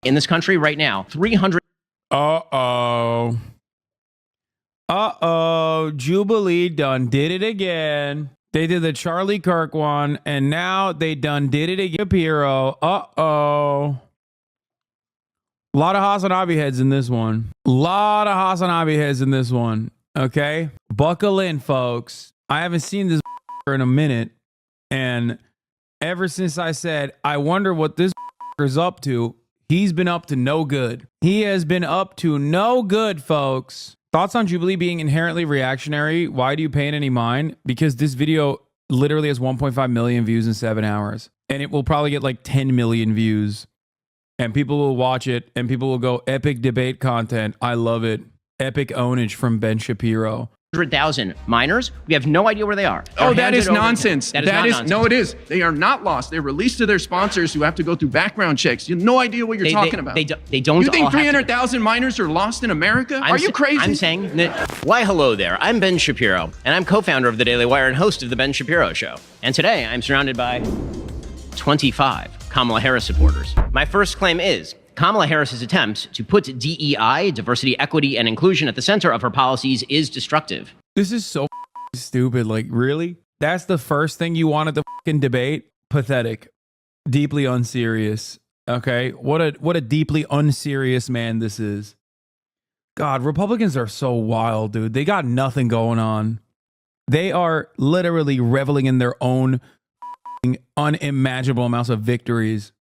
in this country right now. 300. Jubilee done did it again. They did the Charlie Kirk one, and now they done did it again. Shapiro. A lot of HasanAbi heads in this one. Okay? Buckle in, folks. I haven't seen this in a minute, and ever since I said, I wonder what this is up to, he's been up to no good. He has been up to no good, folks. Thoughts on Jubilee being inherently reactionary? Why do you pay it any mind? Because this video literally has 1.5 million views in 7 hours. And it will probably get like 10 million views. And people will watch it and people will go, epic debate content. I love it. Epic ownage from Ben Shapiro. 100,000 minors. We have no idea where they are. Oh, that is nonsense. That is not nonsense. No, it is. They are not lost. They're released to their sponsors who have to go through background checks. You have no idea what you're talking about. They don't. You think 300,000 minors are lost in America? Are you crazy? I'm saying that. Why, hello there. I'm Ben Shapiro, and I'm co-founder of the Daily Wire and host of the Ben Shapiro Show. And today, I'm surrounded by 25 Kamala Harris supporters. My first claim is Kamala Harris's attempts to put DEI, diversity, equity, and inclusion at the center of her policies is destructive. This is so stupid. Like, really? That's the first thing you wanted to debate? Pathetic. Deeply unserious. Okay? What a deeply unserious man this is. God, Republicans are so wild, dude. They got nothing going on. They are literally reveling in their own unimaginable amounts of victories.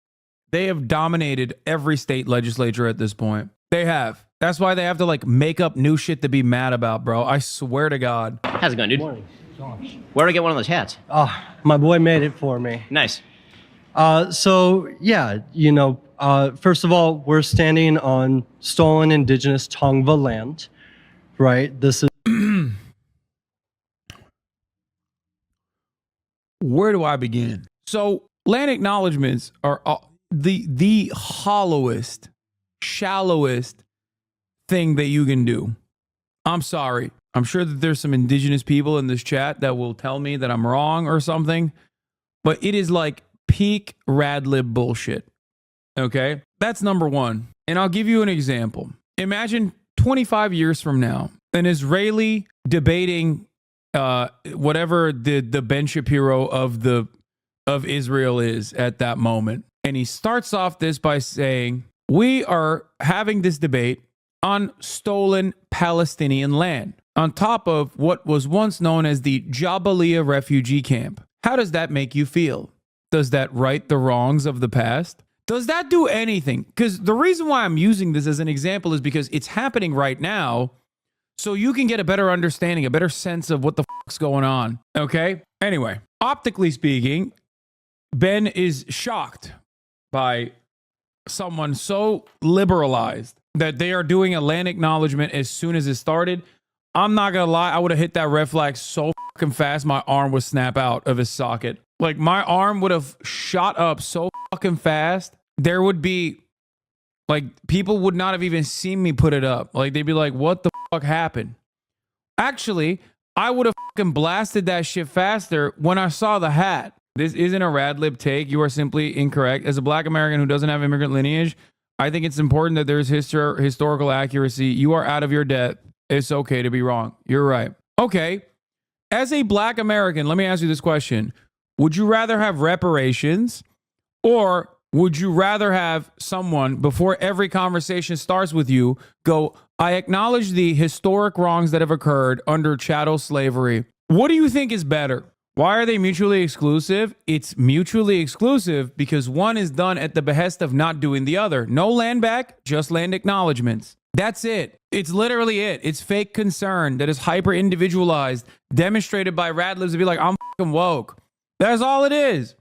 They have dominated every state legislature at this point. They have. That's why they have to like make up new shit to be mad about, bro. I swear to God. How's it going, dude? Morning, Josh. Where do I get one of those hats? Oh, my boy made it for me. Nice. So yeah, first of all, we're standing on stolen indigenous Tongva land, right? This is Where do I begin? So land acknowledgements are the hollowest, shallowest thing that you can do. I'm sorry. I'm sure that there's some indigenous people in this chat that will tell me that I'm wrong or something, but it is like peak radlib bullshit. Okay? That's number one. And I'll give you an example. Imagine 25 years from now, an Israeli debating whatever the Ben Shapiro of Israel is at that moment. And he starts off this by saying, we are having this debate on stolen Palestinian land on top of what was once known as the Jabalia refugee camp. How does that make you feel? Does that right the wrongs of the past? Does that do anything? Because the reason why I'm using this as an example is because it's happening right now. So you can get a better understanding, a better sense of what the fuck's going on. Okay? Anyway, optically speaking, Ben is shocked by someone so liberalized that they are doing a land acknowledgement as soon as it started. I'm not gonna lie, I would have hit that red flag so fucking fast my arm would snap out of his socket. Like, my arm would have shot up so fucking fast, there would be, like, people would not have even seen me put it up. Like, they'd be like, what the fuck happened? Actually, I would have fucking blasted that shit faster when I saw the hat. This isn't a radlib take. You are simply incorrect. As a black American who doesn't have immigrant lineage, I think it's important that there's historical accuracy. You are out of your depth. It's okay to be wrong. You're right. Okay. As a black American, let me ask you this question. Would you rather have reparations, or would you rather have someone, before every conversation starts with you, go, I acknowledge the historic wrongs that have occurred under chattel slavery. What do you think is better? Why are they mutually exclusive? It's mutually exclusive because one is done at the behest of not doing the other. No land back, just land acknowledgements. That's it. It's literally it. It's fake concern that is hyper individualized, demonstrated by radlibs to be like, I'm fucking woke. That's all it is.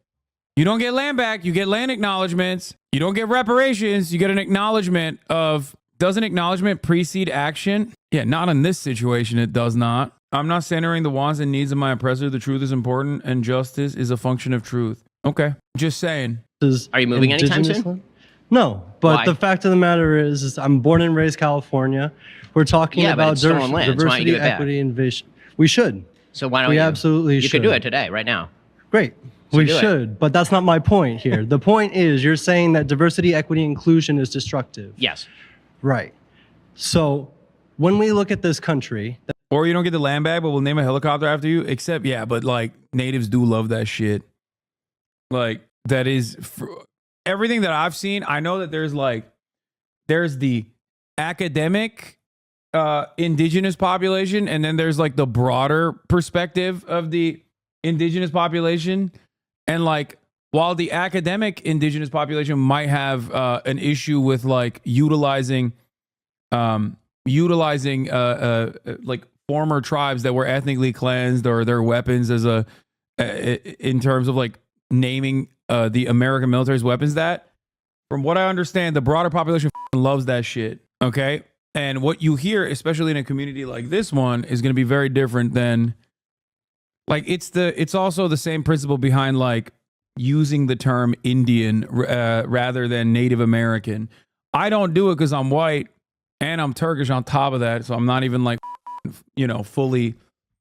You don't get land back, you get land acknowledgements. You don't get reparations, you get an acknowledgement of, does an acknowledgement precede action? Yeah, not in this situation, it does not. I'm not centering the wants and needs of my oppressor. The truth is important, and justice is a function of truth. Okay, just saying. Are you moving anytime soon? No, but Why? the fact of the matter is I'm born and raised California. We're talking about diversity, equity, and vision. We should. So why don't we you? Absolutely You should. could do it today, right now. Great. We should, but that's not my point here. The point is you're saying that diversity, equity, inclusion is destructive. Yes. Right. So when we look at this country... Or you don't get the land back, but we'll name a helicopter after you. Except, yeah, but like natives do love that shit. Like that is everything that I've seen. I know that there's the academic indigenous population, and then there's like the broader perspective of the indigenous population. And like, while the academic indigenous population might have an issue with like utilizing like former tribes that were ethnically cleansed or their weapons as in terms of like naming the American military's weapons, that from what I understand, the broader population loves that shit. Okay. And what you hear, especially in a community like this one, is going to be very different than like, it's also the same principle behind like using the term Indian rather than Native American. I don't do it because I'm white and I'm Turkish on top of that. So I'm not even like, fully,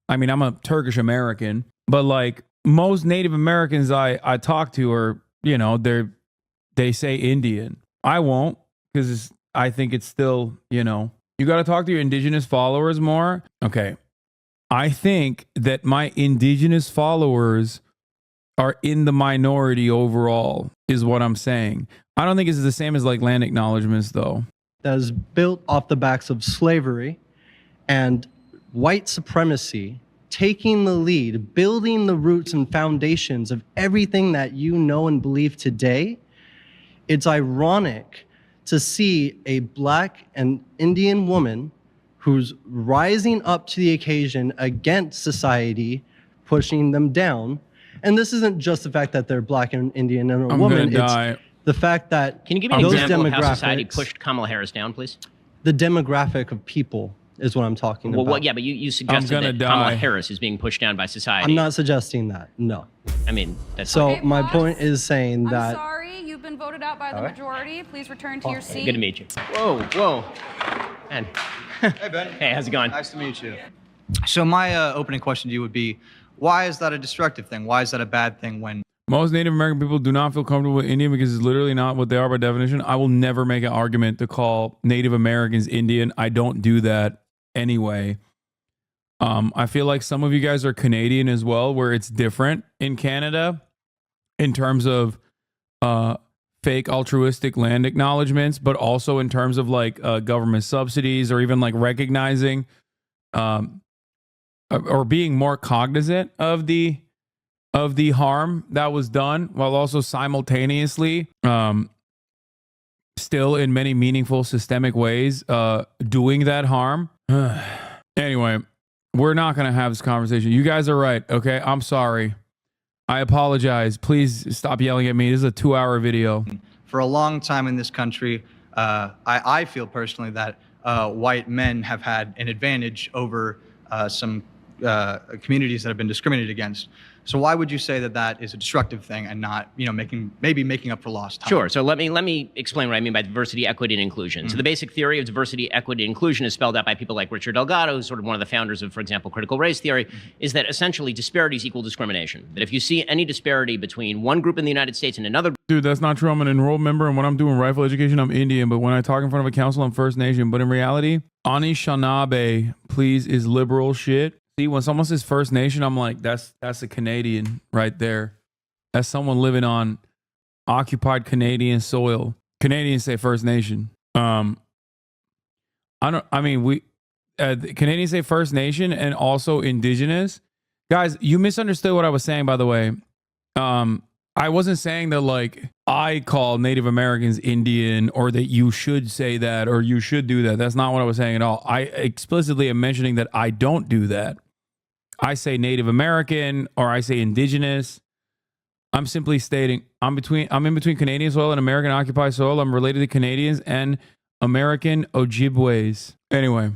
I mean, I'm a Turkish American, but like most Native Americans I talk to are, they say Indian. I won't, because I think it's still, you got to talk to your indigenous followers more. Okay. I think that my indigenous followers are in the minority overall, is what I'm saying. I don't think it's the same as like land acknowledgements, though. That is built off the backs of slavery and white supremacy, taking the lead, building the roots and foundations of everything that you know and believe today. It's ironic to see a Black and Indian woman who's rising up to the occasion against society, pushing them down. And this isn't just the fact that they're Black and Indian and a woman. It's the fact that Can you give me an example of how society pushed Kamala Harris down, please? The demographic of people is what I'm talking about. Well, yeah, but you suggested that Kamala Harris is being pushed down by society. I'm not suggesting that, no. I mean, that's... So Okay, my boss, point is saying that... I'm sorry, you've been voted out by the majority. Please return to your seat. Good to meet you. Whoa. Man. Hey, Ben. Hey, how's it going? Nice to meet you. So my opening question to you would be, why is that a destructive thing? Why is that a bad thing when... Most Native American people do not feel comfortable with Indian because it's literally not what they are by definition. I will never make an argument to call Native Americans Indian. I don't do that anyway. I feel like some of you guys are Canadian as well, where it's different in Canada in terms of fake altruistic land acknowledgements, but also in terms of like government subsidies or even like recognizing or being more cognizant of the harm that was done, while also simultaneously still in many meaningful systemic ways doing that harm. Anyway, we're not going to have this conversation. You guys are right. Okay. I'm sorry. I apologize. Please stop yelling at me. This is a 2-hour video. For a long time in this country, I feel personally that white men have had an advantage over some communities that have been discriminated against. So why would you say that that is a destructive thing and not, maybe making up for lost time? Sure. So let me explain what I mean by diversity, equity, and inclusion. So the basic theory of diversity, equity, and inclusion is spelled out by people like Richard Delgado, who's sort of one of the founders of, for example, critical race theory, is that essentially disparities equal discrimination. That if you see any disparity between one group in the United States and another... Dude, that's not true. I'm an enrolled member, and when I'm doing rifle education, I'm Indian. But when I talk in front of a council, I'm First Nation. But in reality, HasanAbi, please, is liberal shit. See, when someone says First Nation, I'm like, that's a Canadian right there. That's someone living on occupied Canadian soil. Canadians say First Nation. Canadians say First Nation and also Indigenous. Guys, you misunderstood what I was saying, by the way. I wasn't saying that like I call Native Americans Indian or that you should say that or you should do that. That's not what I was saying at all. I explicitly am mentioning that I don't do that. I say Native American or I say Indigenous. I'm simply stating I'm in between Canadian soil and American occupied soil. I'm related to Canadians and American Ojibways. Anyway.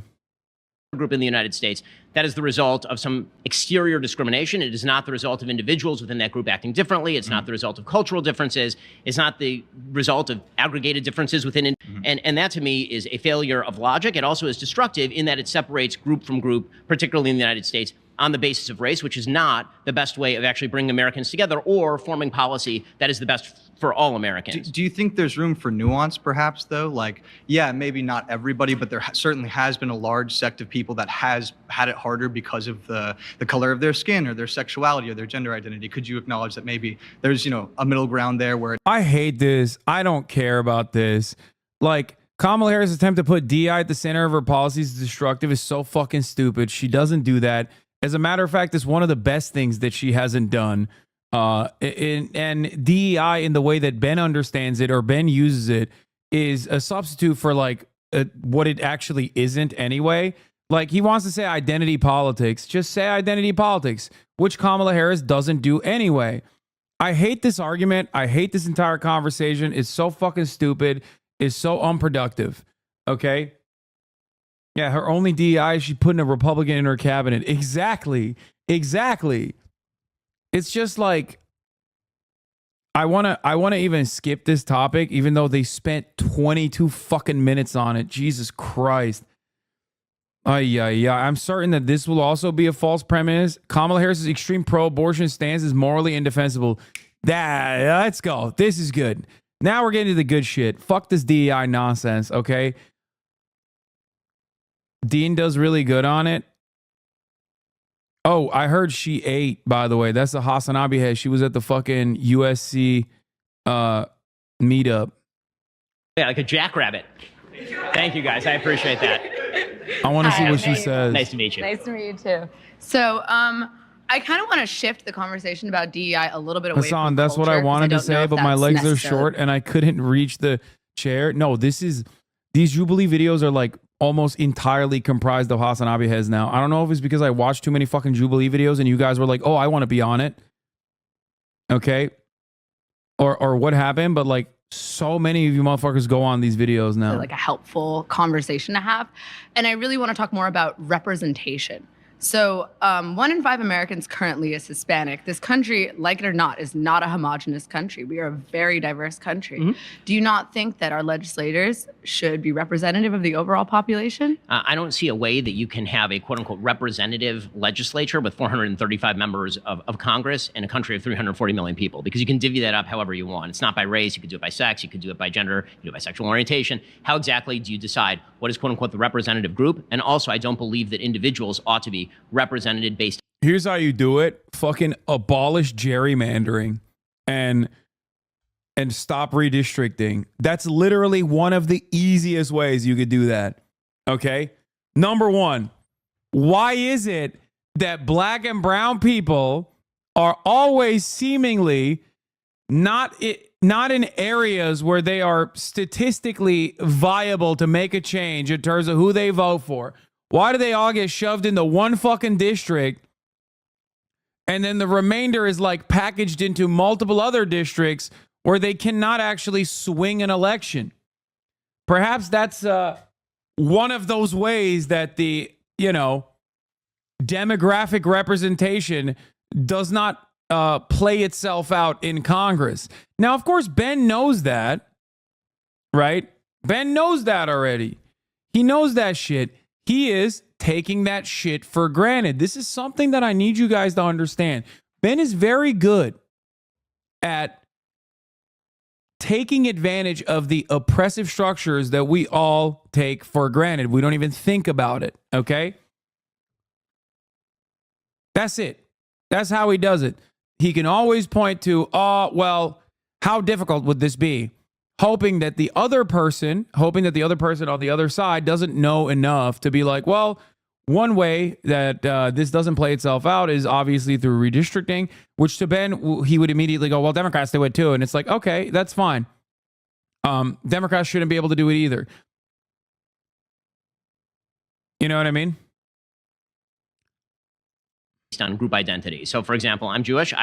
Group in the United States, that is the result of some exterior discrimination. It is not the result of individuals within that group acting differently. It's not the result of cultural differences. It's not the result of aggregated differences within. And that to me is a failure of logic. It also is destructive in that it separates group from group, particularly in the United States, on the basis of race, which is not the best way of actually bringing Americans together or forming policy that is the best for all Americans. Do you think there's room for nuance, perhaps, though? Like, yeah, maybe not everybody, but there certainly has been a large sect of people that has had it harder because of the color of their skin or their sexuality or their gender identity. Could you acknowledge that maybe there's, a middle ground there where... I hate this. I don't care about this. Like, Kamala Harris' attempt to put DI at the center of her policies is destructive is so fucking stupid. She doesn't do that. As a matter of fact, it's one of the best things that she hasn't done. And DEI, in the way that Ben understands it or Ben uses it, is a substitute for like what it actually isn't anyway. Like, he wants to say identity politics. Just say identity politics, which Kamala Harris doesn't do anyway. I hate this argument. I hate this entire conversation. It's so fucking stupid. It's so unproductive. Okay? Yeah, her only DEI is she putting a Republican in her cabinet. Exactly. It's just like, I wanna even skip this topic, even though they spent 22 fucking minutes on it. Jesus Christ. I'm certain that this will also be a false premise. Kamala Harris's extreme pro-abortion stance is morally indefensible. Let's go. This is good. Now we're getting to the good shit. Fuck this DEI nonsense, okay? Dean does really good on it. Oh, I heard she ate, by the way. That's the HasanAbi head. She was at the fucking USC meetup. Yeah, like a jackrabbit. Thank you, guys. I appreciate that. I want to see what she says. Nice to meet you. Nice to meet you, too. So, I kind of want to shift the conversation about DEI a little bit away Hasan, from that's what I culture, 'cause wanted to don't know say, if but my that's legs are necessary. short and I couldn't reach the chair. No, these Jubilee videos are like almost entirely comprised of HasanAbi heads now. I don't know if it's because I watched too many fucking Jubilee videos and you guys were like, oh, I want to be on it. Okay. Or what happened, but like so many of you motherfuckers go on these videos now. Like a helpful conversation to have. And I really want to talk more about representation. So 1 in 5 Americans currently is Hispanic. This country, like it or not, is not a homogenous country. We are a very diverse country. Mm-hmm. Do you not think that our legislators should be representative of the overall population? I don't see a way that you can have a quote-unquote representative legislature with 435 members of Congress in a country of 340 million people, because you can divvy that up however you want. It's not by race. You could do it by sex. You could do it by gender. You could do it by sexual orientation. How exactly do you decide what is quote-unquote the representative group? And also, I don't believe that individuals ought to be represented based. Here's how you do it. Fucking abolish gerrymandering and stop redistricting. That's literally one of the easiest ways you could do that. Okay? Number one, why is it that black and brown people are always seemingly not in areas where they are statistically viable to make a change in terms of who they vote for? Why do they all get shoved into one fucking district and then the remainder is like packaged into multiple other districts where they cannot actually swing an election? Perhaps that's one of those ways that the, demographic representation does not play itself out in Congress. Now, of course, Ben knows that, right? Ben knows that already. He knows that shit. He is taking that shit for granted. This is something that I need you guys to understand. Ben is very good at taking advantage of the oppressive structures that we all take for granted. We don't even think about it, okay? That's it. That's how he does it. He can always point to, how difficult would this be? Hoping that the other person on the other side doesn't know enough to be like, well, one way that this doesn't play itself out is obviously through redistricting, which to Ben, he would immediately go, well, Democrats do it too. And it's like, okay, that's fine. Democrats shouldn't be able to do it either. You know what I mean? On group identity. So, for example, I'm Jewish.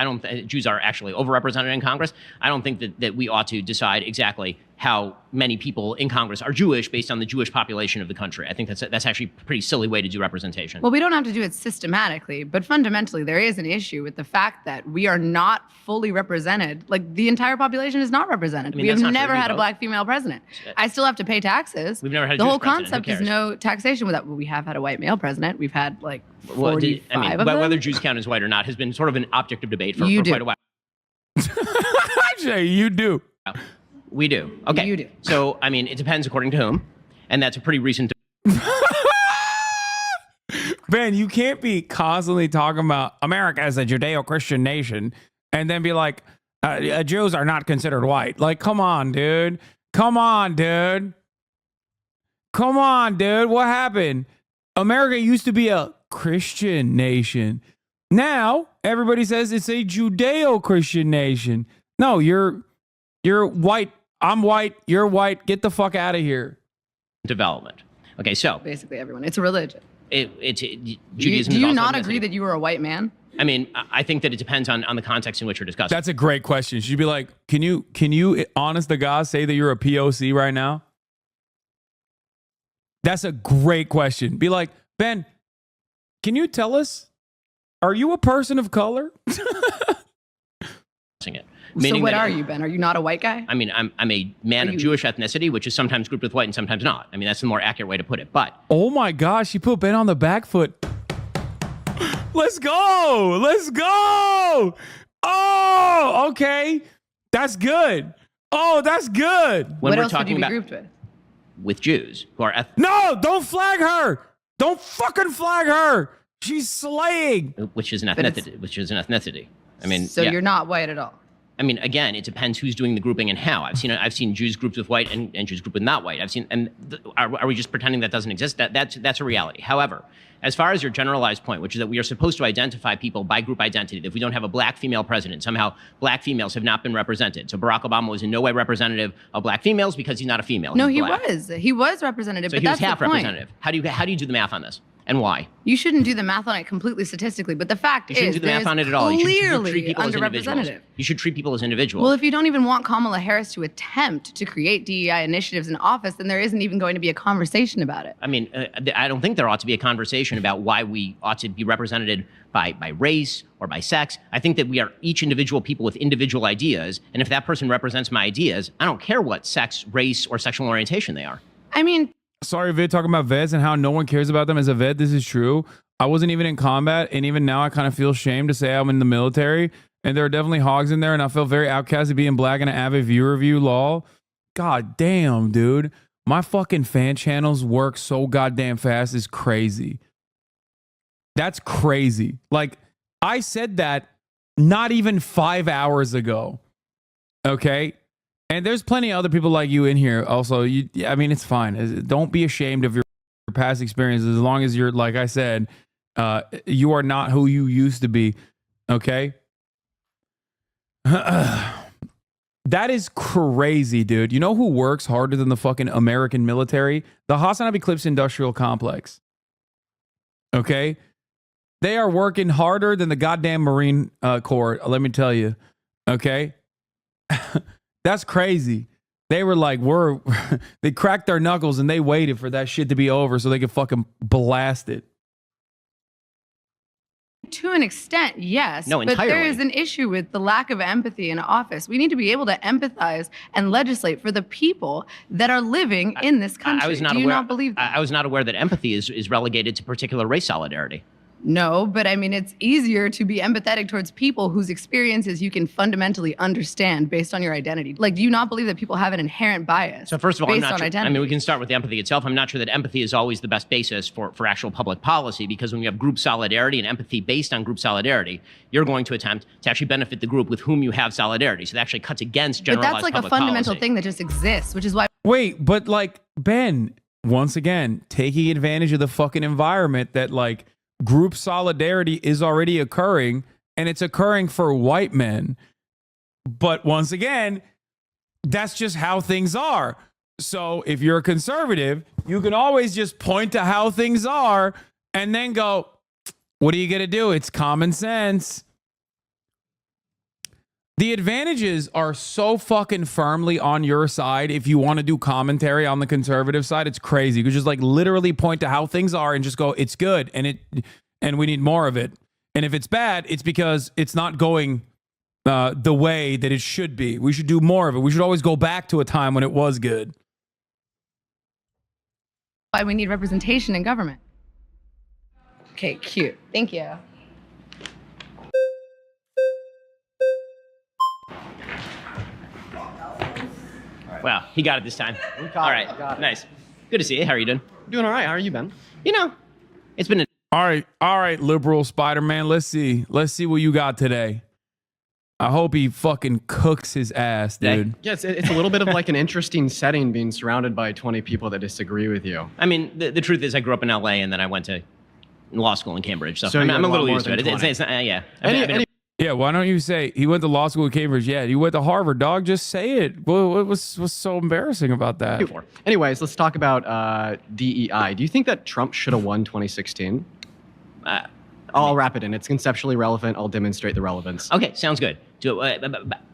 Jews are actually overrepresented in Congress. I don't think that we ought to decide exactly how many people in Congress are Jewish based on the Jewish population of the country. I think that's actually a pretty silly way to do representation. Well, we don't have to do it systematically, but fundamentally, there is an issue with the fact that we are not fully represented. Like, the entire population is not represented. I mean, we have that's not never true. had a black female president. I still have to pay taxes. We've never had a the Jewish whole president. Who concept is cares? no taxation without. Well, we have had a white male president. We've had like 45 of them. Whether Jews count as white or not has been sort of an object of debate for quite a while. Jay, you do. We do. Okay. You do. So, I mean, it depends according to whom. And that's a pretty recent. Ben, you can't be constantly talking about America as a Judeo-Christian nation and then be like, Jews are not considered white. Like, come on, dude. Come on, dude. Come on, dude. What happened? America used to be a Christian nation. Now, everybody says it's a Judeo-Christian nation. No, you're white. I'm white. You're white. Get the fuck out of here. Development. Okay, so Basically, everyone. It's a religion. Judaism. Do you is also not ethnicity. agree that you were a white man? I mean, I think that it depends on the context in which you're discussing. That's a great question. She'd be like, can you honest to God say that you're a POC right now? That's a great question. Be like, Ben, can you tell us, are you a person of color? it. So what are you, Ben? Are you not a white guy? I mean, I'm a man of Jewish ethnicity, which is sometimes grouped with white and sometimes not. I mean, that's the more accurate way to put it. But oh my gosh, she put Ben on the back foot. Let's go. Let's go. Oh, okay. That's good. Oh, that's good. when what we're else would talking you be about grouped with? Jews who are No, don't flag her. Don't fucking flag her. She's slaying. which is an ethnicity. I mean, So yeah. you're not white at all. I mean, again, it depends who's doing the grouping and how. I've seen Jews grouped with white and Jews grouped with not white. Are we just pretending that doesn't exist? That's a reality. However, as far as your generalized point, which is that we are supposed to identify people by group identity, that if we don't have a black female president, somehow black females have not been represented. So Barack Obama was in no way representative of black females because he's not a female. No, He's he black. was. He was representative, So but he was that's half the point. representative. How do you do the math on this? And why? You shouldn't do the math on it completely statistically, but the fact You shouldn't is do the math there's on it at all. You should clearly treat people as individuals. underrepresented. You should treat people as individuals. Well, if you don't even want Kamala Harris to attempt to create DEI initiatives in office, then there isn't even going to be a conversation about it. I mean, I don't think there ought to be a conversation about why we ought to be represented by race or by sex. I think that we are each individual people with individual ideas. And if that person represents my ideas, I don't care what sex, race, or sexual orientation they are. I mean, Sorry, Vid, talking about vets and how no one cares about them as a vet. This is true. I wasn't even in combat, and even now I kind of feel shame to say I'm in the military. And there are definitely hogs in there, and I felt very outcasted being black and an avid viewer of you, lol. God damn, dude. My fucking fan channels work so goddamn fast. It's crazy. That's crazy. Like, I said that not even 5 hours ago. Okay? And there's plenty of other people like you in here. Also, I mean, it's fine. Don't be ashamed of your past experiences as long as you're, like I said, you are not who you used to be. Okay? That is crazy, dude. You know who works harder than the fucking American military? The HasanAbi Clips Industrial Complex. Okay? They are working harder than the goddamn Marine Corps, let me tell you. Okay? That's crazy. They were like, they cracked their knuckles and they waited for that shit to be over so they could fucking blast it. to an extent, yes. No, but entirely. there is an issue with the lack of empathy in office. We need to be able to empathize and legislate for the people that are living in this country. I was not Do you aware, not believe that? I was not aware that empathy is relegated to particular race solidarity. No, but I mean, it's easier to be empathetic towards people whose experiences you can fundamentally understand based on your identity. Like, do you not believe that people have an inherent bias? So first of all, I'm based not on sure. identity? I mean, we can start with the empathy itself. I'm not sure that empathy is always the best basis for actual public policy, because when you have group solidarity and empathy based on group solidarity, you're going to attempt to actually benefit the group with whom you have solidarity. So that actually cuts against But generalized that's like a public fundamental policy. thing that just exists, which is why Wait, but like, Ben, once again, taking advantage of the fucking environment that like group solidarity is already occurring, and it's occurring for white men. But once again, that's just how things are. So if you're a conservative, you can always just point to how things are and then go, what are you going to do? It's common sense. The advantages are so fucking firmly on your side. If you want to do commentary on the conservative side, it's crazy. You could just like literally point to how things are and just go, it's good, and we need more of it. And if it's bad, it's because it's not going the way that it should be. We should do more of it. We should always go back to a time when it was good. Why we need representation in government. Okay, cute. Thank you. Wow, he got it this time. All right, nice. Good to see you. How are you doing? Doing all right. How are you, Ben? You know, it's been All right, liberal Spider-Man. Let's see what you got today. I hope he fucking cooks his ass, dude. Yeah, it's a little bit of like an interesting setting being surrounded by 20 people that disagree with you. I mean, the truth is I grew up in LA and then I went to law school in Cambridge. So I'm a little used to it. It's not, yeah. Yeah, why don't you say he went to law school at Cambridge? Yeah, he went to Harvard, dog. Just say it. What's so embarrassing about that? Anyways, let's talk about DEI. Do you think that Trump should have won 2016? I'll wrap it in. It's conceptually relevant. I'll demonstrate the relevance. Okay, sounds good.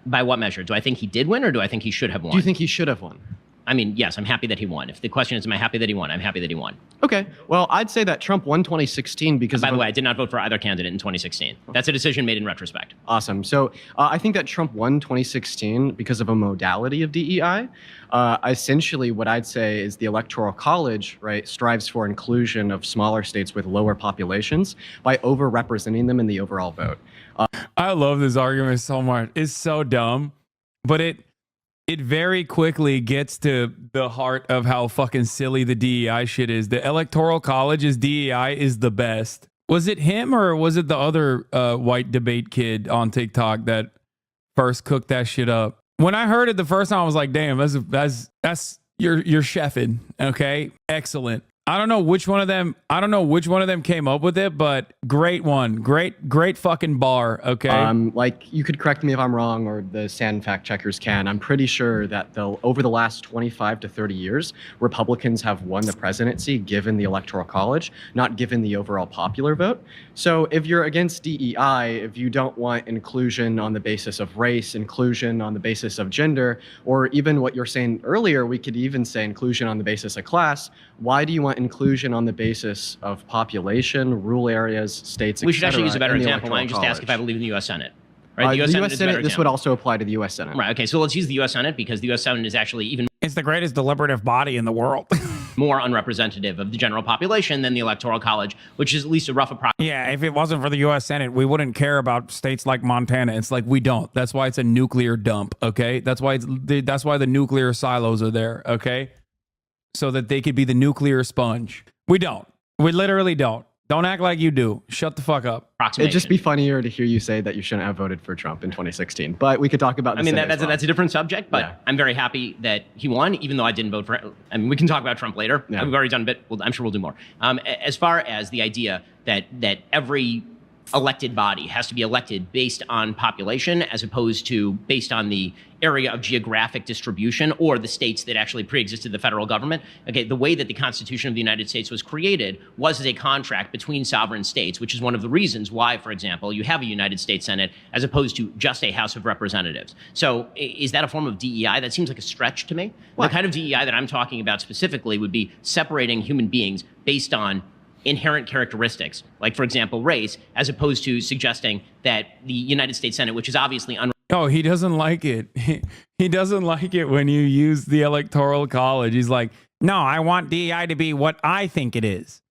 By what measure? Do I think he did win or do I think he should have won? Do you think he should have won? I mean, yes, I'm happy that he won. If the question is, am I happy that he won? I'm happy that he won. Okay. Well, I'd say that Trump won 2016 because... By the way, I did not vote for either candidate in 2016. That's a decision made in retrospect. Awesome. So I think that Trump won 2016 because of a modality of DEI. Essentially, what I'd say is the Electoral College, right, strives for inclusion of smaller states with lower populations by overrepresenting them in the overall vote. I love this argument so much. It's so dumb, but it very quickly gets to the heart of how fucking silly the DEI shit is. The Electoral College's DEI is the best. Was it him or was it the other white debate kid on TikTok that first cooked that shit up? When I heard it the first time, I was like, damn, that's you're chefing. Okay, excellent. I don't know which one of them came up with it, but great one. Great fucking bar, okay? Like, you could correct me if I'm wrong, or the SAN fact checkers can. I'm pretty sure that over the last 25 to 30 years, Republicans have won the presidency given the Electoral College, not given the overall popular vote. So if you're against DEI, if you don't want inclusion on the basis of race, inclusion on the basis of gender, or even what you're saying earlier, we could even say inclusion on the basis of class, why do you want inclusion on the basis of population, rural areas, states, etc.? We should actually use a better example. Why don't you just ask if I believe in the U.S. Senate? Right? The U.S. Senate, this would also apply to the U.S. Senate. Right, okay, so let's use the U.S. Senate because the U.S. Senate is actually even... It's the greatest deliberative body in the world. more unrepresentative of the general population than the Electoral College, which is at least a rough approximation. Yeah, if it wasn't for the U.S. Senate, we wouldn't care about states like Montana. It's like we don't. That's why it's a nuclear dump, okay? That's why the nuclear silos are there, okay? So that they could be the nuclear sponge. We don't. We literally don't. Don't act like you do. Shut the fuck up. It'd just be funnier to hear you say that you shouldn't have voted for Trump in 2016. But we could talk about. That's a different subject. But yeah. I'm very happy that he won, even though I didn't vote for him. I mean, we can talk about Trump later. Yeah. We've already done a bit. I'm sure we'll do more. As far as the idea that every elected body has to be elected based on population as opposed to based on the area of geographic distribution or the states that actually pre-existed the federal government. Okay, the way that the Constitution of the United States was created was as a contract between sovereign states, which is one of the reasons why, for example, you have a United States Senate as opposed to just a House of Representatives. So is that a form of DEI? That seems like a stretch to me. What? The kind of DEI that I'm talking about specifically would be separating human beings based on inherent characteristics, like, for example, race, as opposed to suggesting that the United States Senate, which is obviously Oh, he doesn't like it. He doesn't like it when you use the Electoral College. He's like, no, I want DEI to be what I think it is.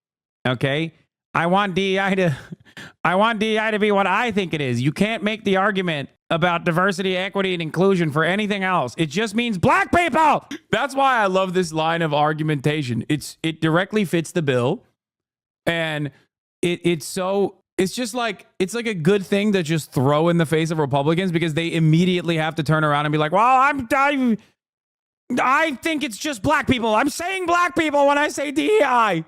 Okay? I want DEI to be what I think it is. You can't make the argument about diversity, equity, and inclusion for anything else. It just means black people. That's why I love this line of argumentation. It directly fits the bill. And it's just like, it's like a good thing to just throw in the face of Republicans because they immediately have to turn around and be like, well, I think it's just black people. I'm saying black people when I say DEI.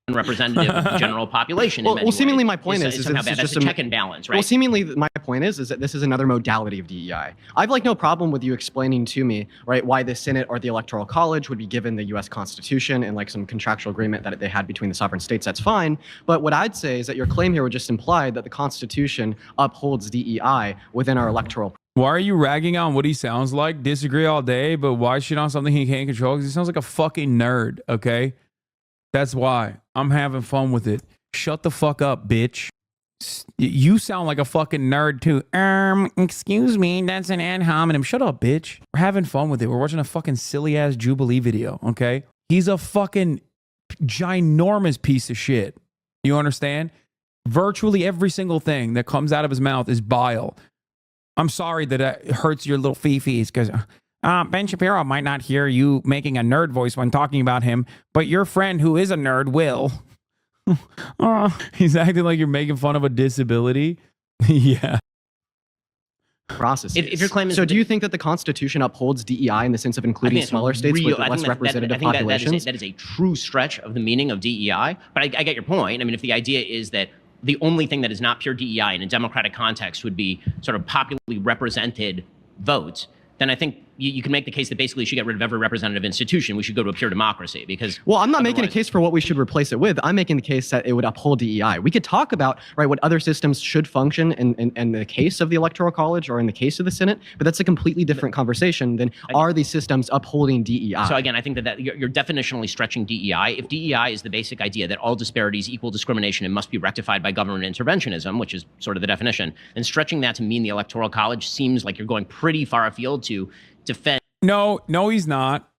Representative of the general population. Well, seemingly my point is that's just a check and balance, right? Well, seemingly my point is that this is another modality of DEI. I've no problem with you explaining to me, right, why the Senate or the Electoral College would be given the U.S. Constitution and like some contractual agreement that they had between the sovereign states. That's fine. But what I'd say is that your claim here would just imply that the Constitution upholds DEI within our electoral Why are you ragging on what he sounds like? Disagree all day, but why shit on something he can't control? Because he sounds like a fucking nerd, okay? That's why. I'm having fun with it. Shut the fuck up, bitch. You sound like a fucking nerd too. Excuse me, that's an ad hominem. Shut up, bitch. We're having fun with it. We're watching a fucking silly ass Jubilee video, okay? He's a fucking ginormous piece of shit. You understand? Virtually every single thing that comes out of his mouth is bile. I'm sorry that it hurts your little fifis because Ben Shapiro might not hear you making a nerd voice when talking about him, but your friend who is a nerd will. He's acting like you're making fun of a disability. Yeah. Processes. If your claim is so, do you think that the Constitution upholds DEI in the sense of including smaller states with less representative populations? That is a true stretch of the meaning of DEI. But I get your point. I mean, if the idea is that the only thing that is not pure DEI in a democratic context would be sort of popularly represented votes, then I think you can make the case that basically you should get rid of every representative institution. We should go to a pure democracy because... Well, I'm not making a case for what we should replace it with. I'm making the case that it would uphold DEI. We could talk about what other systems should function in the case of the Electoral College or in the case of the Senate, but that's a completely different conversation than are these systems upholding DEI. So again, I think that you're definitionally stretching DEI. If DEI is the basic idea that all disparities equal discrimination and must be rectified by government interventionism, which is sort of the definition, then stretching that to mean the Electoral College seems like you're going pretty far afield to defend. No, he's not.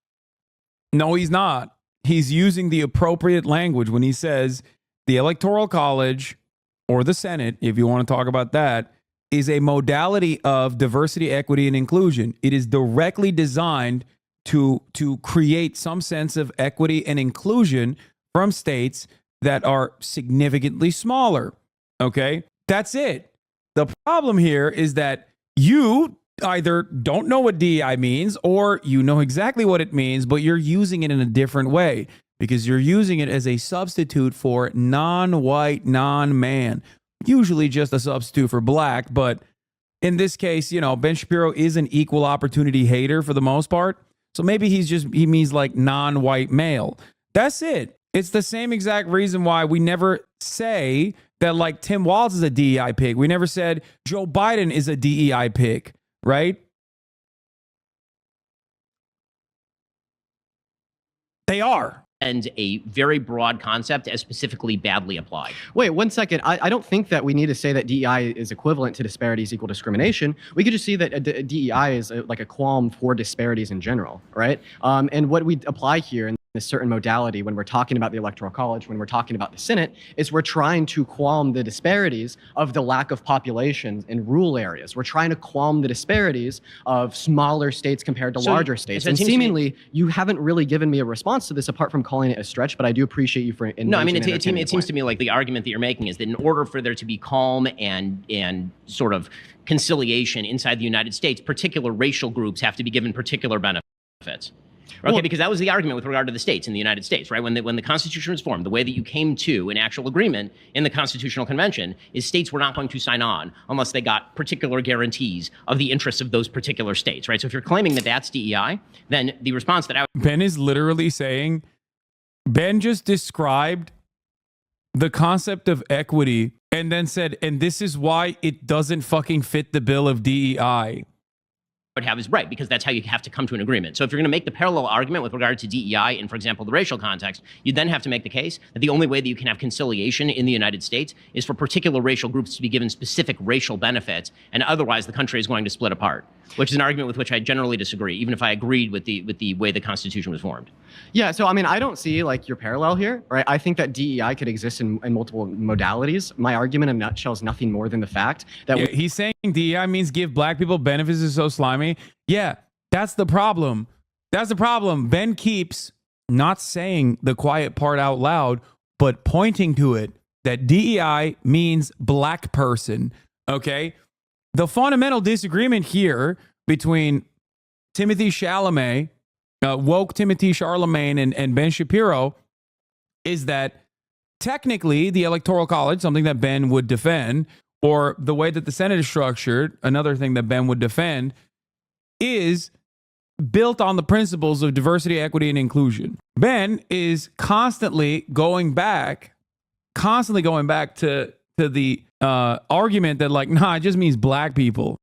No, he's not. He's using the appropriate language when he says the Electoral College or the Senate, if you want to talk about that, is a modality of diversity, equity, and inclusion. It is directly designed to create some sense of equity and inclusion from states that are significantly smaller. Okay? That's it. The problem here is that you either don't know what DEI means or you know exactly what it means, but you're using it in a different way because you're using it as a substitute for non-white, non-man, usually just a substitute for black. But in this case, Ben Shapiro is an equal opportunity hater for the most part. So maybe he means like non-white male. That's it. It's the same exact reason why we never say that like Tim Walz is a DEI pig. We never said Joe Biden is a DEI pig. Right? They are. And a very broad concept as specifically badly applied. Wait, 1 second. I don't think that we need to say that DEI is equivalent to disparities equal discrimination. We could just see that DEI is like a qualm for disparities in general, right? And what we apply here in this certain modality when we're talking about the Electoral College, when we're talking about the Senate, is we're trying to qualm the disparities of the lack of population in rural areas. We're trying to qualm the disparities of smaller states compared to larger states. And seemingly, you haven't really given me a response to this apart from calling it a stretch, but I do appreciate you for No, I mean, it seems to me like the argument that you're making is that in order for there to be calm and sort of conciliation inside the United States, particular racial groups have to be given particular benefits. Okay, well, because that was the argument with regard to the states in the United States, right? When the Constitution was formed, the way that you came to an actual agreement in the Constitutional Convention is states were not going to sign on unless they got particular guarantees of the interests of those particular states, right? So if you're claiming that that's DEI, then the response that I would... Ben is literally saying, Ben just described the concept of equity and then said, and this is why it doesn't fucking fit the bill of DEI. Would have is right, because that's how you have to come to an agreement. So if you're going to make the parallel argument with regard to DEI in, for example, the racial context, you then have to make the case that the only way that you can have conciliation in the United States is for particular racial groups to be given specific racial benefits, and otherwise the country is going to split apart, which is an argument with which I generally disagree, even if I agreed with the way the Constitution was formed. Yeah, so I mean, I don't see like your parallel here, right? I think that DEI could exist in multiple modalities. My argument in a nutshell is nothing more than the fact that he's saying DEI means give black people benefits is so slimy. Yeah, that's the problem. That's the problem. Ben keeps not saying the quiet part out loud, but pointing to it that DEI means black person. Okay. The fundamental disagreement here between Timothy Chalamet, woke Timothy Charlemagne and Ben Shapiro is that technically the Electoral College, something that Ben would defend, or the way that the Senate is structured, another thing that Ben would defend, is built on the principles of diversity, equity, and inclusion. Ben is constantly going back to the argument that like, nah, it just means black people.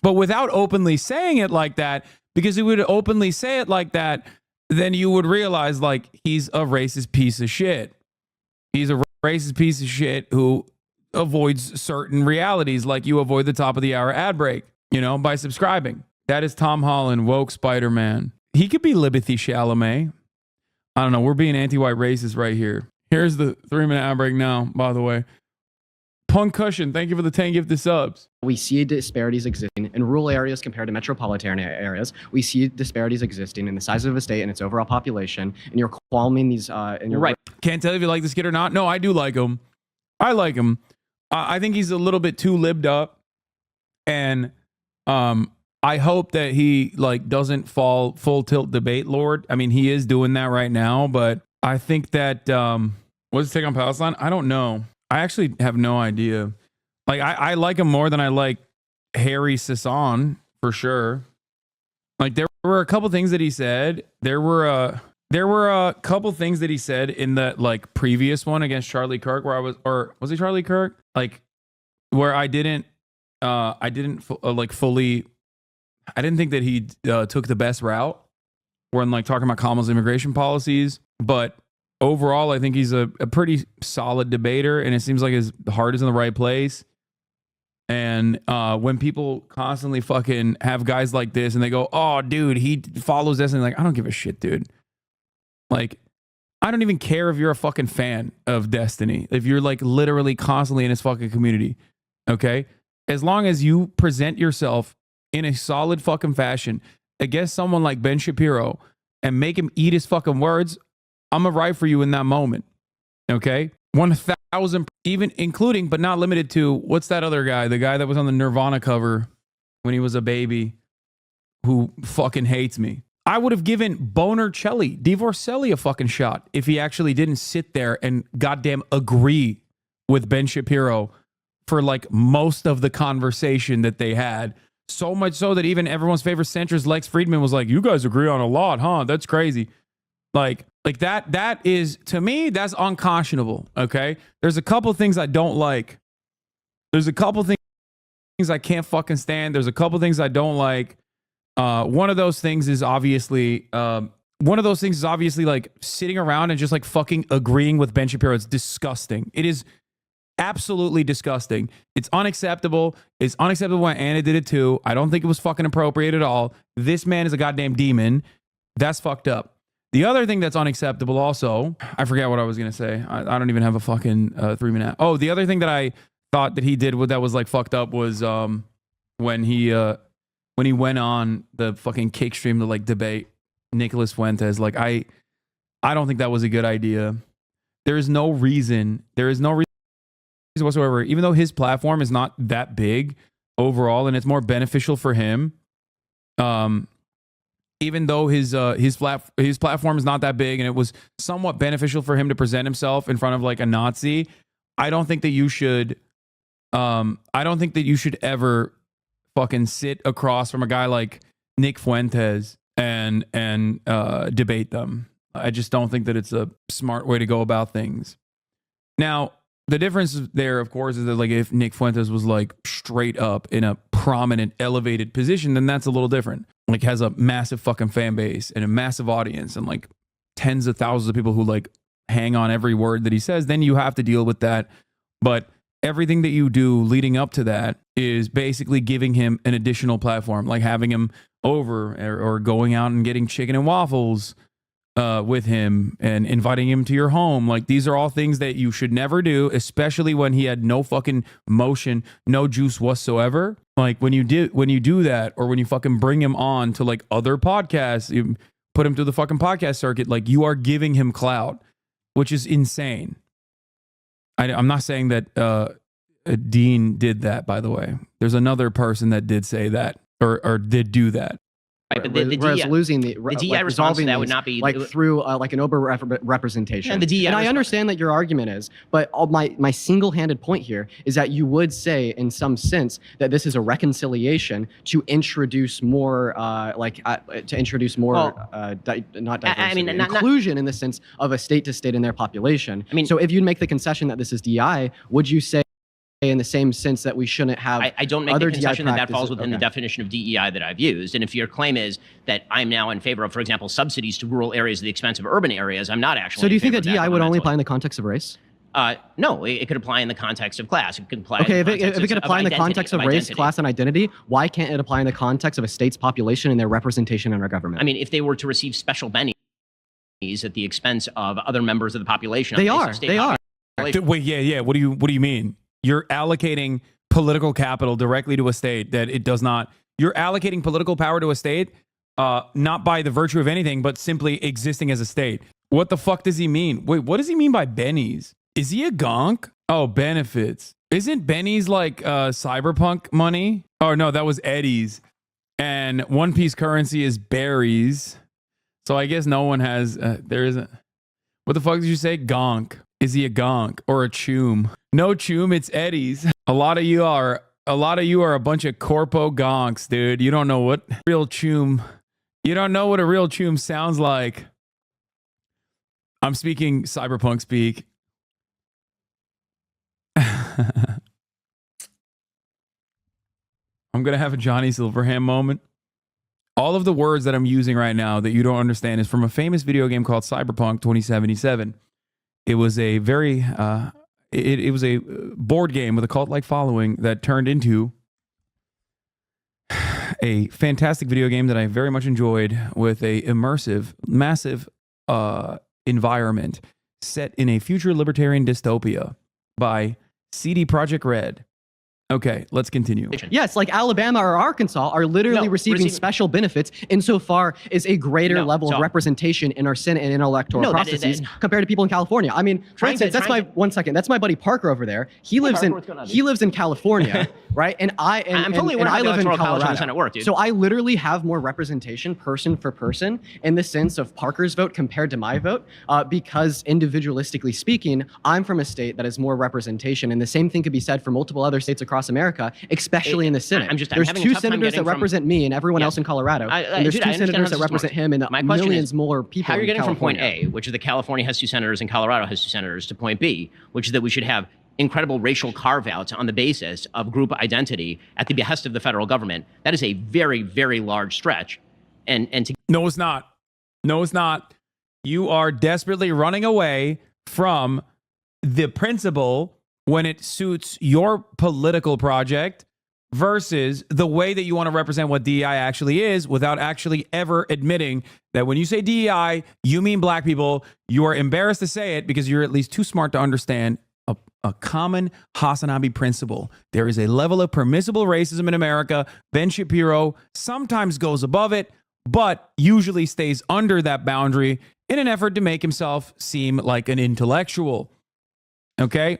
But without openly saying it like that, because he would openly say it like that, then you would realize like he's a racist piece of shit. He's a racist piece of shit who avoids certain realities, like you avoid the top of the hour ad break, you know, by subscribing. That is Tom Holland, woke Spider-Man. He could be Libethy Chalamet. I don't know. We're being anti-white racist right here. Here's the 3-minute ad break now, by the way. Punkcushion, thank you for the 10 gifted subs. We see disparities existing in rural areas compared to metropolitan areas. We see disparities existing in the size of a state and its overall population. And you're qualming these. And you're right. Can't tell if you like this kid or not. No, I do like him. I like him. I think he's a little bit too libbed up. And I hope that he like doesn't fall full tilt debate lord. I mean, he is doing that right now. But I think that, what's his take on Palestine? I don't know. I actually have no idea. Like, I like him more than I like Harry Hasan, for sure. Like, there were a couple things that he said. There were a couple things that he said in the like previous one against Charlie Kirk, where was it Charlie Kirk? Like, where I didn't fully. I didn't think that he took the best route when like talking about Kamala's immigration policies, but overall, I think he's a pretty solid debater, and it seems like his heart is in the right place. And when people constantly fucking have guys like this and they go, oh, dude, he follows this, and like, I don't give a shit, dude. Like, I don't even care if you're a fucking fan of Destiny, if you're like literally constantly in his fucking community, okay? As long as you present yourself in a solid fucking fashion against someone like Ben Shapiro and make him eat his fucking words, I'm gonna ride for you in that moment. Okay? 1,000, even including, but not limited to, what's that other guy? The guy that was on the Nirvana cover when he was a baby who fucking hates me. I would have given Divorcelli a fucking shot if he actually didn't sit there and goddamn agree with Ben Shapiro for like most of the conversation that they had. So much so that even everyone's favorite centrist Lex Friedman was like, you guys agree on a lot, huh? That's crazy. Like that is, to me, that's unconscionable, okay? There's a couple things I don't like. There's a couple things I can't fucking stand. There's a couple things I don't like. One of those things is obviously like sitting around and just like fucking agreeing with Ben Shapiro. It's disgusting. It is absolutely disgusting. It's unacceptable. It's unacceptable when Anna did it too. I don't think it was fucking appropriate at all. This man is a goddamn demon. That's fucked up. The other thing that's unacceptable also, I forget what I was going to say. I don't even have a fucking 3-minute. Oh, the other thing that I thought that he did that was like fucked up was when he went on the fucking cake stream to like debate Nicholas Fuentes. Like, I don't think that was a good idea. There is no reason whatsoever, even though his platform is not that big overall and it's more beneficial for him. Even though his platform is not that big and it was somewhat beneficial for him to present himself in front of like a Nazi, I don't think that you should ever fucking sit across from a guy like Nick Fuentes and debate them. I just don't think that it's a smart way to go about things. Now, the difference there, of course, is that like if Nick Fuentes was like straight up in a prominent, elevated position, then that's a little different. Like has a massive fucking fan base and a massive audience and like tens of thousands of people who like hang on every word that he says, then you have to deal with that. But everything that you do leading up to that is basically giving him an additional platform, like having him over or going out and getting chicken and waffles with him and inviting him to your home. Like, these are all things that you should never do, especially when he had no fucking motion, no juice whatsoever. Like, when you do that, or when you fucking bring him on to like other podcasts, you put him through the fucking podcast circuit, like you are giving him clout, which is insane. I'm not saying that Dean did that, by the way. There's another person that did say that or did do that. Right, but the whereas DEI, losing the DEI response to that would not be like through like an over representation. And the DEI and I understand that your argument is, but my single-handed point here is that you would say, in some sense, that this is a reconciliation to introduce more inclusion in the sense of a state to state in their population. I mean, so if you make the concession that this is DEI, would you say in the same sense that we shouldn't have I don't make other the concession DI that falls practices. within the definition of DEI that I've used. And if your claim is that I'm now in favor of, for example, subsidies to rural areas at the expense of urban areas, I'm not actually. So do you think in that favor of DEI would only fundamentally. apply in the context of race? No, it could apply in the context of class. It could apply. Okay, in if the it could apply in the context of race, identity. class, and identity, why can't it apply in the context of a state's population and their representation in our government? I mean, if they were to receive special bennies at the expense of other members of the population, They on the basis are. of state They are. population- Wait, yeah. What do you mean? You're allocating political capital directly to a state that it does not. You're allocating political power to a state, not by the virtue of anything, but simply existing as a state. What the fuck does he mean? Wait, what does he mean by bennies? Is he a gonk? Oh, benefits. Isn't bennies like cyberpunk money? Oh no, that was Eddie's. And One Piece currency is berries. So I guess no one has. There isn't. What the fuck did you say? Gonk. Is he a gonk or a choom? No choom, it's Eddie's. A lot of you are a bunch of corpo gonks, dude. You don't know what real choom. You don't know what a real choom sounds like. I'm speaking cyberpunk speak. I'm gonna have a Johnny Silverhand moment. All of the words that I'm using right now that you don't understand is from a famous video game called Cyberpunk 2077. It was a very it was a board game with a cult-like following that turned into a fantastic video game that I very much enjoyed with a immersive, massive environment set in a future libertarian dystopia by CD Projekt Red. Okay, let's continue. Yes, like Alabama or Arkansas are literally receiving special benefits insofar as a greater level of representation in our Senate and in electoral processes compared to people in California. I mean, for instance, that's my buddy Parker over there. He lives in California, right? And I live in Colorado. So I literally have more representation person for person in the sense of Parker's vote compared to my vote, because individualistically speaking, I'm from a state that has more representation, and the same thing could be said for multiple other states across America, especially in the Senate. There's two senators that represent me and everyone else in Colorado, and there's two senators that represent him and millions more people. How are you getting from point California. A, which is that California has 2 senators and Colorado has 2 senators, to point B, which is that we should have incredible racial carve-outs on the basis of group identity at the behest of the federal government? That is a very, very large stretch. And to No, it's not. No, it's not. You are desperately running away from the principle when it suits your political project versus the way that you want to represent what DEI actually is, without actually ever admitting that when you say DEI, you mean black people. You are embarrassed to say it because you're at least too smart to understand a common HasanAbi principle. There is a level of permissible racism in America. Ben Shapiro sometimes goes above it, but usually stays under that boundary in an effort to make himself seem like an intellectual. Okay?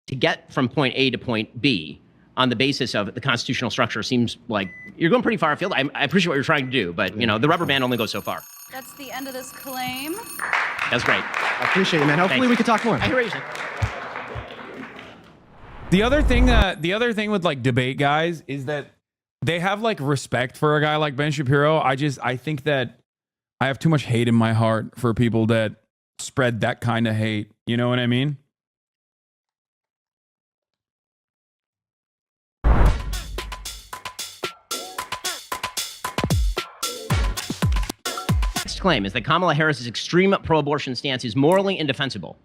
to get from point A to point B on the basis of the constitutional structure seems like you're going pretty far afield. I appreciate what you're trying to do, but you know, the rubber band only goes so far. That's the end of this claim. That's great. I appreciate it, man. Hopefully Thanks. we can talk more. I hear what you're saying. The other thing with like debate guys is that they have like respect for a guy like Ben Shapiro. I think that I have too much hate in my heart for people that spread that kind of hate. You know what I mean? Next claim is that Kamala Harris's extreme pro-abortion stance is morally indefensible.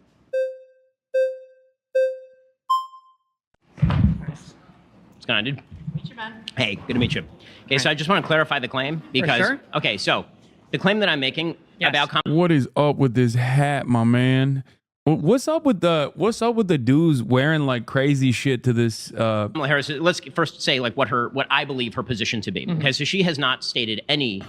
What's going on, dude? Meet you, man. Hey, good to meet you. Okay, so I just want to clarify the claim because sure. okay, so the claim that I'm making about Kamala What is up with this hat, my man? What's up with the dudes wearing like crazy shit to this? Harris, let's first say like what I believe her position to be. Okay, so she has not stated any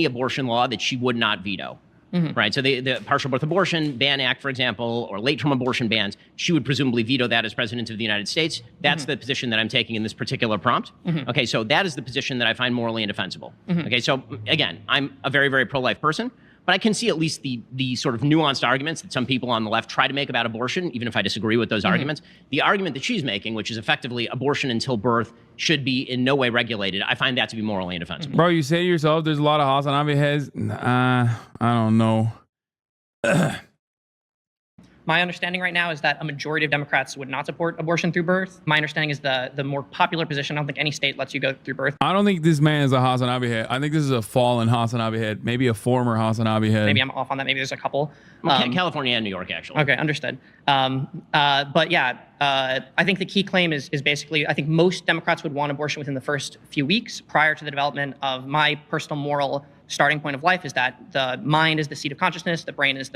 abortion law that she would not veto. Right, so the Partial Birth Abortion Ban Act, for example, or late-term abortion bans, she would presumably veto that as President of the United States. That's the position that I'm taking in this particular prompt. Okay, so that is the position that I find morally indefensible. Okay, so again, I'm a very, very pro-life person, but I can see at least the sort of nuanced arguments that some people on the left try to make about abortion, even if I disagree with those arguments. The argument that she's making, which is effectively abortion until birth should be in no way regulated, I find that to be morally indefensible. Bro, you say to yourself, there's a lot of HasanAbi heads. I don't know. My understanding right now is that a majority of Democrats would not support abortion through birth. My understanding is the more popular position. I don't think any state lets you go through birth. I don't think this man is a Hasanabi head. I think this is a fallen Hasanabi head, maybe a former Hasanabi head. Maybe I'm off on that. Maybe there's a couple. California and New York, actually. Okay, understood. But yeah, I think the key claim is basically, I think most Democrats would want abortion within the first few weeks prior to the development of my personal moral starting point of life, is that the mind is the seat of consciousness. The brain is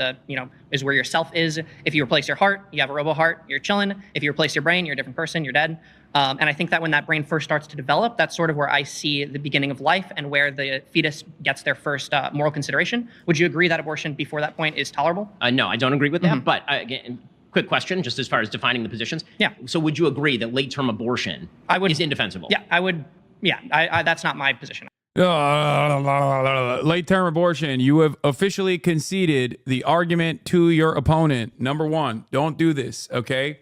is where your self is. If you replace your heart, you have a robo heart, you're chilling. If you replace your brain, you're a different person, you're dead. And I think that when that brain first starts to develop, that's sort of where I see the beginning of life and where the fetus gets their first moral consideration. Would you agree that abortion before that point is tolerable? No, I don't agree with that. But again, quick question, just as far as defining the positions. Yeah. So would you agree that late-term abortion is indefensible? Yeah, I would. Yeah, that's not my position. Late-term abortion. You have officially conceded the argument to your opponent. Number one, don't do this, okay?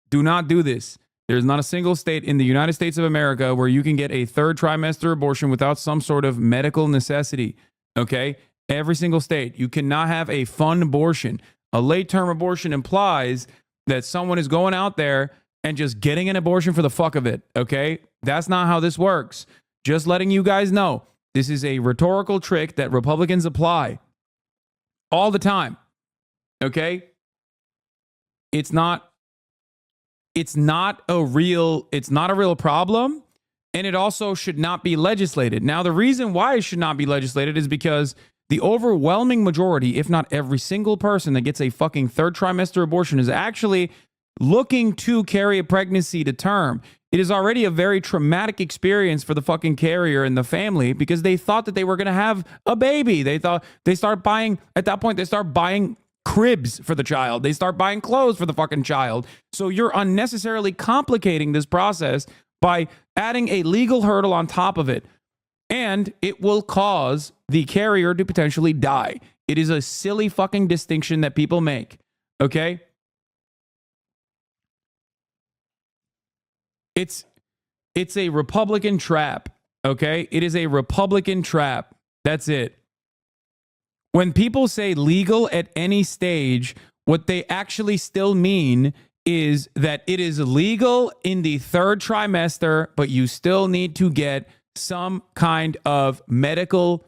Do not do this. There's not a single state in the United States of America where you can get a third trimester abortion without some sort of medical necessity, okay? Every single state. You cannot have a fun abortion. A late-term abortion implies that someone is going out there and just getting an abortion for the fuck of it, okay? That's not how this works. Just letting you guys know, this is a rhetorical trick that Republicans apply all the time. Okay? It's not a real problem, and it also should not be legislated. Now, the reason why it should not be legislated is because the overwhelming majority, if not every single person that gets a fucking third trimester abortion, is actually looking to carry a pregnancy to term. It is already a very traumatic experience for the fucking carrier and the family because they thought that they were going to have a baby. They thought they start buying cribs for the child. They start buying clothes for the fucking child. So you're unnecessarily complicating this process by adding a legal hurdle on top of it. And it will cause the carrier to potentially die. It is a silly fucking distinction that people make. Okay? It's a Republican trap, okay? It is a Republican trap. That's it. When people say legal at any stage, what they actually still mean is that it is legal in the third trimester, but you still need to get some kind of medical,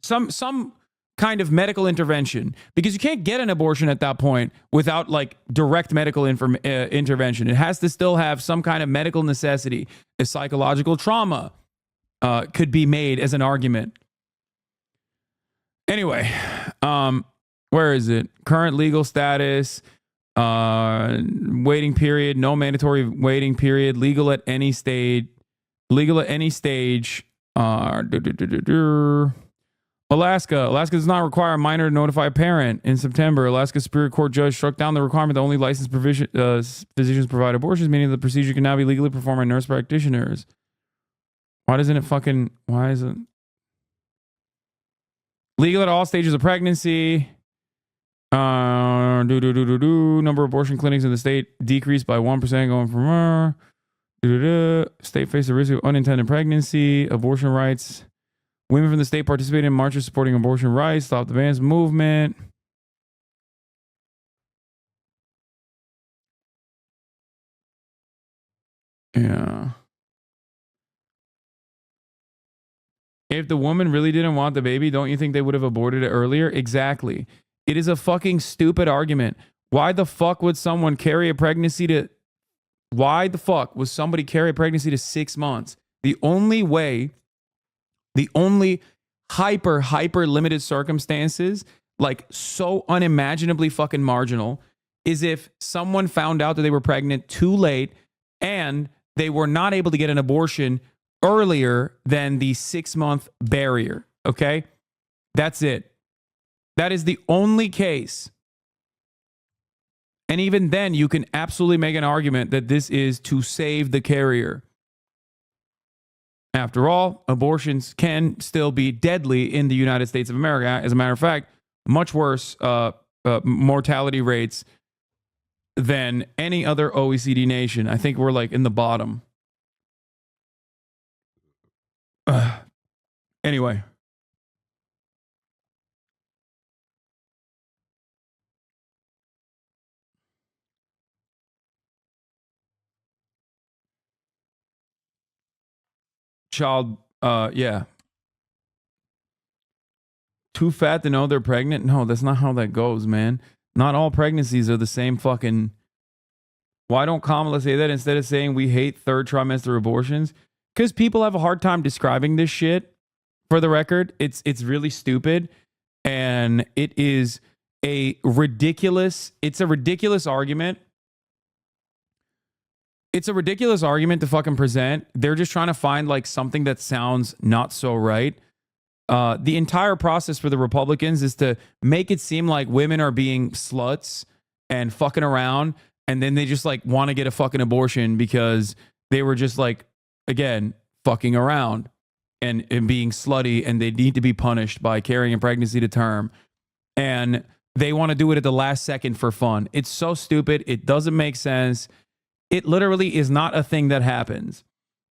some kind of medical intervention, because you can't get an abortion at that point without like direct medical intervention. It has to still have some kind of medical necessity. A psychological trauma could be made as an argument. Anyway, where is it? Current legal status, waiting period, no mandatory waiting period, legal at any stage, Alaska does not require a minor to notify a parent. In September, Alaska Superior Court judge struck down the requirement that only licensed physicians provide abortions, meaning the procedure can now be legally performed by nurse practitioners. Why is it legal at all stages of pregnancy? Number of abortion clinics in the state decreased by 1% going from state faced the risk of unintended pregnancy, abortion rights. Women from the state participated in marches supporting abortion rights, Stop the Bans movement. Yeah. If the woman really didn't want the baby, don't you think they would have aborted it earlier? Exactly. It is a fucking stupid argument. Why the fuck would somebody carry a pregnancy to 6 months? The only hyper limited circumstances, like so unimaginably fucking marginal, is if someone found out that they were pregnant too late and they were not able to get an abortion earlier than the 6-month barrier. Okay? That's it. That is the only case. And even then, you can absolutely make an argument that this is to save the carrier. After all, abortions can still be deadly in the United States of America. As a matter of fact, much worse mortality rates than any other OECD nation. I think we're like in the bottom. Anyway. child, yeah. Too fat to know they're pregnant? No, that's not how that goes, man. Not all pregnancies are the same fucking... Why don't Kamala say that instead of saying we hate third trimester abortions? Because people have a hard time describing this shit. For the record, it's really stupid, and it is a ridiculous argument. It's a ridiculous argument to fucking present. They're just trying to find like something that sounds not so right. The entire process for the Republicans is to make it seem like women are being sluts and fucking around, and then they just like want to get a fucking abortion because they were just like, again, fucking around and being slutty, and they need to be punished by carrying a pregnancy to term. And they want to do it at the last second for fun. It's so stupid. It doesn't make sense. It literally is not a thing that happens.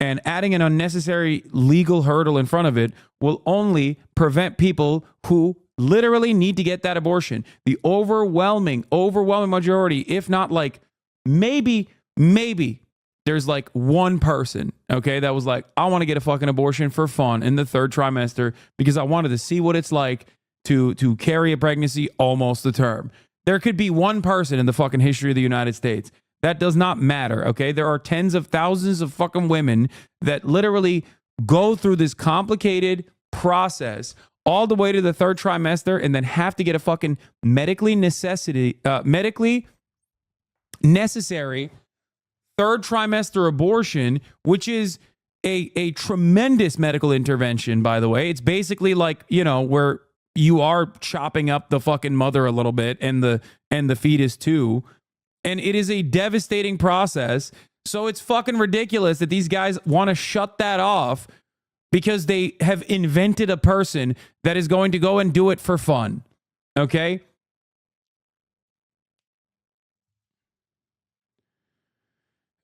And adding an unnecessary legal hurdle in front of it will only prevent people who literally need to get that abortion. The overwhelming majority, if not like maybe there's like one person, okay, that was like, I want to get a fucking abortion for fun in the third trimester because I wanted to see what it's like to carry a pregnancy almost to term. There could be one person in the fucking history of the United States. That does not matter, okay? There are tens of thousands of fucking women that literally go through this complicated process all the way to the third trimester and then have to get a fucking medically necessary third trimester abortion, which is a tremendous medical intervention, by the way. It's basically like, you know, where you are chopping up the fucking mother a little bit and the fetus too. And it is a devastating process. So it's fucking ridiculous that these guys want to shut that off because they have invented a person that is going to go and do it for fun. Okay?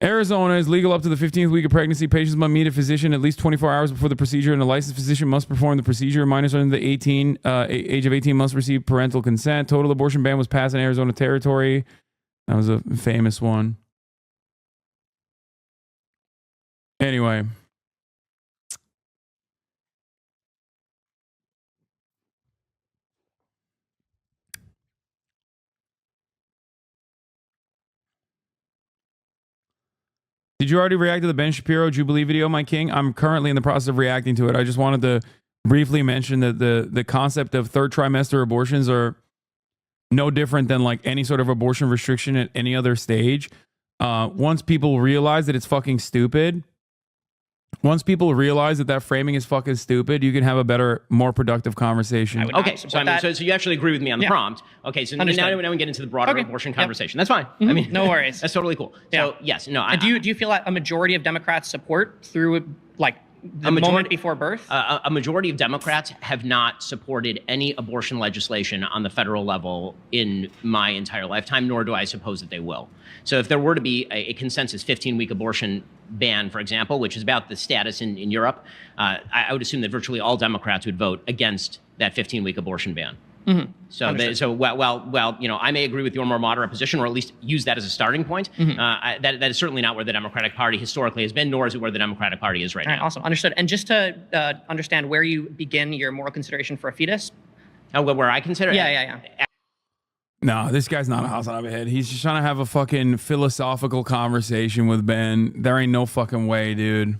Arizona is legal up to the 15th week of pregnancy. Patients must meet a physician at least 24 hours before the procedure, and a licensed physician must perform the procedure. Minors under the age of 18 must receive parental consent. Total abortion ban was passed in Arizona territory. That was a famous one. Anyway. Did you already react to the Ben Shapiro Jubilee video, my king? I'm currently in the process of reacting to it. I just wanted to briefly mention that the concept of third trimester abortions are no different than like any sort of abortion restriction at any other stage. Once people realize that it's fucking stupid, once people realize that framing is fucking stupid, you can have a better, more productive conversation. Okay, so you actually agree with me on the prompt. Okay, so now we get into the broader abortion conversation. That's fine. Mm-hmm. I mean, no worries. That's totally cool. So yes, no. Do you feel like a majority of Democrats support through like the moment before birth? A majority of Democrats have not supported any abortion legislation on the federal level in my entire lifetime, nor do I suppose that they will. So if there were to be a consensus 15-week abortion ban, for example, which is about the status in Europe, I would assume that virtually all Democrats would vote against that 15-week abortion ban. Mm-hmm. So well, you know, I may agree with your more moderate position, or at least use that as a starting point. Mm-hmm. That is certainly not where the Democratic Party historically has been, nor is it where the Democratic Party is right now. Awesome, understood. And just to understand where you begin your moral consideration for a fetus. Oh, where I consider? Yeah. No, this guy's not a HasanAbi head. He's just trying to have a fucking philosophical conversation with Ben. There ain't no fucking way, dude.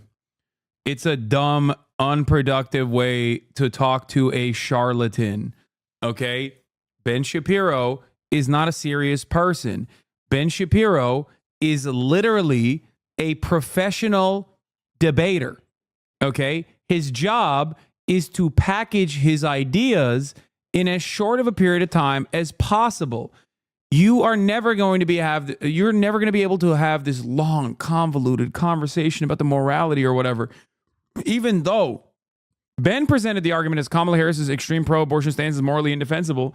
It's a dumb, unproductive way to talk to a charlatan. Okay? Ben Shapiro is not a serious person. Ben Shapiro is literally a professional debater. Okay? His job is to package his ideas in as short of a period of time as possible. You're never going to be able to have this long, convoluted conversation about the morality or whatever. Even though Ben presented the argument as Kamala Harris's extreme pro-abortion stance is morally indefensible,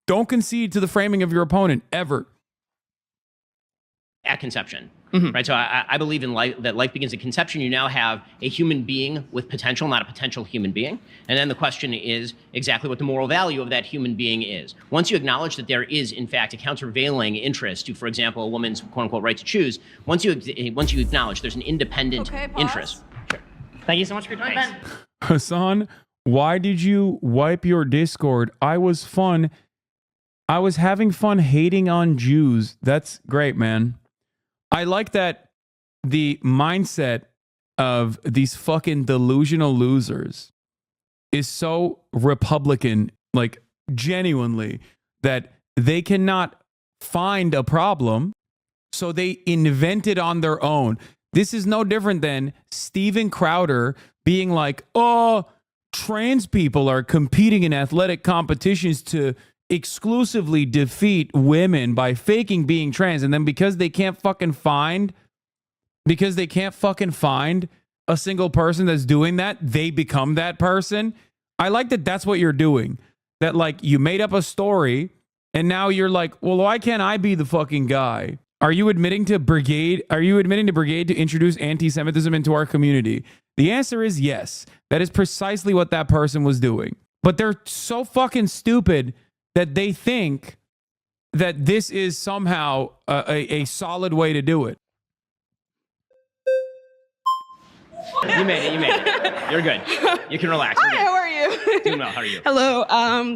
don't concede to the framing of your opponent ever. At conception. Mm-hmm. Right. So I believe in life, that life begins at conception. You now have a human being with potential, not a potential human being. And then the question is exactly what the moral value of that human being is. Once you acknowledge that there is, in fact, a countervailing interest to, for example, a woman's quote unquote right to choose, once you acknowledge there's an independent interest. Sure. Thank you so much for your time, Ben. Hasan, why did you wipe your Discord? I was having fun hating on Jews. That's great, man. I like that the mindset of these fucking delusional losers is so Republican, like genuinely, that they cannot find a problem, so they invent it on their own. This is no different than Steven Crowder being like, oh, trans people are competing in athletic competitions to exclusively defeat women by faking being trans. And then because they can't fucking find a single person that's doing that, they become that person. I like that that's what you're doing. That like you made up a story and now you're like, well, why can't I be the fucking guy? Are you admitting to Brigade to introduce anti-Semitism into our community? The answer is yes. That is precisely what that person was doing. But they're so fucking stupid that they think that this is somehow a solid way to do it. You made it. You're good. You can relax. Hi, how are you? Doing well. How are you? Hello.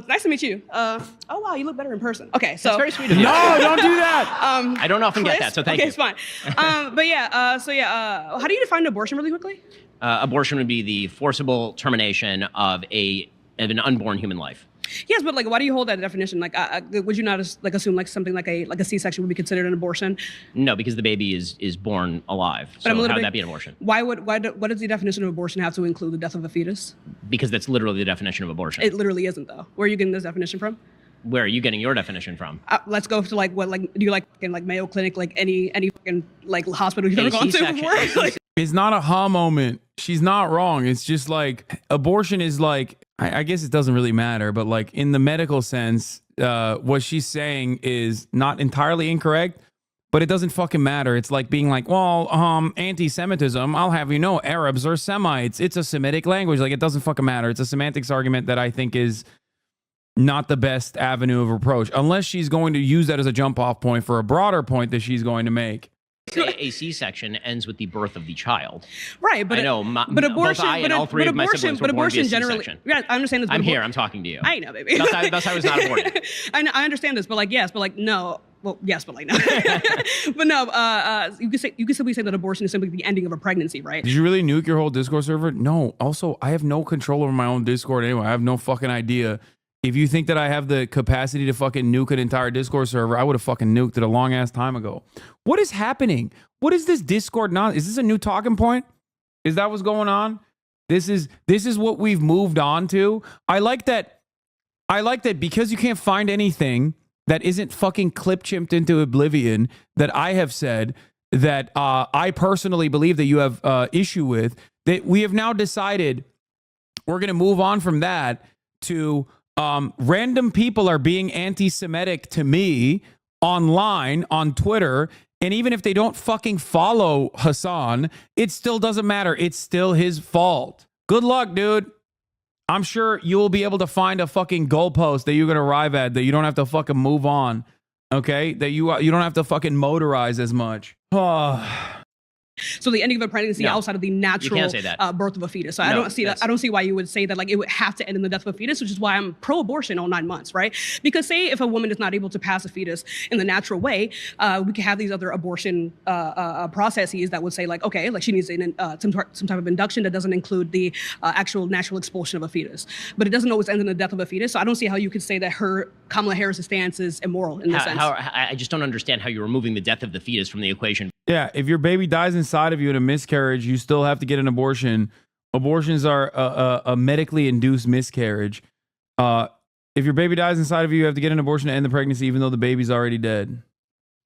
Nice to meet you. Oh wow, you look better in person. Okay, so That's very sweet of you. No, don't do that. I don't often get that, so thank you. Okay, it's fine. But yeah, how do you define abortion really quickly? Abortion would be the forcible termination of an unborn human life. Yes, but like, why do you hold that definition? Like, would you not assume like something like a C-section would be considered an abortion? No, because the baby is born alive. So how would that be an abortion? What does the definition of abortion have to include the death of a fetus? Because that's literally the definition of abortion. It literally isn't, though. Where are you getting this definition from? Where are you getting your definition from? Let's go to like do you like in like Mayo Clinic, like any fucking like hospital you've ever gone to before? Like, it's not a ha moment. She's not wrong. It's just like abortion is like, I guess it doesn't really matter, but like in the medical sense, what she's saying is not entirely incorrect, but it doesn't fucking matter. It's like being like, well, anti-Semitism, I'll have you know, Arabs are Semites. It's a Semitic language. Like, it doesn't fucking matter. It's a semantics argument that I think is not the best avenue of approach, unless she's going to use that as a jump off point for a broader point that she's going to make. A C-section ends with the birth of the child. Right, but I know, but abortion, both I and all three of my siblings were born via generally. C-section. Yeah, I understand this. I'm here. I'm talking to you. I know, baby. Thus I was not aborted. I understand this, but like yes, but like no. Well, yes, but like no. But no. You could simply say that abortion is simply the ending of a pregnancy, right? Did you really nuke your whole Discord server? No. Also, I have no control over my own Discord anyway. I have no fucking idea. If you think that I have the capacity to fucking nuke an entire Discord server, I would have fucking nuked it a long ass time ago. What is happening? What is this Discord now? Is this a new talking point? Is that what's going on? This is what we've moved on to. I like that because you can't find anything that isn't fucking clip-chimped into oblivion that I have said that I personally believe that you have issue with, that we have now decided we're going to move on from that to random people are being anti-Semitic to me online on Twitter, and even if they don't fucking follow Hasan, it still doesn't matter. It's still his fault. Good luck, dude. I'm sure you will be able to find a fucking goalpost that you're going to arrive at, that you don't have to fucking move on, okay? That you don't have to fucking motorize as much. So the ending of a pregnancy outside of the natural birth of a fetus. So I don't see that. I don't see why you would say that like it would have to end in the death of a fetus, which is why I'm pro-abortion all 9 months, right? Because say if a woman is not able to pass a fetus in the natural way, we could have these other abortion processes that would say like, okay, like she needs some type of induction that doesn't include the actual natural expulsion of a fetus. But it doesn't always end in the death of a fetus. So I don't see how you could say that Kamala Harris' stance is immoral in this sense. I just don't understand how you're removing the death of the fetus from the equation. Yeah, if your baby dies inside of you in a miscarriage, you still have to get an abortion. Abortions are a medically induced miscarriage. If your baby dies inside of you, you have to get an abortion to end the pregnancy, even though the baby's already dead.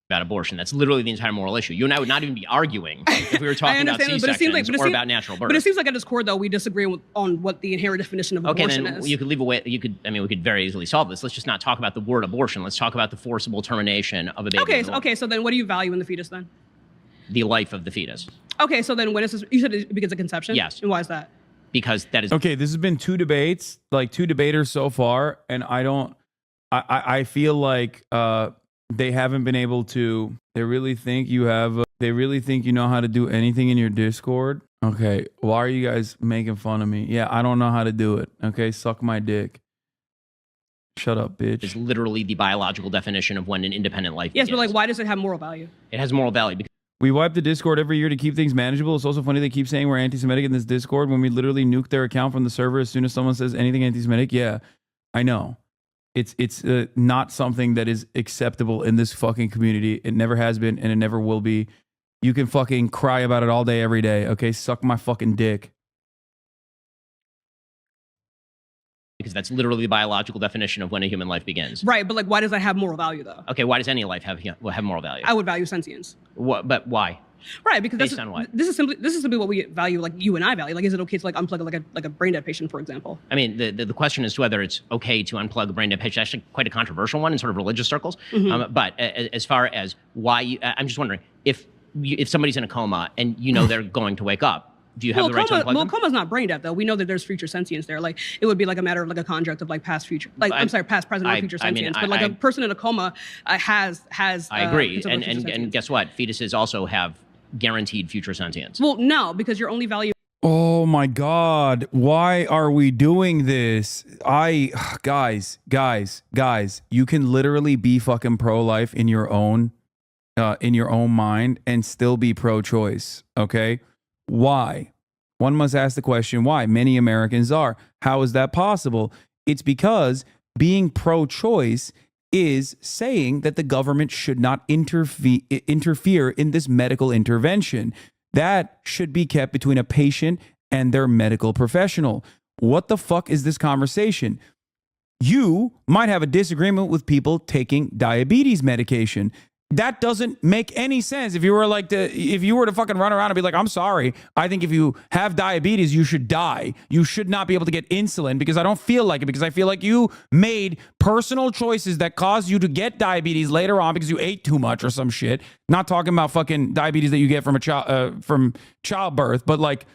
About abortion. That's literally the entire moral issue. You and I would not even be arguing if we were talking about C-sections or about natural birth. But it seems like at its core, though, we disagree on what the inherent definition of abortion is. You could leave away. We could very easily solve this. Let's just not talk about the word abortion. Let's talk about the forcible termination of a baby. Okay. So then, what do you value in the fetus then? The life of the fetus. Okay, so then when is this? You said it begins at conception? Yes. And why is that? Because that is... Okay, this has been 2 debates, like 2 debaters so far, and I feel like they haven't been able to... They really think you have They really think you know how to do anything in your Discord? Okay, why are you guys making fun of me? Yeah, I don't know how to do it. Okay, suck my dick. Shut up, bitch. It's literally the biological definition of when an independent life Yes, begins. but like, why does it have moral value? It has moral value because We wipe the Discord every year to keep things manageable. It's also funny they keep saying we're anti-Semitic in this Discord when we literally nuke their account from the server as soon as someone says anything anti-Semitic. Yeah, I know. It's not something that is acceptable in this fucking community. It never has been, and it never will be. You can fucking cry about it all day, every day. Okay, suck my fucking dick. because that's literally the biological definition of when a human life begins. Right, but like, why does that have moral value though? Okay, why does any life have moral value? I would value sentience. But why? Right, because Based on what? This is simply what we value, like you and I value. Like, is it okay to like unplug like a brain dead patient, for example? I mean, the question is whether it's okay to unplug a brain dead patient. Actually, quite a controversial one in sort of religious circles. Mm-hmm. But as far as why, I'm just wondering if somebody's in a coma and you know they're going to wake up. Do you have the right to unplug them? Coma's not brain dead though. We know that there's future sentience there. Like it would be like a matter of like a construct of like past, future. Like past, present, or future sentience. But like a person in a coma has. I agree, and guess what? Fetuses also have guaranteed future sentience. Well, no, because you're only valuing. Oh my God. Why are we doing this? Guys, you can literally be fucking pro-life in your own mind and still be pro-choice. Okay. Why? One must ask the question, why? Many Americans are. How is that possible? It's because being pro-choice is saying that the government should not interfere in this medical intervention. That should be kept between a patient and their medical professional. What the fuck is this conversation? You might have a disagreement with people taking diabetes medication. That doesn't make any sense. If you were to fucking run around and be like, I'm sorry, I think if you have diabetes, you should die. You should not be able to get insulin because I don't feel like it, because I feel like you made personal choices that caused you to get diabetes later on because you ate too much or some shit. Not talking about fucking diabetes that you get from from childbirth, but like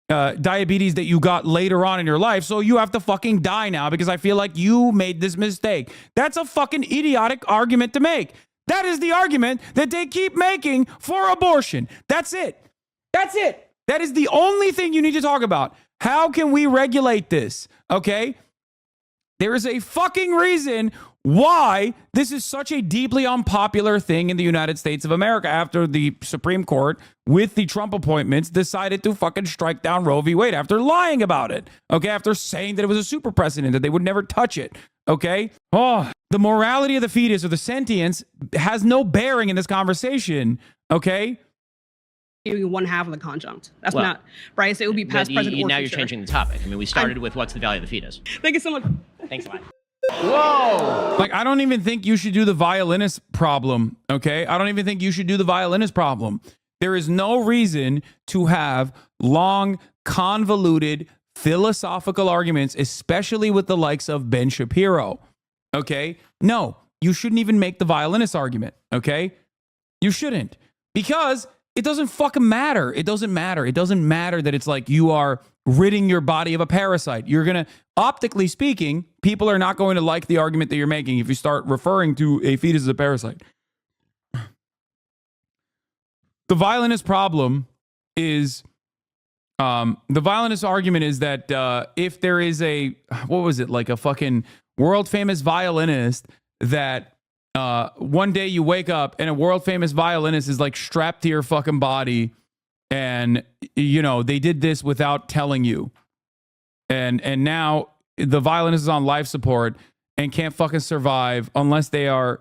diabetes that you got later on in your life. So you have to fucking die now because I feel like you made this mistake. That's a fucking idiotic argument to make. That is the argument that they keep making for abortion. That's it. That's it. That is the only thing you need to talk about. How can we regulate this? Okay? There is a fucking reason why this is such a deeply unpopular thing in the United States of America after the Supreme Court, with the Trump appointments, decided to fucking strike down Roe v. Wade after lying about it. Okay? After saying that it was a super precedent, that they would never touch it. Okay? Oh, the morality of the fetus or the sentience has no bearing in this conversation. Okay? One half of the conjunct. That's not right. So it would be past, present, or now future. You're changing the topic. I mean, we started with what's the value of the fetus. Thank you so much. Thanks a lot. Whoa! Like, I don't even think you should do the violinist problem, okay? I don't even think you should do the violinist problem. There is no reason to have long, convoluted, philosophical arguments, especially with the likes of Ben Shapiro, okay? No, you shouldn't even make the violinist argument, okay? You shouldn't, because it doesn't fucking matter. It doesn't matter. It doesn't matter that it's like you are ridding your body of a parasite. You're going to, optically speaking, people are not going to like the argument that you're making if you start referring to a fetus as a parasite. The violinist problem is, the violinist argument is that if there is a, what was it, like a fucking world famous violinist that one day you wake up and a world famous violinist is like strapped to your fucking body, and you know they did this without telling you, and now the violinist is on life support and can't fucking survive unless they are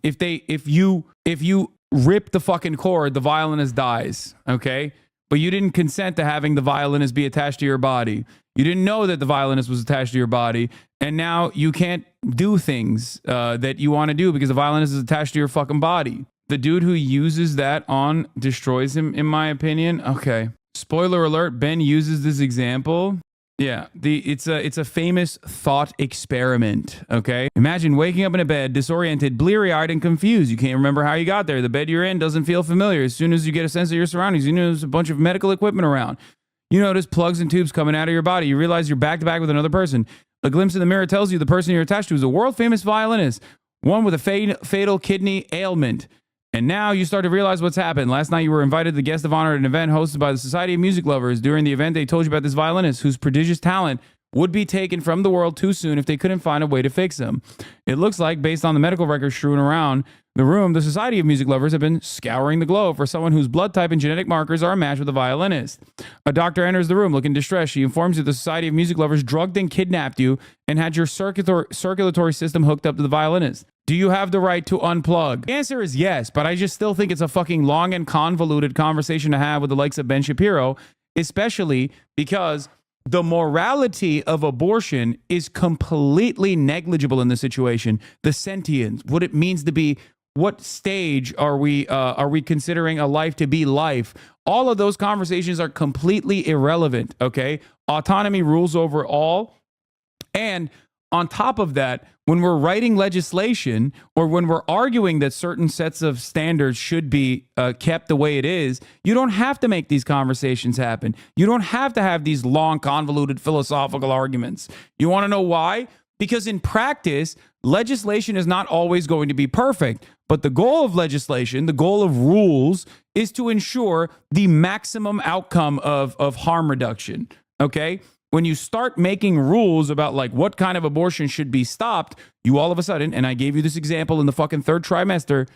if you rip the fucking cord, the violinist dies, okay? But you didn't consent to having the violinist be attached to your body. You didn't know that the violinist was attached to your body, and now you can't do things that you want to do because the violinist is attached to your fucking body. The dude who uses that on destroys him, in my opinion. Okay. Spoiler alert, Ben uses this example. Yeah, it's a famous thought experiment, okay? Imagine waking up in a bed, disoriented, bleary-eyed, and confused. You can't remember how you got there. The bed you're in doesn't feel familiar. As soon as you get a sense of your surroundings, you notice a bunch of medical equipment around. You notice plugs and tubes coming out of your body. You realize you're back-to-back with another person. A glimpse in the mirror tells you the person you're attached to is a world-famous violinist, one with a fatal kidney ailment. And now you start to realize what's happened. Last night you were invited to the guest of honor at an event hosted by the Society of Music Lovers. During the event, they told you about this violinist whose prodigious talent would be taken from the world too soon if they couldn't find a way to fix him. It looks like, based on the medical records strewn around the room, the Society of Music Lovers have been scouring the globe for someone whose blood type and genetic markers are a match with a violinist. A doctor enters the room looking distressed. She informs you the Society of Music Lovers drugged and kidnapped you and had your circulatory system hooked up to the violinist. Do you have the right to unplug? The answer is yes, but I just still think it's a fucking long and convoluted conversation to have with the likes of Ben Shapiro, especially because the morality of abortion is completely negligible in this situation. The sentience, what it means to be, what stage are we considering a life to be life? All of those conversations are completely irrelevant, okay? Autonomy rules over all. And on top of that, when we're writing legislation or when we're arguing that certain sets of standards should be kept the way it is, you don't have to make these conversations happen. You don't have to have these long, convoluted philosophical arguments. You want to know why? Because in practice, legislation is not always going to be perfect. But the goal of legislation, the goal of rules, is to ensure the maximum outcome of harm reduction, okay? When you start making rules about like what kind of abortion should be stopped, you all of a sudden, and I gave you this example in the fucking third trimester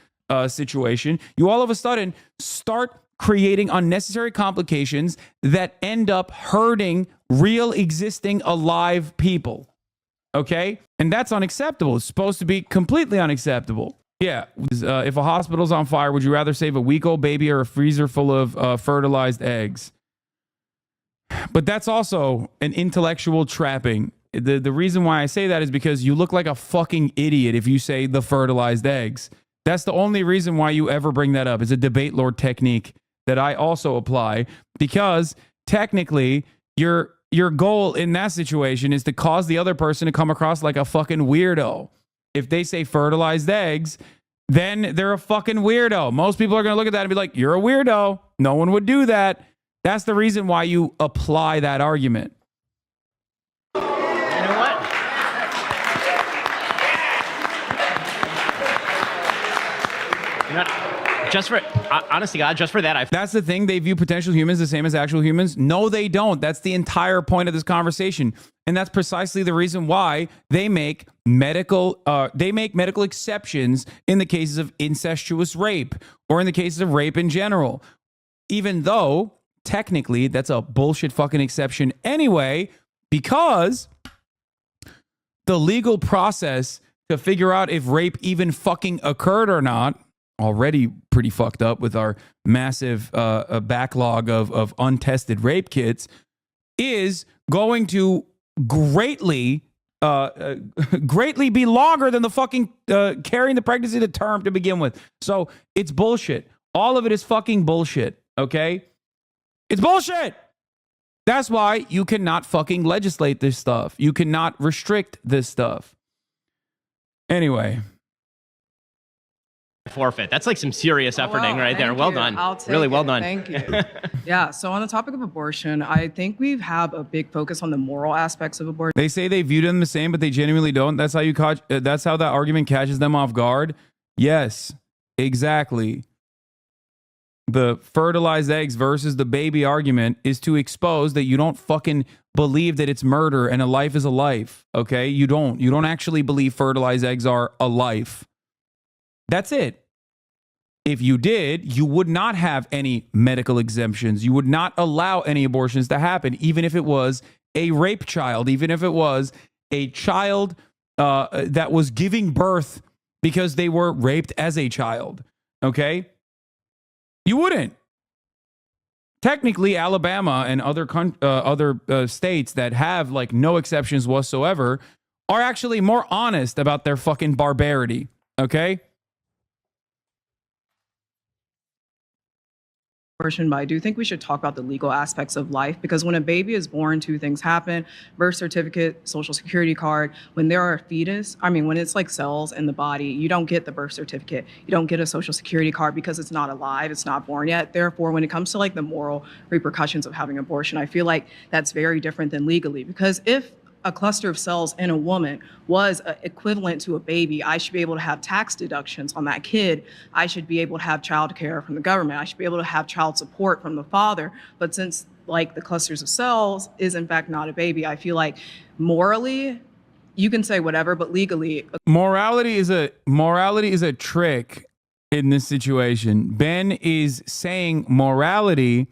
situation, you all of a sudden start creating unnecessary complications that end up hurting real existing alive people. Okay? And that's unacceptable. It's supposed to be completely unacceptable. Yeah. If a hospital's on fire, would you rather save a week-old baby or a freezer full of fertilized eggs? But that's also an intellectual trapping. The reason why I say that is because you look like a fucking idiot if you say the fertilized eggs. That's the only reason why you ever bring that up. It's a debate lord technique that I also apply, because technically your goal in that situation is to cause the other person to come across like a fucking weirdo. If they say fertilized eggs, then they're a fucking weirdo. Most people are going to look at that and be like, you're a weirdo. No one would do that. That's the reason why you apply that argument. You know what? Just for, honestly, God, just for that, That's the thing. They view potential humans the same as actual humans. No, they don't. That's the entire point of this conversation. And that's precisely the reason why they make medical exceptions in the cases of incestuous rape or in the cases of rape in general. Even though technically that's a bullshit fucking exception anyway, because the legal process to figure out if rape even fucking occurred or not, already pretty fucked up with our massive backlog of untested rape kits, is going to greatly be longer than the fucking carrying the pregnancy to term to begin with. So it's bullshit. All of it is fucking bullshit, okay? It's bullshit. That's why you cannot fucking legislate this stuff. You cannot restrict this stuff. Anyway. Forfeit. That's like some serious efforting right there. Well done. I'll take really well it. done. Thank you. Yeah. So on the topic of abortion, I think we have a big focus on the moral aspects of abortion. They say they view them the same, but they genuinely don't. That's how that's how that argument catches them off guard. Yes, exactly. The fertilized eggs versus the baby argument is to expose that you don't fucking believe that it's murder and a life is a life. Okay? You don't actually believe fertilized eggs are a life. That's it. If you did, you would not have any medical exemptions. You would not allow any abortions to happen, even if it was a rape child, even if it was a child that was giving birth because they were raped as a child. Okay? You wouldn't. Technically, Alabama and other states that have like no exceptions whatsoever are actually more honest about their fucking barbarity. Okay? Abortion, but I do think we should talk about the legal aspects of life, because when a baby is born, two things happen: birth certificate, social security card. When there are a fetus, when it's like cells in the body, you don't get the birth certificate, you don't get a social security card because it's not alive, it's not born yet. Therefore, when it comes to like the moral repercussions of having abortion, I feel like that's very different than legally, because if a cluster of cells in a woman was equivalent to a baby, I should be able to have tax deductions on that kid. I should be able to have child care from the government. I should be able to have child support from the father. But since like the clusters of cells is in fact not a baby, I feel like morally, you can say whatever, but legally, morality is a trick in this situation. Ben is saying morality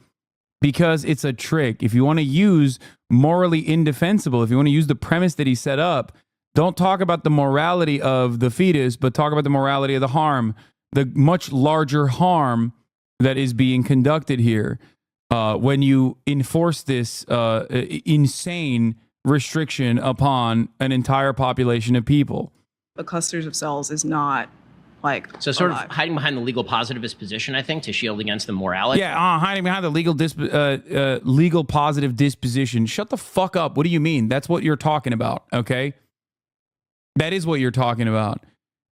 because it's a trick. If you want to use morally indefensible, if you want to use the premise that he set up, don't talk about the morality of the fetus, but talk about the morality of the harm, the much larger harm that is being conducted here when you enforce this insane restriction upon an entire population of people. the clusters of cells is not like so sort alive. of hiding behind the legal positivist position, I think, to shield against the morality. Yeah, hiding behind the legal positive disposition. Shut the fuck up. What do you mean? That's what you're talking about, okay? That is what you're talking about.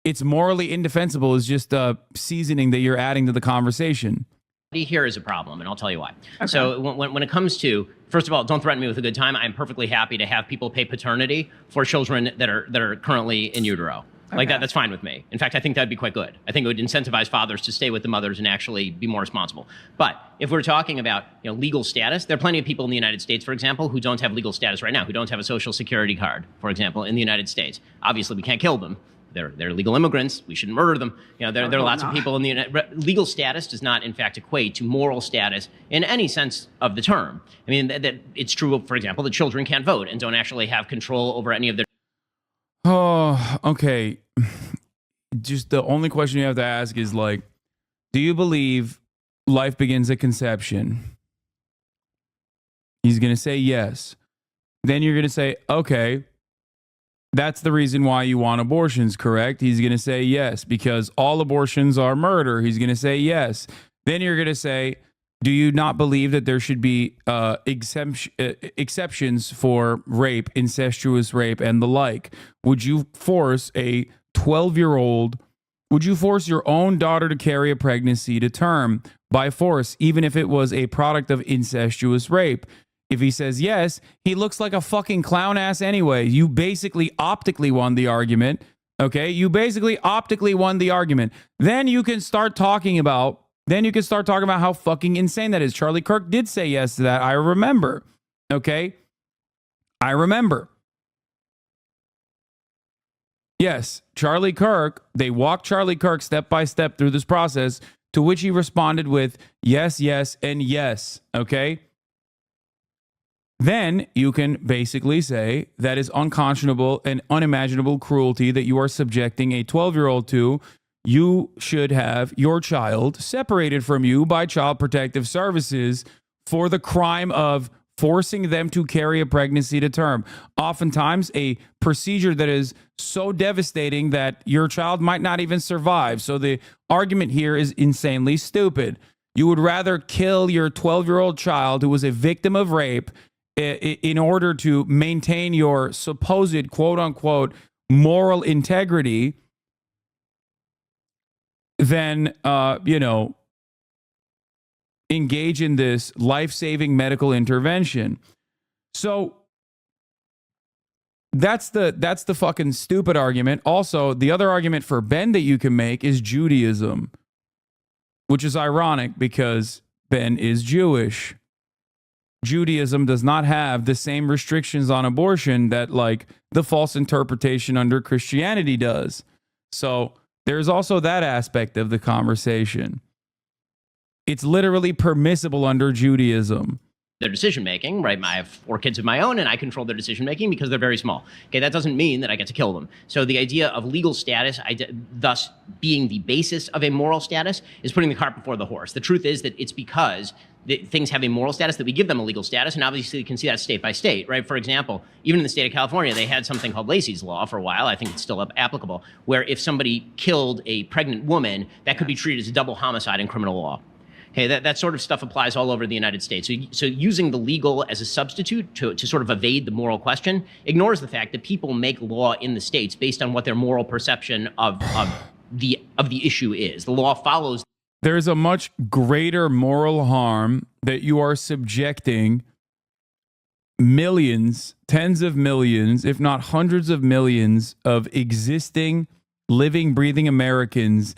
It's morally indefensible is just seasoning that you're adding to the conversation. Here is a problem, and I'll tell you why. Okay. So when it comes to, first of all, don't threaten me with a good time. I'm perfectly happy to have people pay paternity for children that are currently in utero. Okay. Like that's fine with me. In fact, I think that'd be quite good. I think it would incentivize fathers to stay with the mothers and actually be more responsible. But if we're talking about legal status, there are plenty of people in the United States, for example, who don't have legal status right now, who don't have a social security card, for example, in the United States. Obviously, we can't kill them. They're legal immigrants. We shouldn't murder them. There are lots of people in the legal status does not, in fact, equate to moral status in any sense of the term. I mean, that it's true, for example, that children can't vote and don't actually have control over any of their. Oh, okay. Just the only question you have to ask is like, do you believe life begins at conception? He's going to say yes. Then you're going to say, okay. That's the reason why you want abortions, correct? He's going to say yes, because all abortions are murder. He's going to say yes. Then you're going to say, do you not believe that there should be exceptions for rape, incestuous rape, and the like? Would you force a 12-year-old, would you force your own daughter to carry a pregnancy to term by force, even if it was a product of incestuous rape? If he says yes, he looks like a fucking clown ass anyway. You basically optically won the argument. Okay? You basically optically won the argument. Then you can start talking about how fucking insane that is. Charlie Kirk did say yes to that. I remember. Okay? I remember. Yes, Charlie Kirk, they walked Charlie Kirk step by step through this process, to which he responded with yes, yes, and yes. Okay? Then you can basically say that is unconscionable and unimaginable cruelty that you are subjecting a 12-year-old to. You should have your child separated from you by Child Protective Services for the crime of forcing them to carry a pregnancy to term. Oftentimes a procedure that is so devastating that your child might not even survive. So the argument here is insanely stupid. You would rather kill your 12-year-old child who was a victim of rape in order to maintain your supposed quote-unquote moral integrity than, engage in this life-saving medical intervention. So that's the fucking stupid argument. Also, the other argument for Ben that you can make is Judaism, which is ironic because Ben is Jewish. Judaism does not have the same restrictions on abortion that like the false interpretation under Christianity does. So there's also that aspect of the conversation. It's literally permissible under Judaism. Their decision making, right? I have 4 kids of my own and I control their decision making because they're very small. Okay, that doesn't mean that I get to kill them. So the idea of legal status, thus being the basis of a moral status, is putting the cart before the horse. The truth is that it's because things have a moral status that we give them a legal status, and obviously you can see that state by state, right? For example, even in the state of California, they had something called Lacey's Law for a while. I think it's still applicable, where if somebody killed a pregnant woman, that could be treated as a double homicide in criminal law. Okay, that sort of stuff applies all over the United States. So using the legal as a substitute to sort of evade the moral question ignores the fact that people make law in the states based on what their moral perception of the issue is. The law follows. There's a much greater moral harm that you are subjecting millions, tens of millions, if not hundreds of millions of existing, living, breathing Americans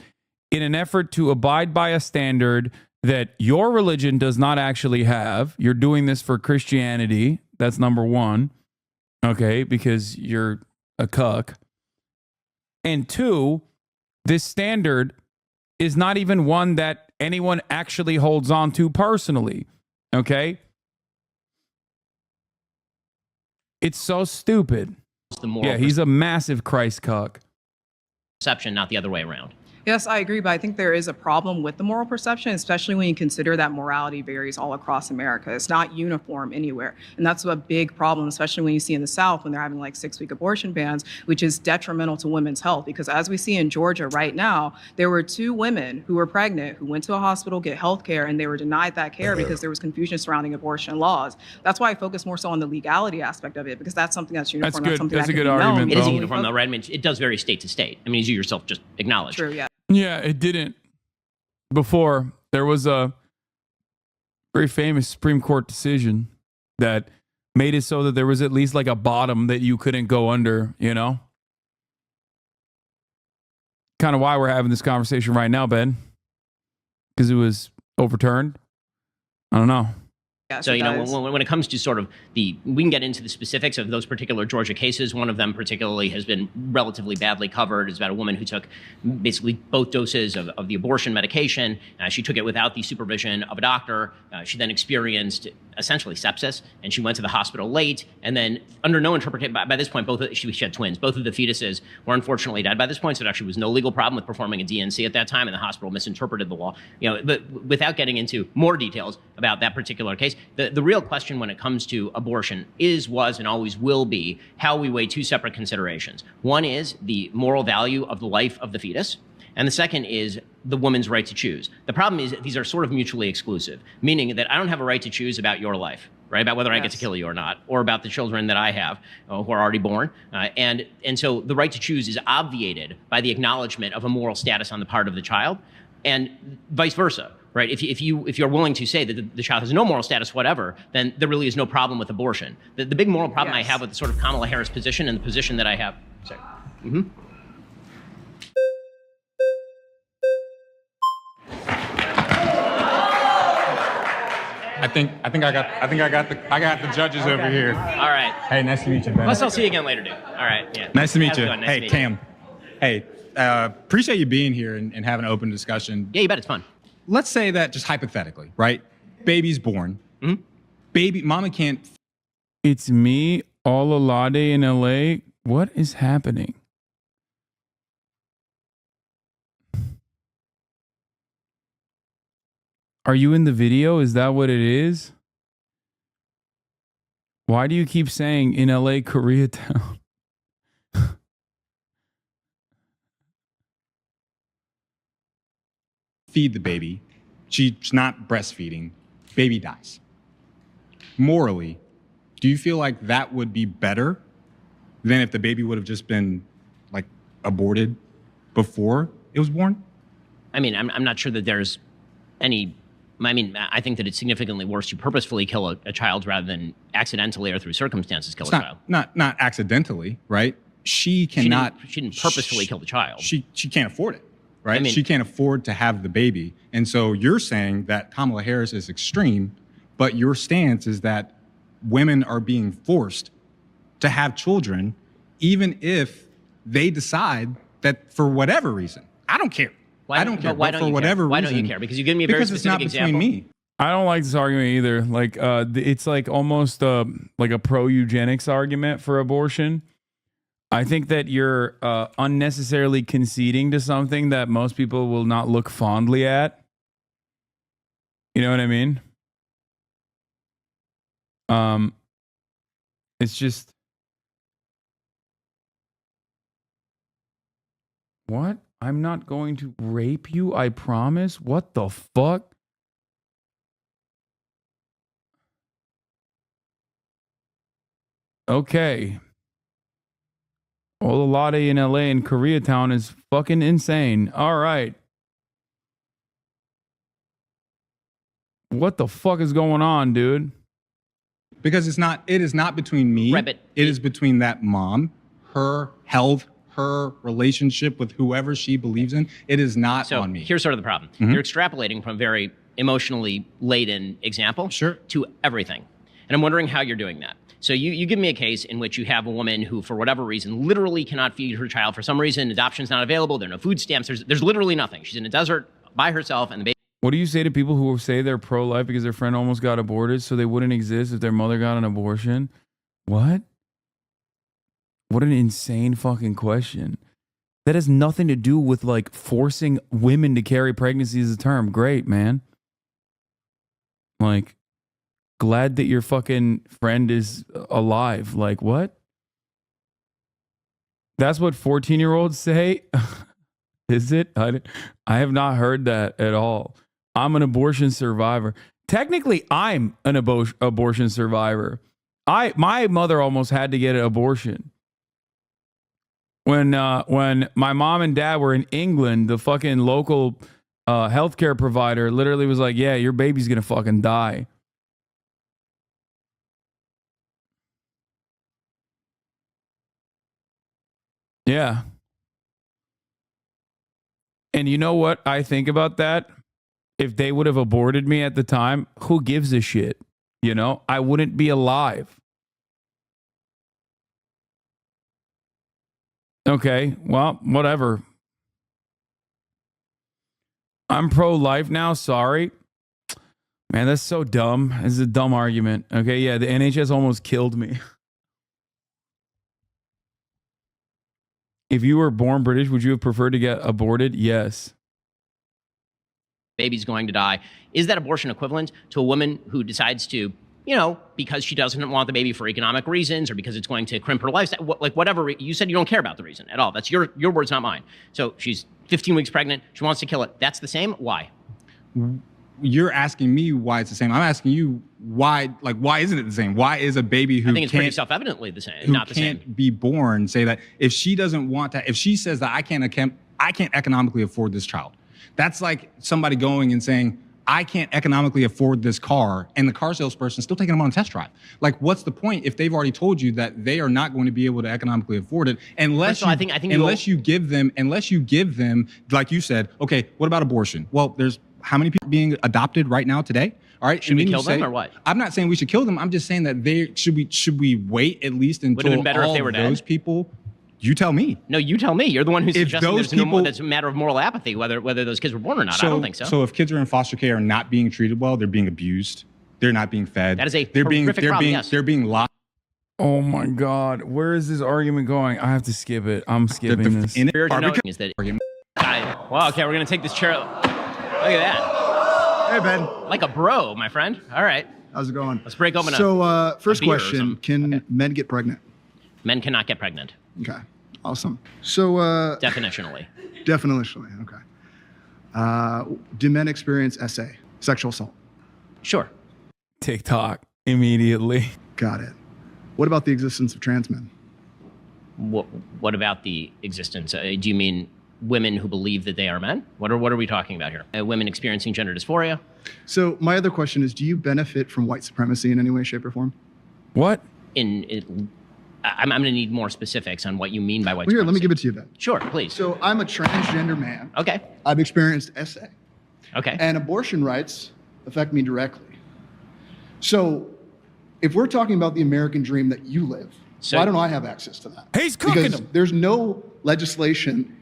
in an effort to abide by a standard that your religion does not actually have. You're doing this for Christianity. That's number one. Okay, because you're a cuck. And two, this standard is not even one that anyone actually holds on to personally. Okay? It's so stupid. Yeah, he's a massive Christ cuck. Perception, not the other way around. Yes, I agree, but I think there is a problem with the moral perception, especially when you consider that morality varies all across America. It's not uniform anywhere. And that's a big problem, especially when you see in the South when they're having like 6-week abortion bans, which is detrimental to women's health. Because as we see in Georgia right now, there were 2 women who were pregnant who went to a hospital, get health care, and they were denied that care because there was confusion surrounding abortion laws. That's why I focus more so on the legality aspect of it, because that's something that's uniform. That's good. Something That's that a can good be known. argument, It is though. uniform, though, right? I mean, it does vary state to state. I mean, as you yourself just acknowledged. True, yeah. Yeah, it didn't. Before, there was a very famous Supreme Court decision that made it so that there was at least like a bottom that you couldn't go under, you know? Kind of why we're having this conversation right now, Ben. Because it was overturned. I don't know. Yes, So, it you know, does. when it comes to sort of we can get into the specifics of those particular Georgia cases. One of them particularly has been relatively badly covered. It's about a woman who took basically both doses of the abortion medication. She took it without the supervision of a doctor. She then experienced essentially sepsis, and she went to the hospital late. And then under no interpretation, by this point, she had twins. Both of the fetuses were unfortunately dead by this point, so there actually was no legal problem with performing a DNC at that time, and the hospital misinterpreted the law. You know, but without getting into more details about that particular case, the real question when it comes to abortion is, was, and always will be how we weigh 2 separate considerations. One is the moral value of the life of the fetus, and the second is the woman's right to choose. The problem is that these are sort of mutually exclusive, meaning that I don't have a right to choose about your life, right? About whether I get to kill you or not, or about the children that I have who are already born. And so the right to choose is obviated by the acknowledgement of a moral status on the part of the child, and vice versa. Right? If you're willing to say that the child has no moral status whatever, then there really is no problem with abortion. The big moral problem I have with the sort of Kamala Harris position and the position that I have. Sorry. Mm-hmm. I think I got the judges over here. All right. Hey, nice to meet you, Ben. Plus, I'll see you again later, dude. All right. Yeah. Nice to meet you. Nice to Hey, meet Cam. Hey, appreciate you being here and having an open discussion. Yeah, you bet. It's fun. Let's say that just hypothetically, right? Baby's born. Mm-hmm. Baby, mama can't. It's me, Olalade in LA. What is happening? Are you in the video? Is that what it is? Why do you keep saying in LA, Koreatown? Feed the baby. She's not breastfeeding. Baby dies. Morally, do you feel like that would be better than if the baby would have just been like aborted before it was born? I mean, I'm not sure that there's any. I mean, I think that it's significantly worse to purposefully kill a child rather than accidentally or through circumstances kill a child. Not accidentally, right? She cannot. She didn't purposefully kill the child. She can't afford it, right? I mean, she can't afford to have the baby, and so you're saying that Kamala Harris is extreme, but your stance is that women are being forced to have children, even if they decide that for whatever reason. I don't care. I don't care. But for whatever reason. Why don't you care? Because you give me a very specific example. Because it's not between me. I don't like this argument either. Like, it's like almost like a pro-eugenics argument for abortion. I think that you're unnecessarily conceding to something that most people will not look fondly at. You know what I mean? It's just... What? I'm not going to rape you, I promise? What the fuck? Okay. Olalade in LA and Koreatown is fucking insane. All right. What the fuck is going on, dude? Because it is not between me. Right, but it is between that mom, her health, her relationship with whoever she believes in. It is not on me. Here's sort of the problem. You're extrapolating from a very emotionally laden example to everything. And I'm wondering how you're doing that. So you give me a case in which you have a woman who, for whatever reason, literally cannot feed her child for some reason. Adoption's not available. There are no food stamps. There's literally nothing. She's in a desert by herself, and the baby. What do you say to people who say they're pro-life because their friend almost got aborted, so they wouldn't exist if their mother got an abortion? What? What an insane fucking question. That has nothing to do with like forcing women to carry pregnancy as a term. Great, man. Like, glad that your fucking friend is alive. Like, what? That's what 14-year-olds say? Is it? I have not heard that at all. I'm an abortion survivor. Technically, I'm an abortion survivor. My mother almost had to get an abortion. When my mom and dad were in England, the fucking local healthcare provider literally was like, yeah, your baby's gonna fucking die. Yeah. And you know what I think about that? If they would have aborted me at the time, who gives a shit? You know, I wouldn't be alive. Okay, well, whatever. I'm pro-life now, sorry. Man, that's so dumb. This is a dumb argument. Okay, yeah, the NHS almost killed me. If you were born British, would you have preferred to get aborted? Yes. Baby's going to die. Is that abortion equivalent to a woman who decides to, you know, because she doesn't want the baby for economic reasons or because it's going to crimp her lifestyle, like whatever, you said you don't care about the reason at all. That's your words, not mine. So she's 15 weeks pregnant. She wants to kill it. That's the same. Why? You're asking me why it's the same. I'm asking you why isn't it the same? Why is a baby who I think it's pretty self-evidently the same, not the same. Can't be born say that if she doesn't want to, if she says that I can't economically afford this child. That's like somebody going and saying, I can't economically afford this car, and the car salesperson still taking them on a test drive. Like, what's the point if they've already told you that they are not going to be able to economically afford it unless you give them, like you said, okay, what about abortion? Well, there's how many people being adopted right now today? All right, should we kill them or what? I'm not saying we should kill them. I'm just saying that should we wait at least until would have been better if they were dead? Those people. You tell me. No, you tell me. You're the one who's suggesting that's a matter of moral apathy, whether those kids were born or not. I don't think so. So if kids are in foster care are not being treated well, they're being abused. They're not being fed. That is a horrific problem, yes. They're being locked. Oh my God. Where is this argument going? I have to skip it. I'm skipping this. Is that well, okay, we're going to take this chair. Look at that. Hey, Ben. Like a bro, my friend. All right. How's it going? Let's break open first question, can men get pregnant? Men cannot get pregnant. Okay. Awesome. So definitionally. Definitionally, okay. Do men experience SA, sexual assault? Sure. TikTok immediately. Got it. What about the existence of trans men? What about the existence? Do you mean women who believe that they are men? What are we talking about here? Women experiencing gender dysphoria? So my other question is, do you benefit from white supremacy in any way, shape, or form? What? I'm going to need more specifics on what you mean by white supremacy. Here, let me give it to you then. Sure, please. So I'm a transgender man. Okay. I've experienced SA. Okay. And abortion rights affect me directly. So if we're talking about the American dream that you live, why don't I have access to that? He's cooking because there's no legislation,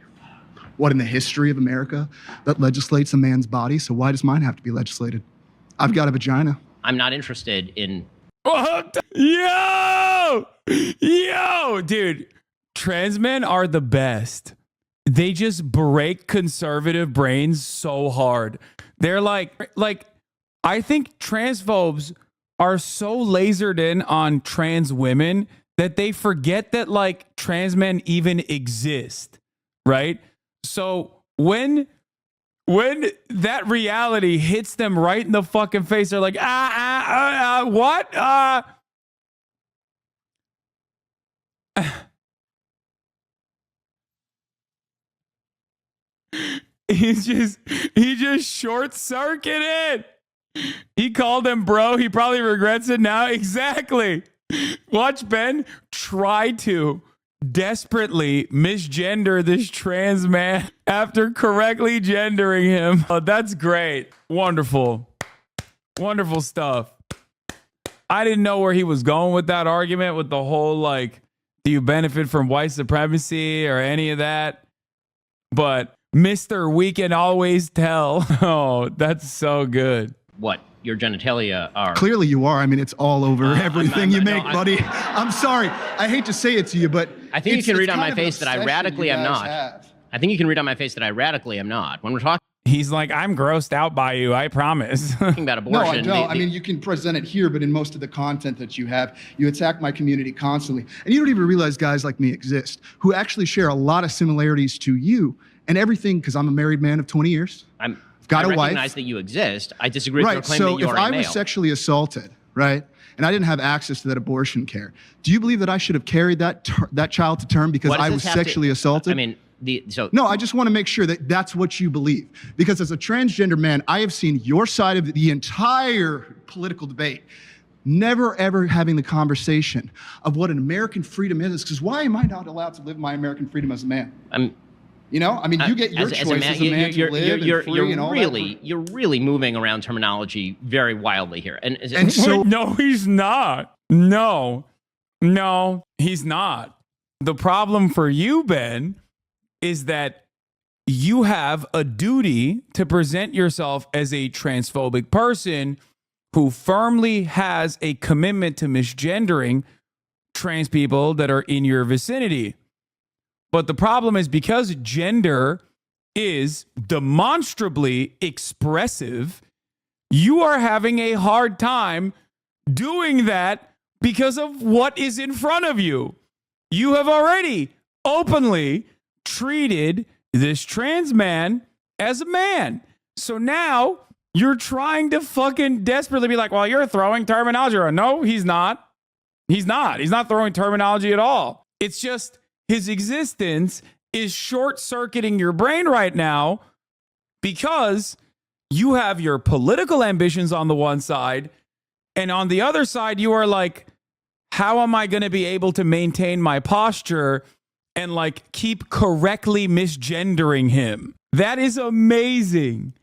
in the history of America, that legislates a man's body. So why does mine have to be legislated? I've got a vagina. I'm not interested in... Yo, dude, trans men are the best. They just break conservative brains so hard. They're like, I think transphobes are so lasered in on trans women that they forget that like trans men even exist, right? So when that reality hits them right in the fucking face, they're like, what? He just short circuited. He called him bro. He probably regrets it now. Exactly. Watch Ben try to desperately misgender this trans man after correctly gendering him. Oh, that's great. Wonderful. Wonderful stuff. I didn't know where he was going with that argument, with the whole, like, do you benefit from white supremacy or any of that? But Mr. We Can Always Tell. Oh, that's so good. What your genitalia are. Clearly you are. I mean, it's all over everything you make, buddy. I'm sorry. I hate to say it to you, but I think you can read on my face that I radically am not. I think you can read on my face that I radically am not. When we're talking He's like, I'm grossed out by you, I promise. about abortion. No, I don't. I mean, you can present it here, but in most of the content that you have, you attack my community constantly. And you don't even realize guys like me exist who actually share a lot of similarities to you and everything, because I'm a married man of 20 years. I've got a wife. I recognize that you exist. I disagree with your claim so that you are a male. if I was sexually assaulted, right, and I didn't have access to that abortion care, do you believe that I should have carried that child to term because I was sexually assaulted? I mean, no, I just want to make sure that that's what you believe. Because as a transgender man, I have seen your side of the entire political debate, never ever having the conversation of what an American freedom is. Because why am I not allowed to live my American freedom as a man? You know, I mean, you get your choice as a man to live and free and all that. You're really moving around terminology very wildly here. And so, no, he's not. No, he's not. The problem for you, Ben, is that you have a duty to present yourself as a transphobic person who firmly has a commitment to misgendering trans people that are in your vicinity. But the problem is, because gender is demonstrably expressive, you are having a hard time doing that because of what is in front of you. You have already openly treated this trans man as a man. So now you're trying to fucking desperately be like, well, you're throwing terminology around. No, he's not. He's not. He's not throwing terminology at all. It's just his existence is short-circuiting your brain right now because you have your political ambitions on the one side, and on the other side, you are like, how am I going to be able to maintain my posture and like keep correctly misgendering him? That is amazing.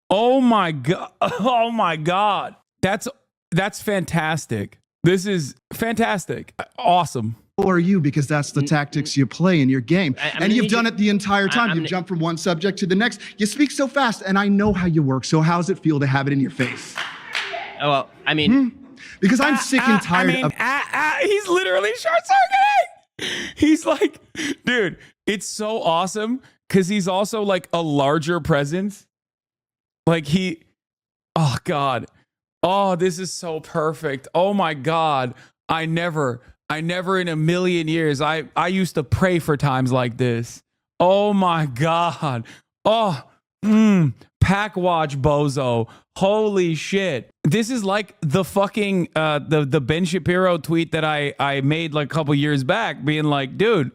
Oh my God. Oh my God. That's fantastic. This is fantastic. Awesome. Or you, because that's the tactics you play in your game. And you've done it the entire time. You've jumped from one subject to the next. You speak so fast, and I know how you work. So how does it feel to have it in your face? Oh, well, I mean... Because I'm sick and tired of... He's literally short-circuiting. He's like, dude, it's so awesome because he's also like a larger presence. Like oh God. Oh, this is so perfect. Oh my God. I never in a million years, I used to pray for times like this. Oh my God. Oh, pack watch bozo. Holy shit. This is like the fucking, the Ben Shapiro tweet that I made like a couple years back, being like, dude,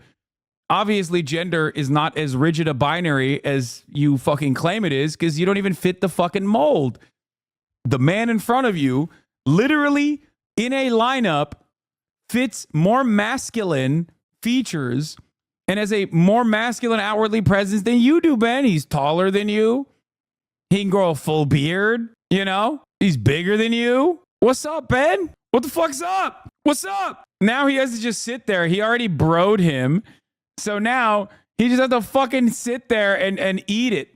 obviously gender is not as rigid a binary as you fucking claim it is, because you don't even fit the fucking mold. The man in front of you, literally in a lineup, fits more masculine features and has a more masculine outwardly presence than you do, Ben. He's taller than you. He can grow a full beard, you know? He's bigger than you. What's up, Ben? What the fuck's up? What's up? Now he has to just sit there. He already broed him. So now he just has to fucking sit there and eat it.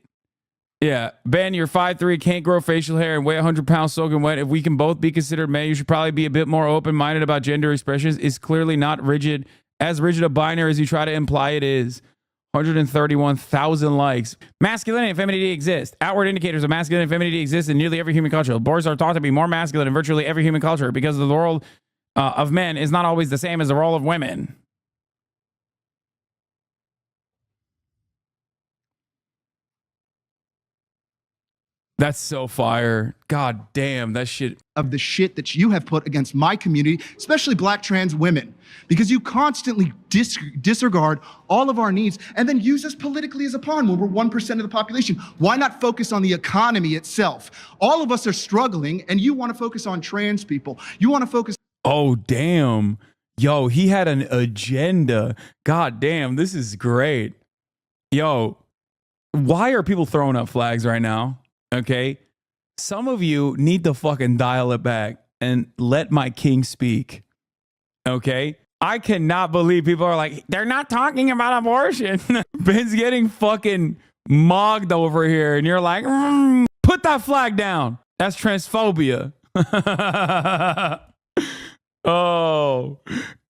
Yeah, Ben, you're 5'3", can't grow facial hair, and weigh 100 pounds soaking wet. If we can both be considered men, you should probably be a bit more open-minded about gender expressions. It's clearly not as rigid a binary as you try to imply it is. 131,000 likes. Masculinity and femininity exist. Outward indicators of masculinity and femininity exist in nearly every human culture. Boys are taught to be more masculine in virtually every human culture because the role of men is not always the same as the role of women. That's so fire. God damn, that shit. Of the shit that you have put against my community, especially black trans women, because you constantly disregard all of our needs and then use us politically as a pawn when we're 1% of the population. Why not focus on the economy itself? All of us are struggling and you want to focus on trans people. You want to focus. Oh, damn. Yo, he had an agenda. God damn, this is great. Yo, why are people throwing up flags right now? Okay. Some of you need to fucking dial it back and let my king speak. Okay. I cannot believe people are like, they're not talking about abortion. Ben's getting fucking mogged over here. And you're like, put that flag down. That's transphobia. Oh,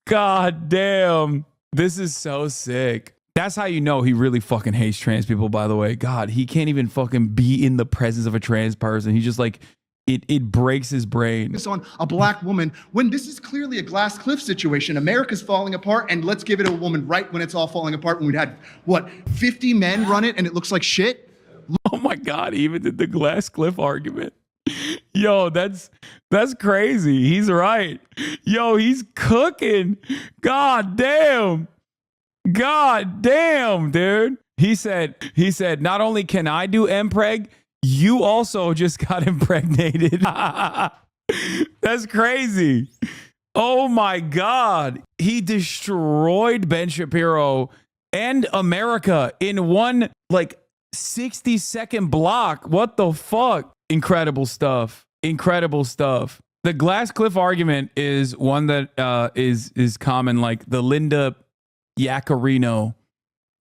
god damn. This is so sick. That's how you know he really fucking hates trans people, by the way. God, he can't even fucking be in the presence of a trans person. He just like, it breaks his brain. On a black woman when this is clearly a glass cliff situation. America's falling apart, and let's give it to a woman right when it's all falling apart, when we'd had, what, 50 men run it and it looks like shit? Oh my God, he even did the glass cliff argument. Yo, that's crazy. He's right. Yo, he's cooking. God damn. God damn, dude. He said, not only can I do MPreg, you also just got impregnated. That's crazy. Oh my God. He destroyed Ben Shapiro and America in one like 60-second block. What the fuck? Incredible stuff. Incredible stuff. The glass cliff argument is one that is common, like the Linda Yaccarino,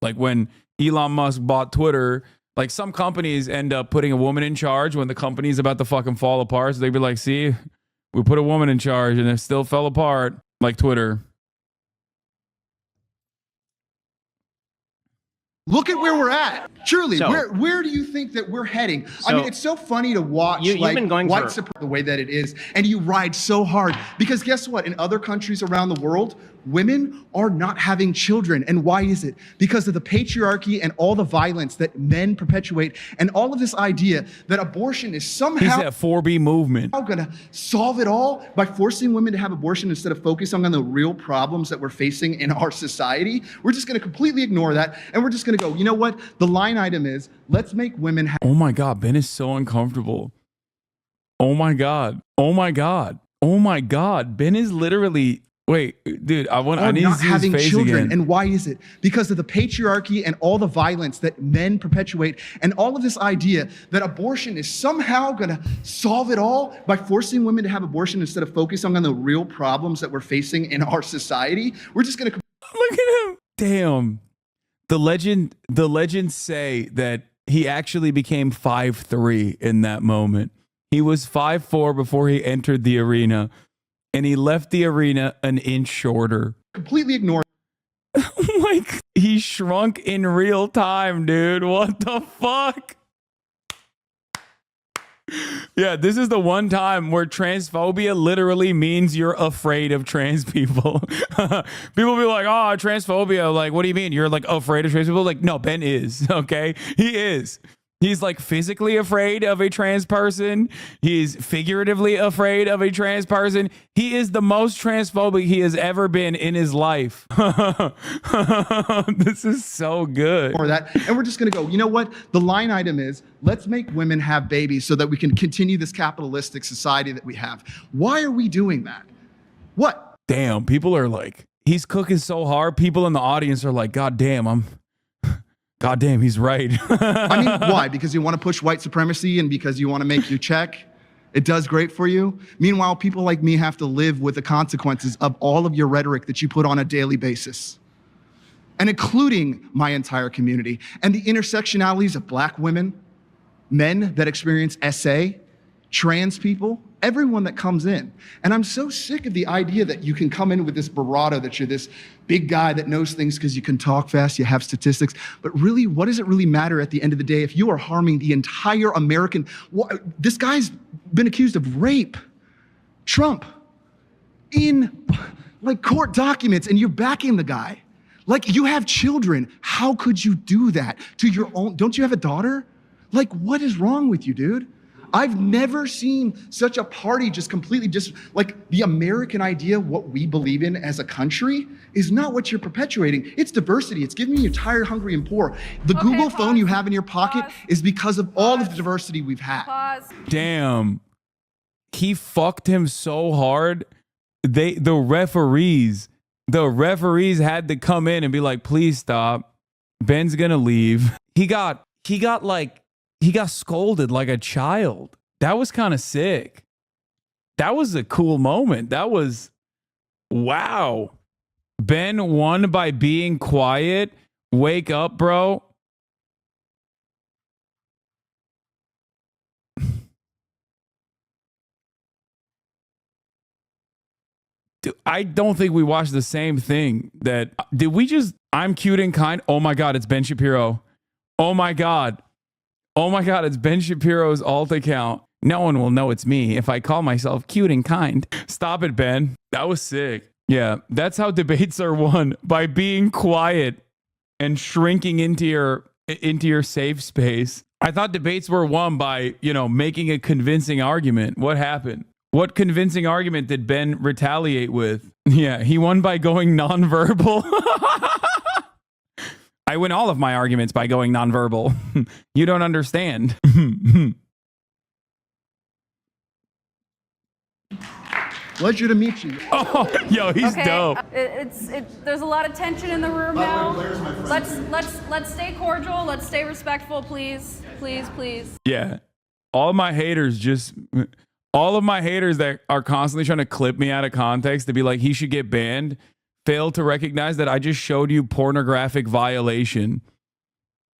like when Elon Musk bought Twitter, like some companies end up putting a woman in charge when the company's about to fucking fall apart. So they'd be like, see, we put a woman in charge and it still fell apart, like Twitter. Look at where we're at. Surely, where do you think that we're heading? I mean, it's so funny to watch white supremacy the way that it is, and you ride so hard. Because guess what? In other countries around the world, women are not having children. And why is it? Because of the patriarchy and all the violence that men perpetuate, and all of this idea that abortion is somehow... He's that 4B movement. Going to solve it all by forcing women to have abortion instead of focusing on the real problems that we're facing in our society. We're just going to completely ignore that, and we're just going to go, you know what? The line item is, let's make women have... Oh my God, Ben is so uncomfortable. Oh my God. Oh my God. Oh my God. Ben is literally... Wait, dude, I need to see his face children again. And why is it? Because of the patriarchy and all the violence that men perpetuate, and all of this idea that abortion is somehow going to solve it all by forcing women to have abortion instead of focusing on the real problems that we're facing in our society. We're just going to... Look at him. Damn. The legends say that he actually became 5'3" in that moment. He was 5'4" before he entered the arena. And he left the arena an inch shorter. Completely ignored. Like, he shrunk in real time, dude. What the fuck? Yeah, this is the one time where transphobia literally means you're afraid of trans people. People be like, oh, transphobia. Like, what do you mean? You're like afraid of trans people? Like, no, Ben is, okay? He is. He's like physically afraid of a trans person. He's figuratively afraid of a trans person. He is the most transphobic he has ever been in his life. This is so good. Or that, and we're just going to go, you know what? The line item is, let's make women have babies so that we can continue this capitalistic society that we have. Why are we doing that? What? Damn, people are like, he's cooking so hard. People in the audience are like, God damn, he's right. I mean, why? Because you want to push white supremacy and because you want to make your check? It does great for you. Meanwhile, people like me have to live with the consequences of all of your rhetoric that you put on a daily basis. And including my entire community. And the intersectionalities of black women, men that experience SA, trans people, everyone that comes in. And I'm so sick of the idea that you can come in with this bravado, that you're this big guy that knows things because you can talk fast, you have statistics. But really, what does it really matter at the end of the day if you are harming the entire American... This guy's been accused of rape. Trump. In like court documents, and you're backing the guy. Like, you have children. How could you do that to your own... Don't you have a daughter? Like, what is wrong with you, dude? I've never seen such a party just completely like the American idea, what we believe in as a country, is not what you're perpetuating. It's diversity. It's giving you tired, hungry, and poor. The Google phone you have in your pocket is because of all of the diversity we've had. Damn. He fucked him so hard. The referees had to come in and be like, please stop. Ben's gonna leave. He got scolded like a child. That was kind of sick. That was a cool moment. That was, wow. Ben won by being quiet. Wake up, bro. Dude, I don't think we watched the same thing. I'm cute and kind. Oh my God, it's Ben Shapiro. Oh my God, it's Ben Shapiro's alt account. No one will know it's me if I call myself cute and kind. Stop it, Ben. That was sick. Yeah, that's how debates are won, by being quiet and shrinking into your safe space. I thought debates were won by, making a convincing argument. What happened? What convincing argument did Ben retaliate with? Yeah, he won by going nonverbal. I win all of my arguments by going nonverbal. You don't understand. Pleasure to meet you. Oh, yo, he's dope. There's a lot of tension in the room now. Let's stay cordial. Let's stay respectful, please. Please. Yeah. All of my haters that are constantly trying to clip me out of context to be like, he should get banned, fail to recognize that I just showed you pornographic violation.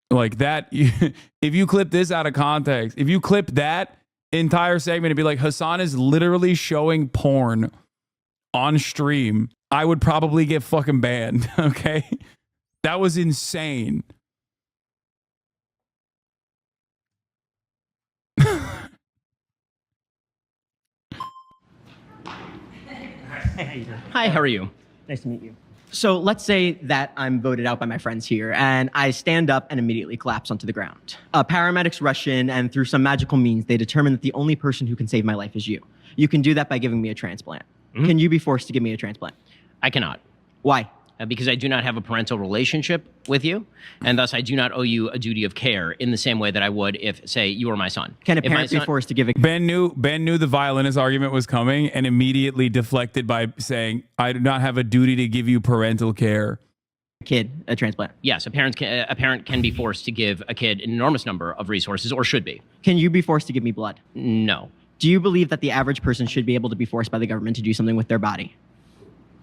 Like that, if you clip this out of context, if you clip that entire segment and be like, Hasan is literally showing porn on stream, I would probably get fucking banned. Okay. That was insane. Hi, how are you? Nice to meet you. So let's say that I'm voted out by my friends here, and I stand up and immediately collapse onto the ground. Paramedics rush in, and through some magical means, they determine that the only person who can save my life is you. You can do that by giving me a transplant. Mm-hmm. Can you be forced to give me a transplant? I cannot. Why? Because I do not have a parental relationship with you, and thus I do not owe you a duty of care in the same way that I would if, say, you were my son. Can a parent be forced to give a... Ben knew the violinist argument was coming and immediately deflected by saying, I do not have a duty to give you parental care. Kid a transplant. Yes, a parent can be forced to give a kid an enormous number of resources, or should be. Can you be forced to give me blood? No. Do you believe that the average person should be able to be forced by the government to do something with their body?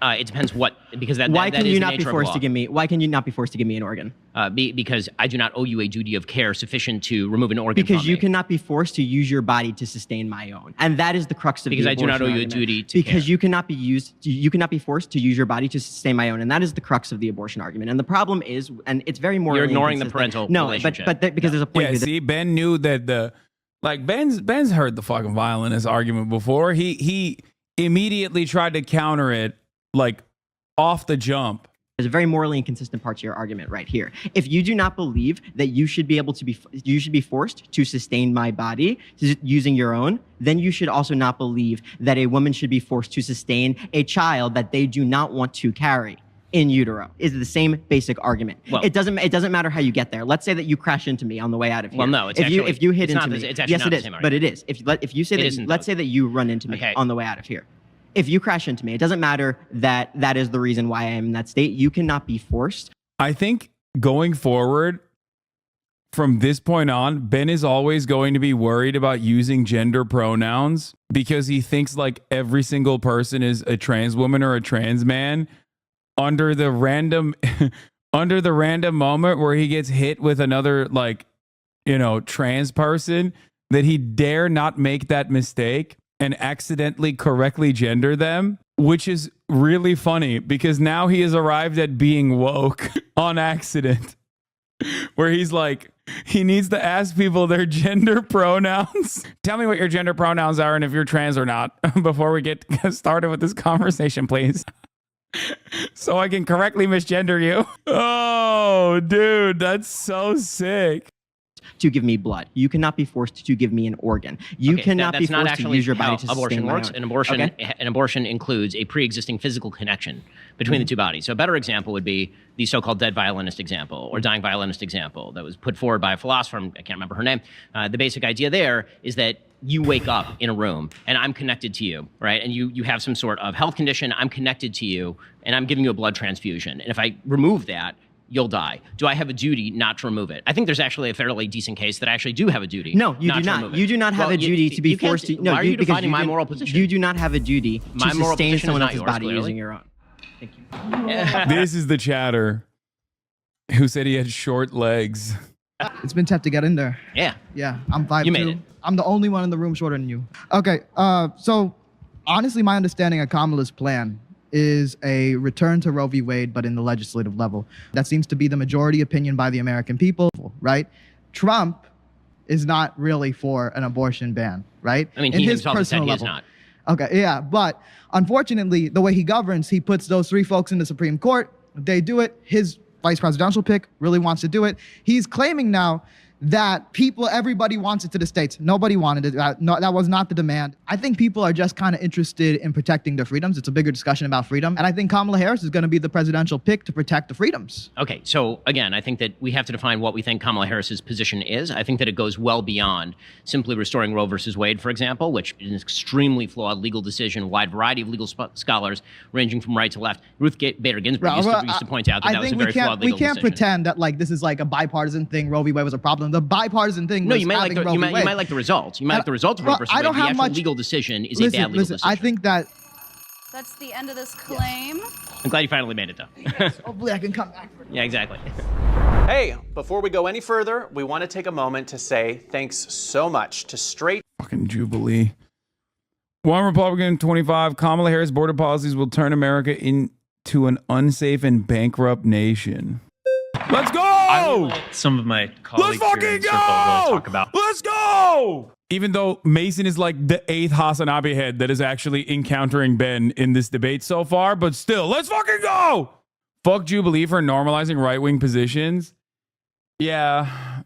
It depends what, because that Why that can is you the not be nature of forced law. to give me? Why can you not be forced to give me an organ? Because I do not owe you a duty of care sufficient to remove an organ. Because from you me. cannot be forced to use your body to sustain my own, and that is the crux of because the I do not owe you a argument. duty to because care. you cannot be forced to use your body to sustain my own, and that is the crux of the abortion argument. And the problem is, and it's very morally You're ignoring the inconsistent. parental relationship. but because there's a point. Yeah, here see, Ben knew that Ben's heard the fucking violinist argument before. He immediately tried to counter it like off the jump. There's a very morally inconsistent part to your argument right here. If you do not believe that you should be forced to sustain my body using your own, then you should also not believe that a woman should be forced to sustain a child that they do not want to carry in utero. Is the same basic argument. Well, it doesn't matter how you get there. Let's say that you crash into me on the way out of here. Well, no, it's if actually, you hit it's into not me, it's actually yes, not it the is, same but it is. If you say that, let's say that you run into me on the way out of here. If you crash into me, it doesn't matter that that is the reason why I am in that state. You cannot be forced. I think going forward from this point on, Ben is always going to be worried about using gender pronouns because he thinks like every single person is a trans woman or a trans man under the random moment where he gets hit with another trans person, that he dare not make that mistake and accidentally correctly gender them, which is really funny because now he has arrived at being woke on accident, where he's like, he needs to ask people their gender pronouns. Tell me what your gender pronouns are and if you're trans or not before we get started with this conversation, please. So I can correctly misgender you. Oh, dude, that's so sick. to give me blood. You cannot be forced to give me an organ. You cannot be forced to use your body to abortion sustain works. my own. An abortion includes a pre-existing physical connection between the two bodies. So a better example would be the so-called dead violinist example or dying violinist example that was put forward by a philosopher. I can't remember her name. The basic idea there is that you wake up in a room and I'm connected to you, right? And you have some sort of health condition, I'm connected to you, and I'm giving you a blood transfusion. And if I remove that, you'll die. Do I have a duty not to remove it? I think there's actually a fairly decent case that I actually do have a duty. No, you do not. You do not have a duty to be forced to. No, why are you defining my do- moral position? You do not have a duty to My moral sustain position someone is not else's yours, body clearly. using your own. Thank you. This is the chatter who said he had short legs. It's been tough to get in there. Yeah. Yeah, I'm 5'2". You made it. I'm the only one in the room shorter than you. Okay, so honestly, my understanding of Kamala's plan is a return to Roe v. Wade, but in the legislative level. That seems to be the majority opinion by the American people, right? Trump is not really for an abortion ban, right? I mean, In he his himself has said personal he is level. not. Okay, yeah, but unfortunately, the way he governs, he puts those three folks in the Supreme Court. They do it. His vice presidential pick really wants to do it. He's claiming now that everybody wants it to the states. Nobody wanted it. No, that was not the demand. I think people are just kind of interested in protecting their freedoms. It's a bigger discussion about freedom. And I think Kamala Harris is going to be the presidential pick to protect the freedoms. Okay, so again, I think that we have to define what we think Kamala Harris's position is. I think that it goes well beyond simply restoring Roe versus Wade, for example, which is an extremely flawed legal decision. A wide variety of legal scholars, ranging from right to left. Ruth Bader Ginsburg used to point out that was a very flawed legal decision. We can't pretend that like this is like a bipartisan thing. Roe v. Wade was a problem. The bipartisan thing. No, was you might like the, Roe v. you might like the results. You might like the results of Roe versus Wade. The actual legal decision is a bad legal decision. I think that. That's the end of this claim. I'm glad you finally made it, though. Yes, hopefully I can come back for it. Yeah, exactly. Hey, before we go any further, we want to take a moment to say thanks so much to Straight Fucking Jubilee. One Republican, 25. Kamala Harris border policies will turn America into an unsafe and bankrupt nation. Let's go! Some of my colleagues Let's here in fucking the circle really talk about. Let's go! Even though Mason is like the 8th HasanAbi head that is actually encountering Ben in this debate so far, but still, let's fucking go! Fuck Jubilee for normalizing right-wing positions. Yeah.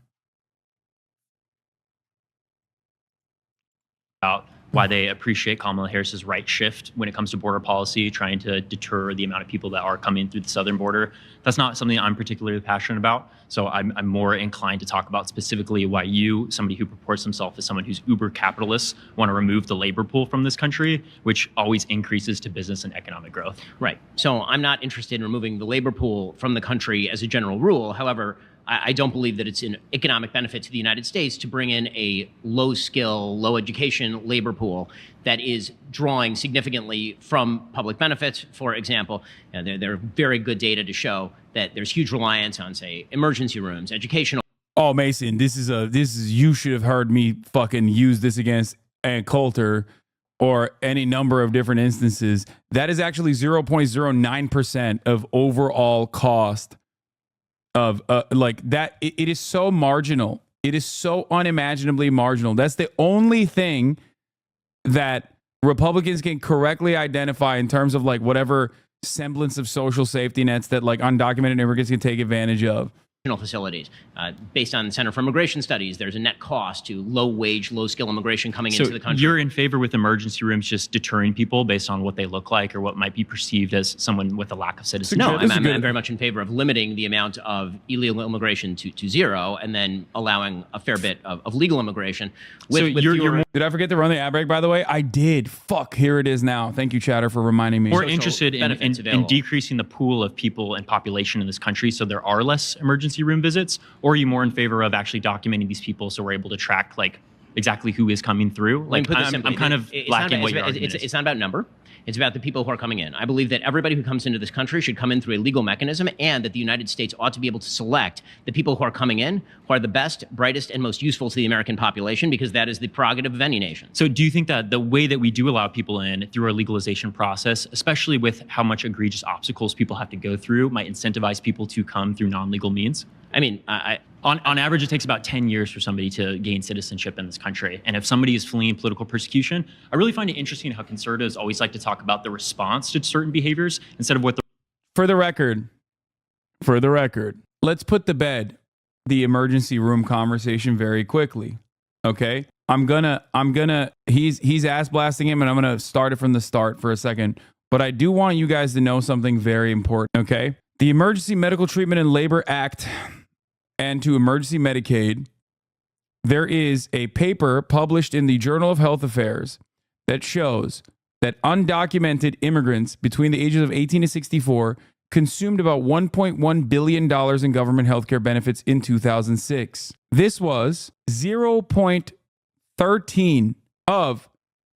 About why they appreciate Kamala Harris's right shift when it comes to border policy, trying to deter the amount of people that are coming through the southern border. That's not something I'm particularly passionate about. So I'm more inclined to talk about specifically why you, somebody who purports himself as someone who's uber capitalist, want to remove the labor pool from this country, which always increases to business and economic growth. Right. So I'm not interested in removing the labor pool from the country as a general rule. However, I don't believe that it's an economic benefit to the United States to bring in a low skill, low education labor pool that is drawing significantly from public benefits. For example, there are very good data to show that there's huge reliance on, say, emergency rooms, educational. Oh, Mason, this is you should have heard me fucking use this against Ann Coulter or any number of different instances. That is actually 0.09% of overall cost of like that. It is so marginal. It is so unimaginably marginal. That's the only thing that Republicans can correctly identify in terms of like whatever semblance of social safety nets that like undocumented immigrants can take advantage of. Facilities. Based on the Center for Immigration Studies, there's a net cost to low-wage, low-skill immigration coming into the country. You're in favor with emergency rooms just deterring people based on what they look like or what might be perceived as someone with a lack of citizenship? No, I'm very much in favor of limiting the amount of illegal immigration to zero and then allowing a fair bit of legal immigration. Did I forget to run the ad break, by the way? I did. Fuck, here it is now. Thank you, Chatter, for reminding me. We're interested in decreasing the pool of people and population in this country so there are less emergency room visits, or are you more in favor of actually documenting these people so we're able to track like exactly who is coming through? Like I'm kind of lacking what your argument is. It's not about number. It's about the people who are coming in. I believe that everybody who comes into this country should come in through a legal mechanism, and that the United States ought to be able to select the people who are coming in, who are the best, brightest, and most useful to the American population, because that is the prerogative of any nation. So do you think that the way that we do allow people in through a legalization process, especially with how much egregious obstacles people have to go through, might incentivize people to come through non-legal means? I mean, on average, it takes about 10 years for somebody to gain citizenship in this country. And if somebody is fleeing political persecution, I really find it interesting how conservatives always like to talk about the response to certain behaviors instead of what the... For the record, let's put to bed the emergency room conversation very quickly. Okay? He's ass blasting him, and I'm gonna start it from the start for a second. But I do want you guys to know something very important, okay? The Emergency Medical Treatment and Labor Act and to Emergency Medicaid, there is a paper published in the Journal of Health Affairs that shows that undocumented immigrants between the ages of 18 to 64 consumed about $1.1 billion in government healthcare benefits in 2006. This was 0.13 of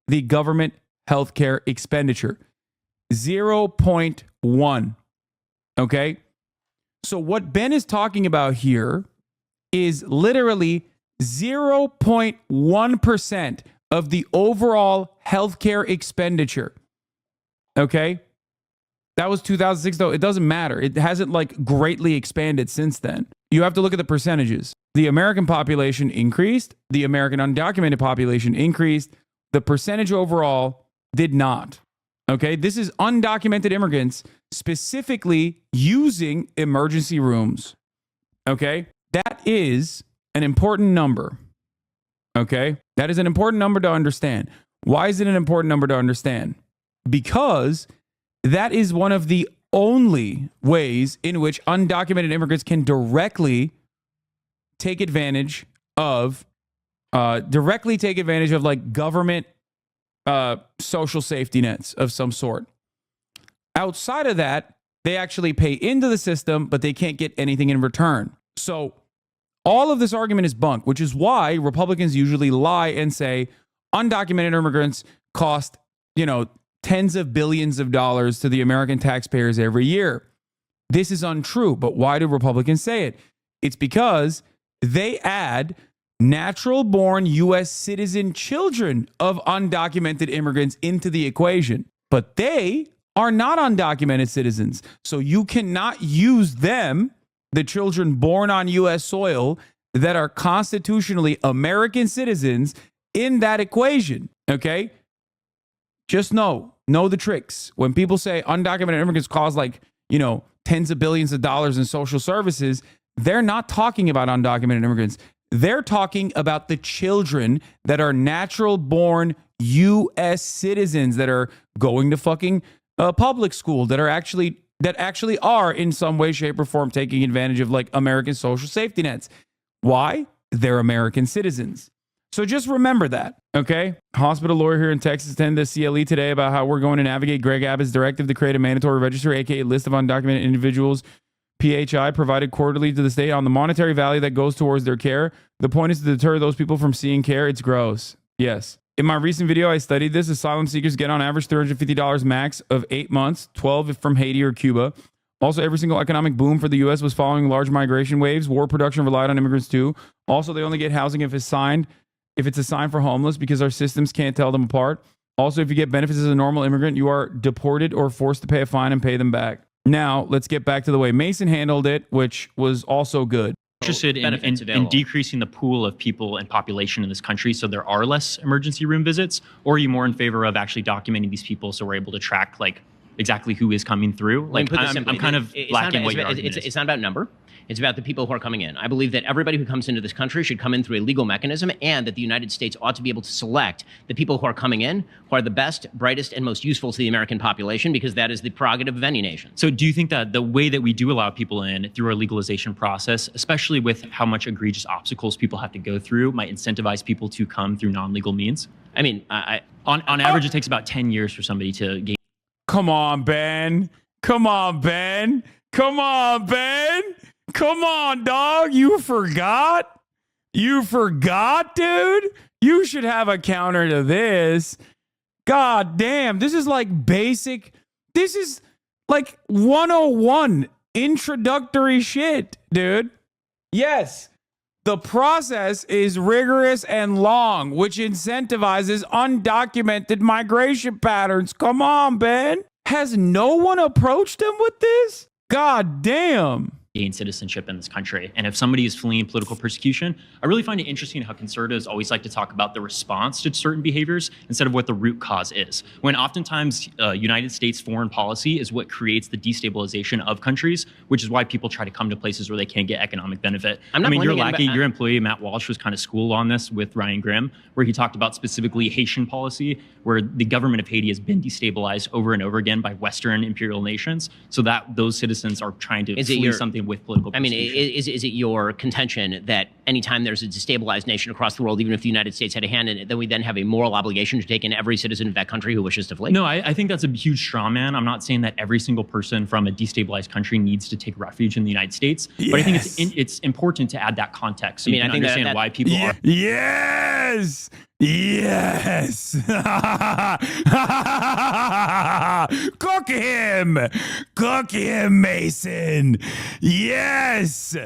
the government healthcare expenditure. 0.1. Okay? So what Ben is talking about here is literally 0.1% of the overall healthcare expenditure. Okay? That was 2006 though. It doesn't matter. It hasn't like greatly expanded since then. You have to look at the percentages. The American population increased. The American undocumented population increased. The percentage overall did not. Okay? This is undocumented immigrants specifically using emergency rooms. Okay? That is an important number. Okay? That is an important number to understand. Why is it an important number to understand? Because that is one of the only ways in which undocumented immigrants can directly take advantage of like government social safety nets of some sort. Outside of that, they actually pay into the system, but they can't get anything in return. So all of this argument is bunk, which is why Republicans usually lie and say undocumented immigrants cost, tens of billions of dollars to the American taxpayers every year. This is untrue, but why do Republicans say it? It's because they add natural-born U.S. citizen children of undocumented immigrants into the equation. But they are not undocumented citizens, so you cannot use them, the children born on U.S. soil that are constitutionally American citizens, in that equation, okay? Just know the tricks. When people say undocumented immigrants cause tens of billions of dollars in social services, they're not talking about undocumented immigrants. They're talking about the children that are natural born U.S. citizens that are going to fucking public school, that actually are in some way, shape, or form taking advantage of like American social safety nets. Why? They're American citizens. So just remember that, okay? Hospital lawyer here in Texas attended the CLE today about how we're going to navigate Greg Abbott's directive to create a mandatory register, aka list of undocumented individuals, PHI, provided quarterly to the state on the monetary value that goes towards their care. The point is to deter those people from seeing care. It's gross. Yes. In my recent video, I studied this. Asylum seekers get on average $350 max of 8 months, 12 from Haiti or Cuba. Also, every single economic boom for the U.S. was following large migration waves. War production relied on immigrants too. Also, they only get housing if it's assigned for homeless because our systems can't tell them apart. Also, if you get benefits as a normal immigrant, you are deported or forced to pay a fine and pay them back. Now, let's get back to the way Mason handled it, which was also good. Interested in decreasing the pool of people and population in this country so there are less emergency room visits? Or are you more in favor of actually documenting these people so we're able to track exactly who is coming through? I'm kind of lacking what your argument is. It's not about number. It's about the people who are coming in. I believe that everybody who comes into this country should come in through a legal mechanism, and that the United States ought to be able to select the people who are coming in, who are the best, brightest, and most useful to the American population, because that is the prerogative of any nation. So do you think that the way that we do allow people in through our legalization process, especially with how much egregious obstacles people have to go through, might incentivize people to come through non-legal means? I mean, on average, it takes about 10 years for somebody to gain. Come on, Ben. Come on, Ben. Come on, Ben. Come on, dog. You forgot? You forgot, dude? You should have a counter to this. God damn. This is like basic. This is like 101 introductory shit, dude. Yes. The process is rigorous and long, which incentivizes undocumented migration patterns. Come on, Ben. Has no one approached him with this? God damn. gain citizenship in this country. And if somebody is fleeing political persecution, I really find it interesting how conservatives always like to talk about the response to certain behaviors instead of what the root cause is. When oftentimes United States foreign policy is what creates the destabilization of countries, which is why people try to come to places where they can't get economic benefit. Your employee, Matt Walsh, was kind of schooled on this with Ryan Grimm, where he talked about specifically Haitian policy, where the government of Haiti has been destabilized over and over again by Western imperial nations, so that those citizens are trying to flee something with political persecution. Is it your contention that anytime there's a destabilized nation across the world, even if the United States had a hand in it, then we then have a moral obligation to take in every citizen of that country who wishes to flee? No, I think that's a huge straw man. I'm not saying that every single person from a destabilized country needs to take refuge in the United States, but I think it's important to add that context so you can understand why people are. Yes! Yes! Cook him! Cook him, Mason! Yes!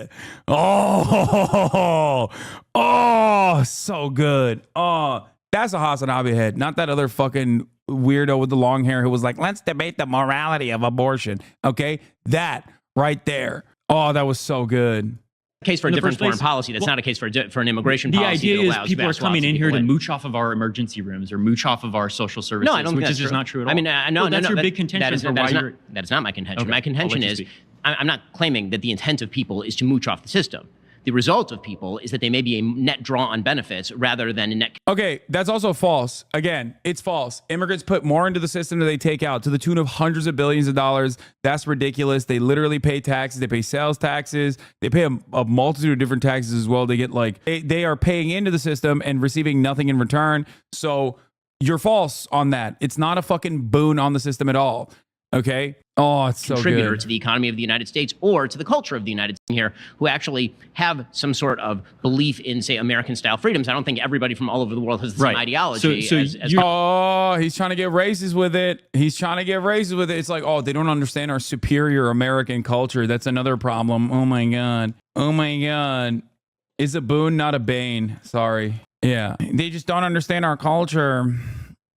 Oh! Oh, so good. Oh, that's a HasanAbi head, not that other fucking weirdo with the long hair who was like, let's debate the morality of abortion. Okay? That right there. Oh, that was so good. Case for a different foreign policy. That's not a case for an immigration policy. The idea is people are coming in here to mooch off of our emergency rooms or mooch off of our social services, which is just not true at all. I mean, no, that's your big contention. That is not my contention. Okay. My contention is I'm not claiming that the intent of people is to mooch off the system. The result of people is that they may be a net draw on benefits rather than a net. Okay, that's also false. Again, it's false. Immigrants put more into the system than they take out to the tune of hundreds of billions of dollars. That's ridiculous. They literally pay taxes. They pay sales taxes. They pay a multitude of different taxes as well. They get they are paying into the system and receiving nothing in return. So you're false on that. It's not a fucking boon on the system at all. Okay. Oh, it's so good. Contributor to the economy of the United States or to the culture of the United States here, who actually have some sort of belief in, say, American-style freedoms. I don't think everybody from all over the world has the same ideology. Oh, he's trying to get racist with it. He's trying to get racist with it. It's like, oh, they don't understand our superior American culture. That's another problem. Oh, my God. Oh, my God. It's a boon, not a bane. Sorry. Yeah. They just don't understand our culture.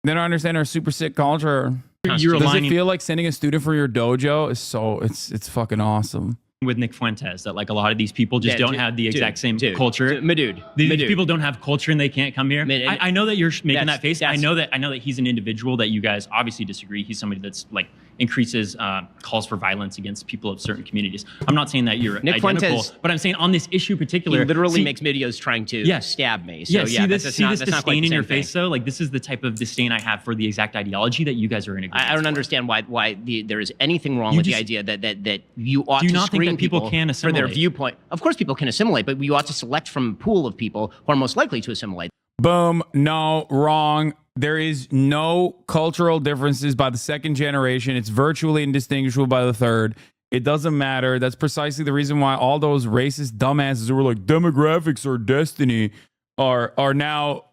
They don't understand our super sick culture. Does it feel like sending a student for your dojo? It's fucking awesome. With Nick Fuentes, that like a lot of these people just don't have the exact same culture. These people don't have culture and they can't come here. I know that you're making that face. I know that he's an individual that you guys obviously disagree. He's somebody that's like increases calls for violence against people of certain communities. I'm not saying that you're identical, Fuentes, but I'm saying on this issue particular, he literally makes videos trying to stab me. So see this disdain in your face though. Like this is the type of disdain I have for the exact ideology that you guys are in agreement. I don't understand why there is anything wrong with the idea that you ought to screen people can for their viewpoint. Of course, people can assimilate, but you ought to select from a pool of people who are most likely to assimilate. Boom. No, wrong. There is no cultural differences by the second generation. It's virtually indistinguishable by the third. It doesn't matter. That's precisely the reason why all those racist dumbasses who were like demographics or destiny are now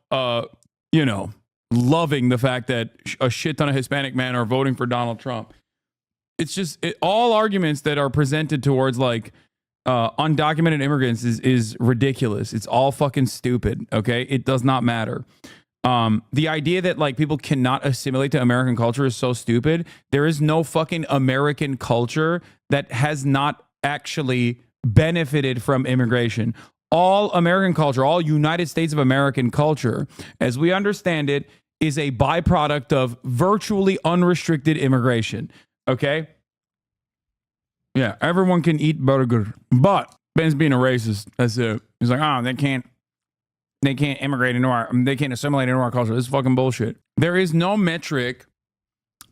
loving the fact that a shit ton of Hispanic men are voting for Donald Trump. It's just all arguments that are presented towards like undocumented immigrants is ridiculous. It's all fucking stupid. Okay, it does not matter. The idea that like people cannot assimilate to American culture is so stupid. There is no fucking American culture that has not actually benefited from immigration. All American culture, all United States of American culture, as we understand it, is a byproduct of virtually unrestricted immigration. Okay? Yeah, everyone can eat burger, but Ben's being a racist. That's it. He's like, oh, they can't immigrate into they can't assimilate into our culture. This is fucking bullshit. There is no metric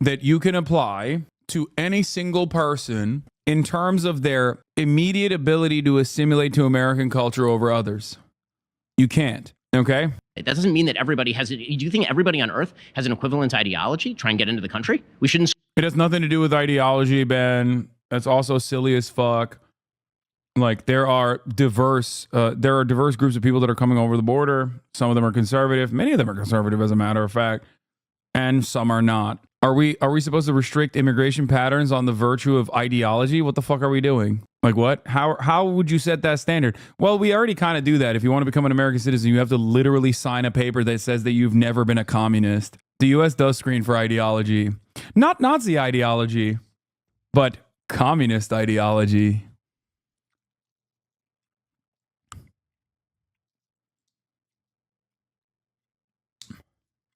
that you can apply to any single person in terms of their immediate ability to assimilate to American culture over others. You can't. Okay? That doesn't mean that everybody has it. Do you think everybody on Earth has an equivalent ideology? Try and get into the country? We shouldn't. It has nothing to do with ideology, Ben. That's also silly as fuck. Like there are diverse groups of people that are coming over the border. Some of them are conservative. Many of them are conservative, as a matter of fact, and some are not. Are we supposed to restrict immigration patterns on the virtue of ideology? What the fuck are we doing? Like what? How would you set that standard? Well, we already kind of do that. If you want to become an American citizen, you have to literally sign a paper that says that you've never been a communist. The U.S. does screen for ideology, not Nazi ideology, but communist ideology.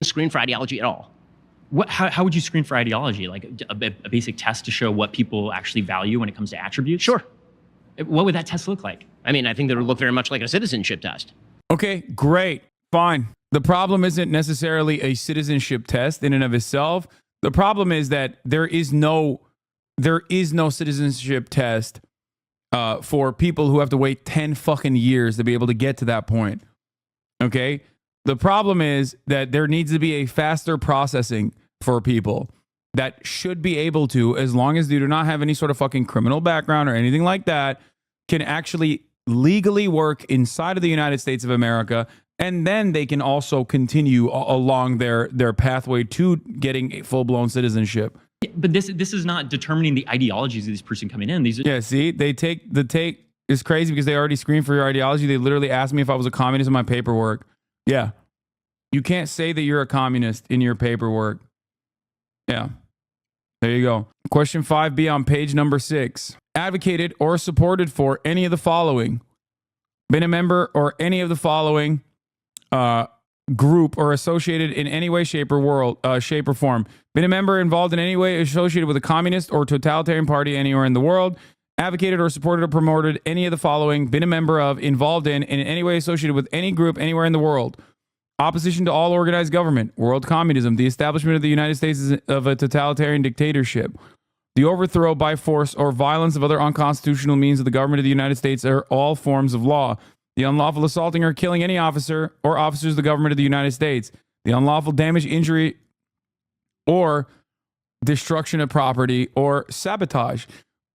screen for ideology at all. How would you screen for ideology? Like a basic test to show what people actually value when it comes to attributes? Sure. What would that test look like? I mean, I think that would look very much like a citizenship test. Okay, great. Fine. The problem isn't necessarily a citizenship test in and of itself. The problem is that there is no citizenship test for people who have to wait 10 fucking years to be able to get to that point. Okay? The problem is that there needs to be a faster processing for people that should be able to, as long as they do not have any sort of fucking criminal background or anything like that, can actually legally work inside of the United States of America, and then they can also continue along their pathway to getting a full-blown citizenship. Yeah, but this is not determining the ideologies of this person coming in. These are see, they take the take is crazy because they already screened for your ideology. They literally asked me if I was a communist in my paperwork. Yeah. You can't say that you're a communist in your paperwork. Yeah. There you go. Question 5B on page number 6. Advocated or supported for any of the following. Been a member or any of the following group or associated in any way, shape, or form. Been a member involved in any way associated with a communist or totalitarian party anywhere in the world. Advocated or supported or promoted any of the following. Been a member of, involved in any way associated with any group anywhere in the world. Opposition to all organized government, world communism, the establishment of the United States of a totalitarian dictatorship, the overthrow by force or violence of other unconstitutional means of the government of the United States or all forms of law, the unlawful assaulting or killing any officer or officers of the government of the United States, the unlawful damage, injury, or destruction of property or sabotage.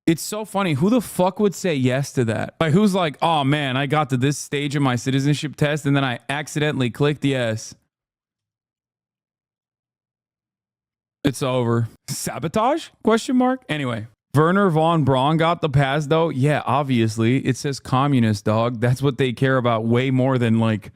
It's so funny. Who the fuck would say yes to that? Like, who's like, oh man, I got to this stage of my citizenship test and then I accidentally clicked yes. It's over. Sabotage? Question mark? Anyway, Werner von Braun got the pass though. Yeah, obviously. It says communist, dog. That's what they care about way more than, like,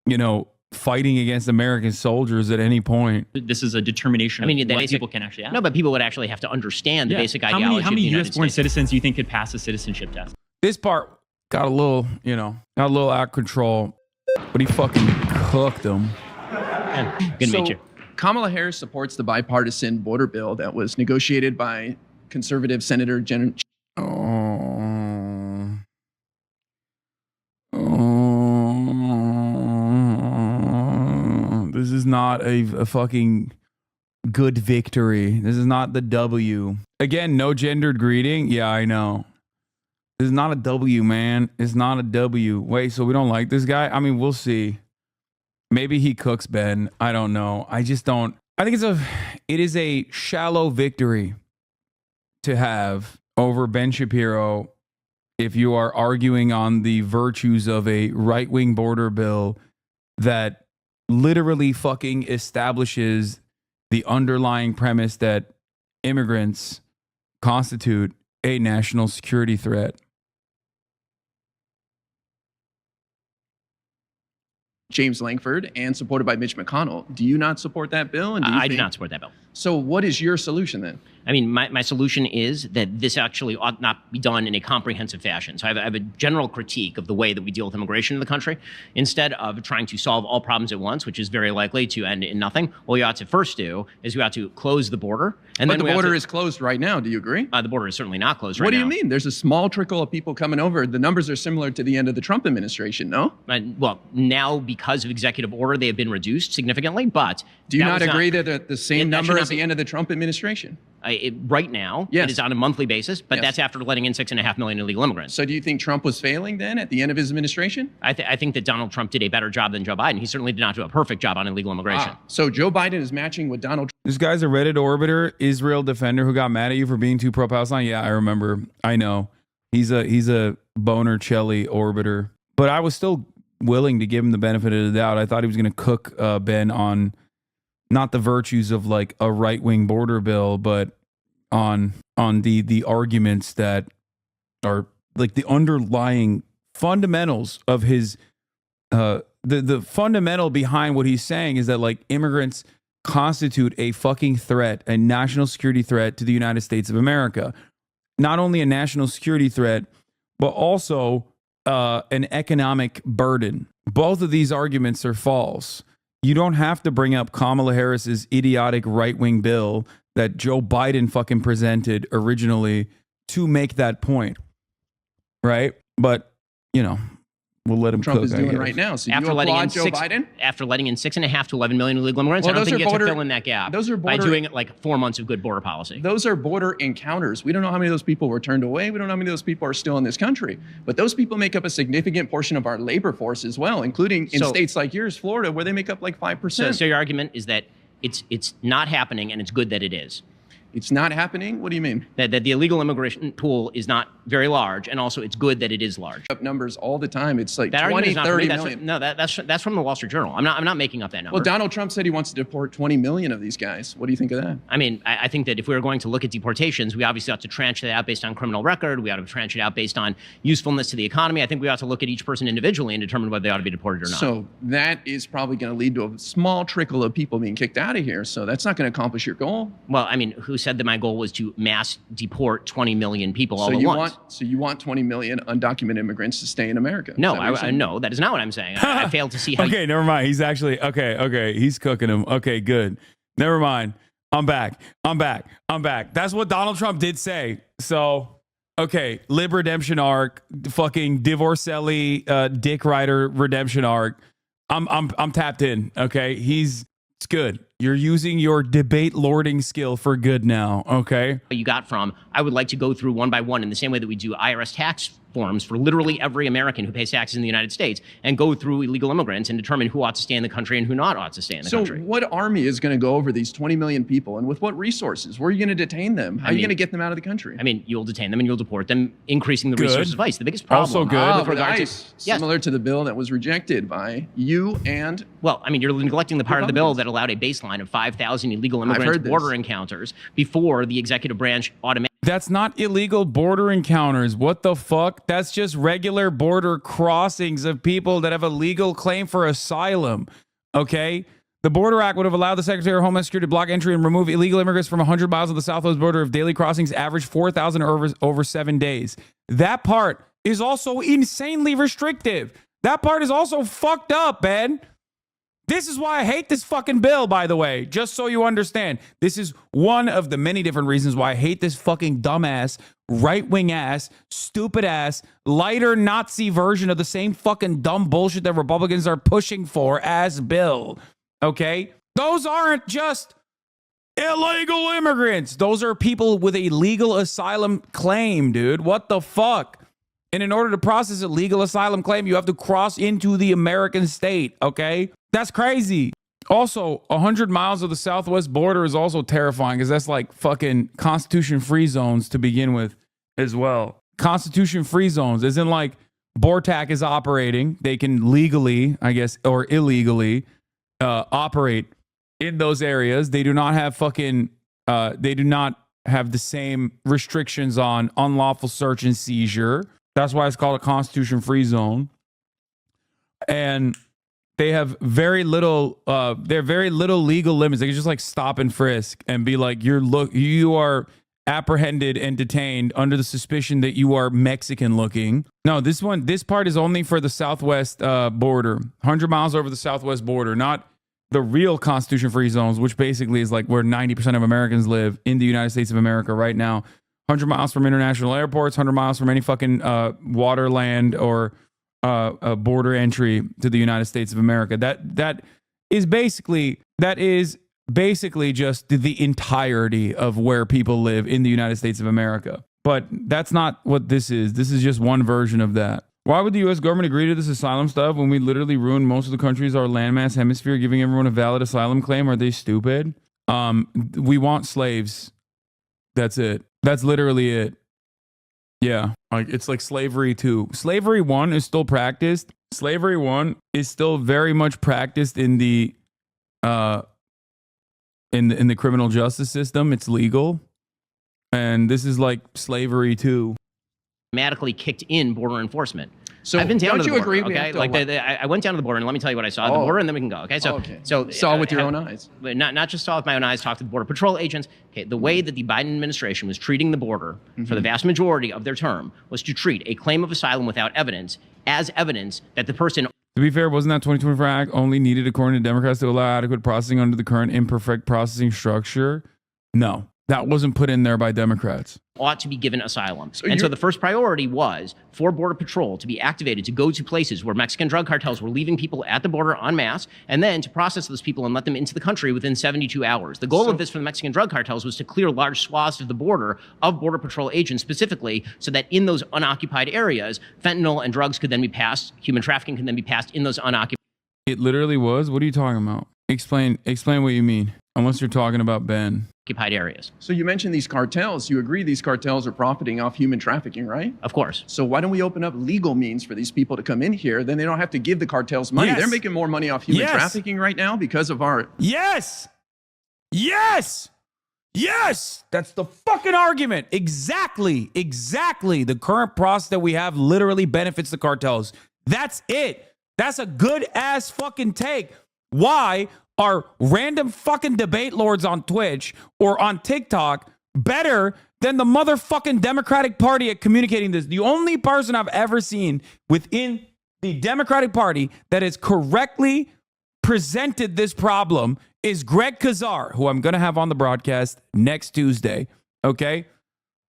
you know, fighting against American soldiers at any point. This is a determination of what people can actually have. No, but people would actually have to understand the basic ideology. How many U.S.-born citizens do you think could pass a citizenship test? This part got a little, got a little out of control, but he fucking cooked them. Good to meet you. Kamala Harris supports the bipartisan border bill that was negotiated by conservative Senator This is not a fucking good victory. This is not the W. Again, no gendered greeting. Yeah, I know. This is not a W, man. It's not a W. Wait, so we don't like this guy? I mean, we'll see. Maybe he cooks Ben. I don't know. I just don't. I think it is a shallow victory to have over Ben Shapiro if you are arguing on the virtues of a right-wing border bill that literally fucking establishes the underlying premise that immigrants constitute a national security threat. James Lankford and supported by Mitch McConnell. Do you not support that bill? And I do not support that bill. So what is your solution then? I mean, my solution is that this actually ought not be done in a comprehensive fashion. So I have a general critique of the way that we deal with immigration in the country. Instead of trying to solve all problems at once, which is very likely to end in nothing, what we ought to first do is we ought to close the border. And but then the border is closed right now. Do you agree? The border is certainly not closed right now. What do you mean? There's a small trickle of people coming over. The numbers are similar to the end of the Trump administration, no? Well, now because of executive order, they have been reduced significantly, but... Do you not agree that the same number as the end of the Trump administration? Right now, yes. It is on a monthly basis, but that's after letting in 6.5 million illegal immigrants. So do you think Trump was failing then at the end of his administration? I think that Donald Trump did a better job than Joe Biden. He certainly did not do a perfect job on illegal immigration. So Joe Biden is matching with Donald Trump. This guy's a Reddit orbiter, Israel defender who got mad at you for being too pro-Palestine. Yeah, I remember. I know. He's a boner Chelly orbiter. But I was still willing to give him the benefit of the doubt. I thought he was going to cook Ben on not the virtues of like a right-wing border bill, but on the arguments that are like the underlying fundamentals of his the fundamental behind what he's saying is that like immigrants constitute a fucking threat, a national security threat to the United States of America. Not only a national security threat, but also an economic burden. Both of these arguments are false. You don't have to bring up Kamala Harris's idiotic right-wing bill that Joe Biden fucking presented originally to make that point, right? But, you know, we'll let him Trump cook, is doing right now. So after you letting in applaud Joe Biden? After letting in 6.5 to 11 million illegal immigrants, Well, I don't those think are you get border- to fill in that gap those are by border- doing like 4 months of good border policy. Those are border encounters. We don't know how many of those people were turned away. We don't know how many of those people are still in this country. But those people make up a significant portion of our labor force as well, including in states like yours, Florida, where they make up like 5%. So your argument is that it's not happening and it's good that it is. It's not happening? What do you mean? That the illegal immigration pool is not very large, and also it's good that it is large. Up numbers all the time. It's like that 20, 30 million. That's from the Wall Street Journal. I'm not making up that number. Well, Donald Trump said he wants to deport 20 million of these guys. What do you think of that? I mean, I think that if we were going to look at deportations, we obviously ought to tranche that out based on criminal record. We ought to tranche it out based on usefulness to the economy. I think we ought to look at each person individually and determine whether they ought to be deported or not. So that is probably going to lead to a small trickle of people being kicked out of here. So that's not going to accomplish your goal. Well, I mean, who said that my goal was to mass deport 20 million people all at once? So you want 20 million undocumented immigrants to stay in America? No, no, that is not what I'm saying. I failed to see how. Okay, never mind. He's actually okay. He's cooking him. Okay, good. Never mind. I'm back. That's what Donald Trump did say. So, okay, lib redemption arc, fucking divorcelli, dick rider redemption arc. I'm tapped in. Okay, it's good. You're using your debate lording skill for good now, okay? You got from, I would like to go through one by one in the same way that we do IRS tax forms for literally every American who pays taxes in the United States and go through illegal immigrants and determine who ought to stay in the country and who not ought to stay in the country. So what army is going to go over these 20 million people and with what resources? Where are you going to detain them? How are you going to get them out of the country? I mean, you'll detain them and you'll deport them, increasing the resources of ICE. The biggest problem. Also good. With ICE, similar to the bill that was rejected by you and... Well, I mean, you're neglecting the part of the bill that allowed a baseline of 5,000 illegal immigrants border encounters before the executive branch automatically... That's not illegal border encounters. What the fuck? That's just regular border crossings of people that have a legal claim for asylum. Okay? The Border Act would have allowed the Secretary of Homeland Security to block entry and remove illegal immigrants from 100 miles of the southwest border if daily crossings average 4,000 over 7 days. That part is also insanely restrictive. That part is also fucked up, man. This is why I hate this fucking bill, by the way, just so you understand. This is one of the many different reasons why I hate this fucking dumbass, right-wing ass, stupid ass, lighter Nazi version of the same fucking dumb bullshit that Republicans are pushing for as bill. Okay? Those aren't just illegal immigrants. Those are people with a legal asylum claim, dude. What the fuck? And in order to process a legal asylum claim, you have to cross into the American state, okay? That's crazy. Also, 100 miles of the southwest border is also terrifying because that's like fucking Constitution-free zones to begin with as well. Constitution-free zones, as in like BORTAC is operating. They can legally, I guess, or illegally operate in those areas. They do not have they do not have the same restrictions on unlawful search and seizure. That's why it's called a Constitution-free zone. And they have very little legal limits. They can just like stop and frisk and be like, you are apprehended and detained under the suspicion that you are Mexican looking. No, this part is only for the southwest border, 100 miles over the southwest border, not the real Constitution-free zones, which basically is like where 90% of Americans live in the United States of America right now. 100 miles from international airports, 100 miles from any fucking water, land, or a border entry to the United States of America. That is basically just the entirety of where people live in the United States of America. But that's not what this is. This is just one version of that. Why would the U.S. government agree to this asylum stuff when we literally ruin most of the countries our landmass hemisphere, giving everyone a valid asylum claim? Are they stupid? We want slaves. That's it. That's literally it. Yeah, like it's like slavery 2. Slavery 1 is still practiced. Slavery 1 is still very much practiced in the criminal justice system. It's legal, and this is like slavery 2. Automatically kicked in border enforcement. So I've been down don't to the you border, agree? okay? Like I went down to the border, and let me tell you what I saw at the border, and then we can go. Okay, so saw with your own eyes. Not just saw with my own eyes. Talked to the border patrol agents. Okay, the way that the Biden administration was treating the border for the vast majority of their term was to treat a claim of asylum without evidence as evidence that the person To be fair, wasn't that 2024 Act only needed according to Democrats to allow adequate processing under the current imperfect processing structure? No, that wasn't put in there by Democrats. Ought to be given asylum. So the first priority was for Border Patrol to be activated to go to places where Mexican drug cartels were leaving people at the border en masse, and then to process those people and let them into the country within 72 hours. The goal of this for the Mexican drug cartels was to clear large swaths of the border of Border Patrol agents specifically, so that in those unoccupied areas, fentanyl and drugs could then be passed, human trafficking could then be passed in those unoccupied. It literally was? What are you talking about? Explain what you mean, unless you're talking about Ben. Occupied areas. So you mentioned these cartels. You agree these cartels are profiting off human trafficking, right? Of course. So why don't we open up legal means for these people to come in here? Then they don't have to give the cartels money. Yes. They're making more money off human trafficking right now because of our... Yes! Yes! Yes! That's the fucking argument. Exactly. The current process that we have literally benefits the cartels. That's it. That's a good ass fucking take. Why are random fucking debate lords on Twitch or on TikTok better than the motherfucking Democratic Party at communicating this? The only person I've ever seen within the Democratic Party that has correctly presented this problem is Greg Kazar, who I'm going to have on the broadcast next Tuesday. Okay?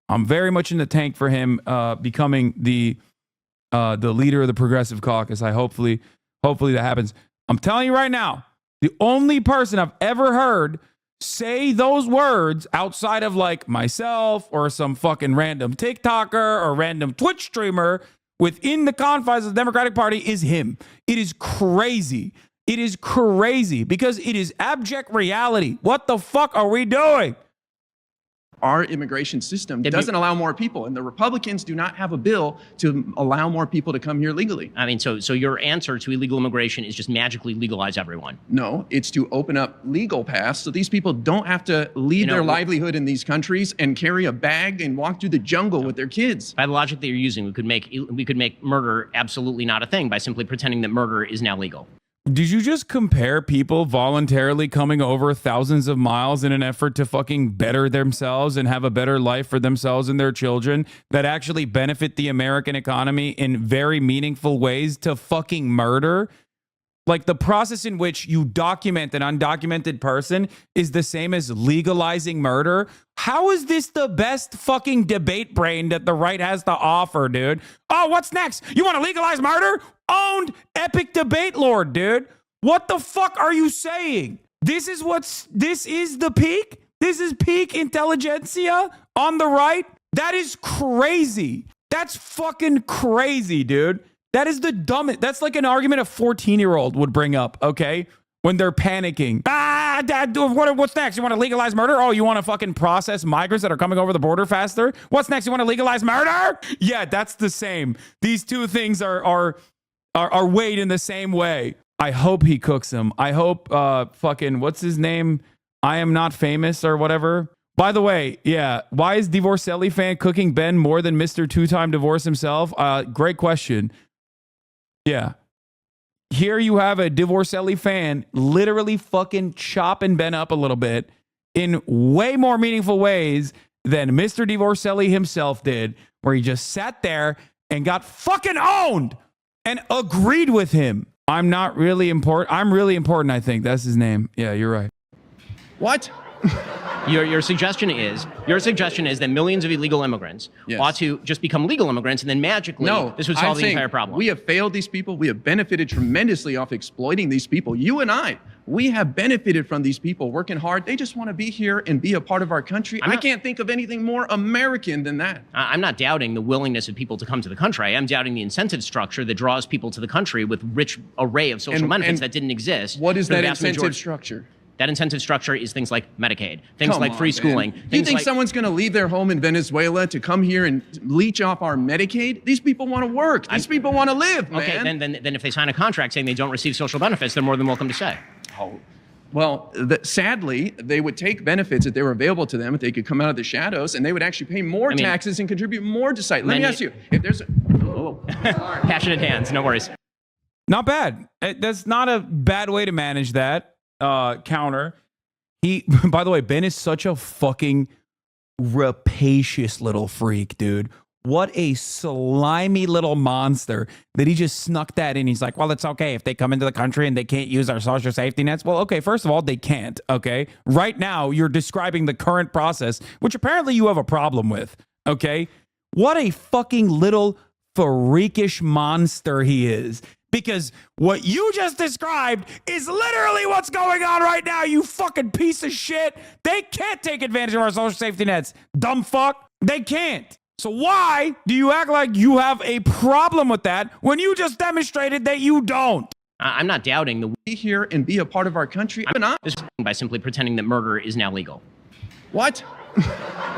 I'm very much in the tank for him becoming the leader of the Progressive Caucus. Hopefully that happens. I'm telling you right now, the only person I've ever heard say those words outside of like myself or some fucking random TikToker or random Twitch streamer within the confines of the Democratic Party is him. It is crazy. It is crazy because it is abject reality. What the fuck are we doing? Our immigration system doesn't allow more people, and the Republicans do not have a bill to allow more people to come here legally. I mean, so your answer to illegal immigration is just magically legalize everyone. No, it's to open up legal paths so these people don't have to leave their livelihood in these countries and carry a bag and walk through the jungle with their kids. By the logic that you're using, we could make murder absolutely not a thing by simply pretending that murder is now legal. Did you just compare people voluntarily coming over thousands of miles in an effort to fucking better themselves and have a better life for themselves and their children that actually benefit the American economy in very meaningful ways to fucking murder? Like the process in which you document an undocumented person is the same as legalizing murder. How is this the best fucking debate brain that the right has to offer, dude? Oh, what's next? You want to legalize murder? Owned epic debate lord, dude. What the fuck are you saying? This is the peak? This is peak intelligentsia on the right? That is crazy. That's fucking crazy, dude. That is the dumbest. That's like an argument a 14-year-old would bring up, okay? When they're panicking. Dad, what's next? You want to legalize murder? Oh, you want to fucking process migrants that are coming over the border faster? What's next? You want to legalize murder? Yeah, that's the same. These two things are weighed in the same way. I hope he cooks him. I hope fucking, what's his name? I am not famous or whatever. By the way, yeah, why is Divorcelli fan cooking Ben more than Mr. Two-Time Divorce himself? Great question. Yeah. Here you have a Divorcelli fan literally fucking chopping Ben up a little bit in way more meaningful ways than Mr. Divorcelli himself did, where he just sat there and got fucking owned and agreed with him. I'm not really important. I'm really important, I think. That's his name. Yeah, you're right. What? Your suggestion is that millions of illegal immigrants ought to just become legal immigrants, and then magically this would solve the entire problem. We have failed these people. We have benefited tremendously off exploiting these people. You and I, we have benefited from these people working hard. They just want to be here and be a part of our country. I can't think of anything more American than that. I'm not doubting the willingness of people to come to the country. I am doubting the incentive structure that draws people to the country with rich array of social benefits that didn't exist. What is that incentive structure? That incentive structure is things like Medicaid, things like free schooling. Do you think someone's going to leave their home in Venezuela to come here and leech off our Medicaid? These people want to work. These people want to live, man. Okay, then if they sign a contract saying they don't receive social benefits, they're more than welcome to stay. Oh, well, sadly, they would take benefits that they were available to them if they could come out of the shadows, and they would actually pay more taxes and contribute more to society. Let me ask you, if there's passionate hands, no worries. Not bad. That's not a bad way to manage that. Counter. By the way, Ben is such a fucking rapacious little freak, dude. What a slimy little monster that he just snuck that in. He's like, well, it's okay if they come into the country and they can't use our social safety nets. Well, okay, first of all, they can't, okay? Right now, you're describing the current process, which apparently you have a problem with, okay? What a fucking little freakish monster he is. Because what you just described is literally what's going on right now, you fucking piece of shit. They can't take advantage of our social safety nets, dumb fuck. They can't. So why do you act like you have a problem with that when you just demonstrated that you don't? I'm not doubting the Be here and be a part of our country. I'm not. by simply pretending that murder is now legal. What?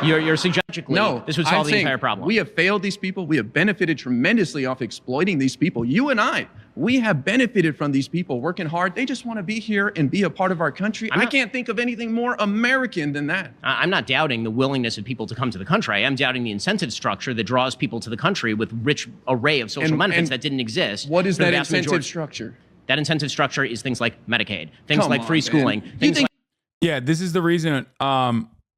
You're suggesting this would solve the entire problem. We have failed these people. We have benefited tremendously off exploiting these people. You and I, we have benefited from these people working hard. They just want to be here and be a part of our country. I can't think of anything more American than that. I'm not doubting the willingness of people to come to the country. I am doubting the incentive structure that draws people to the country with rich array of social benefits that didn't exist. What is that incentive structure? That incentive structure is things like Medicaid, things like free schooling. Yeah, this is the reason.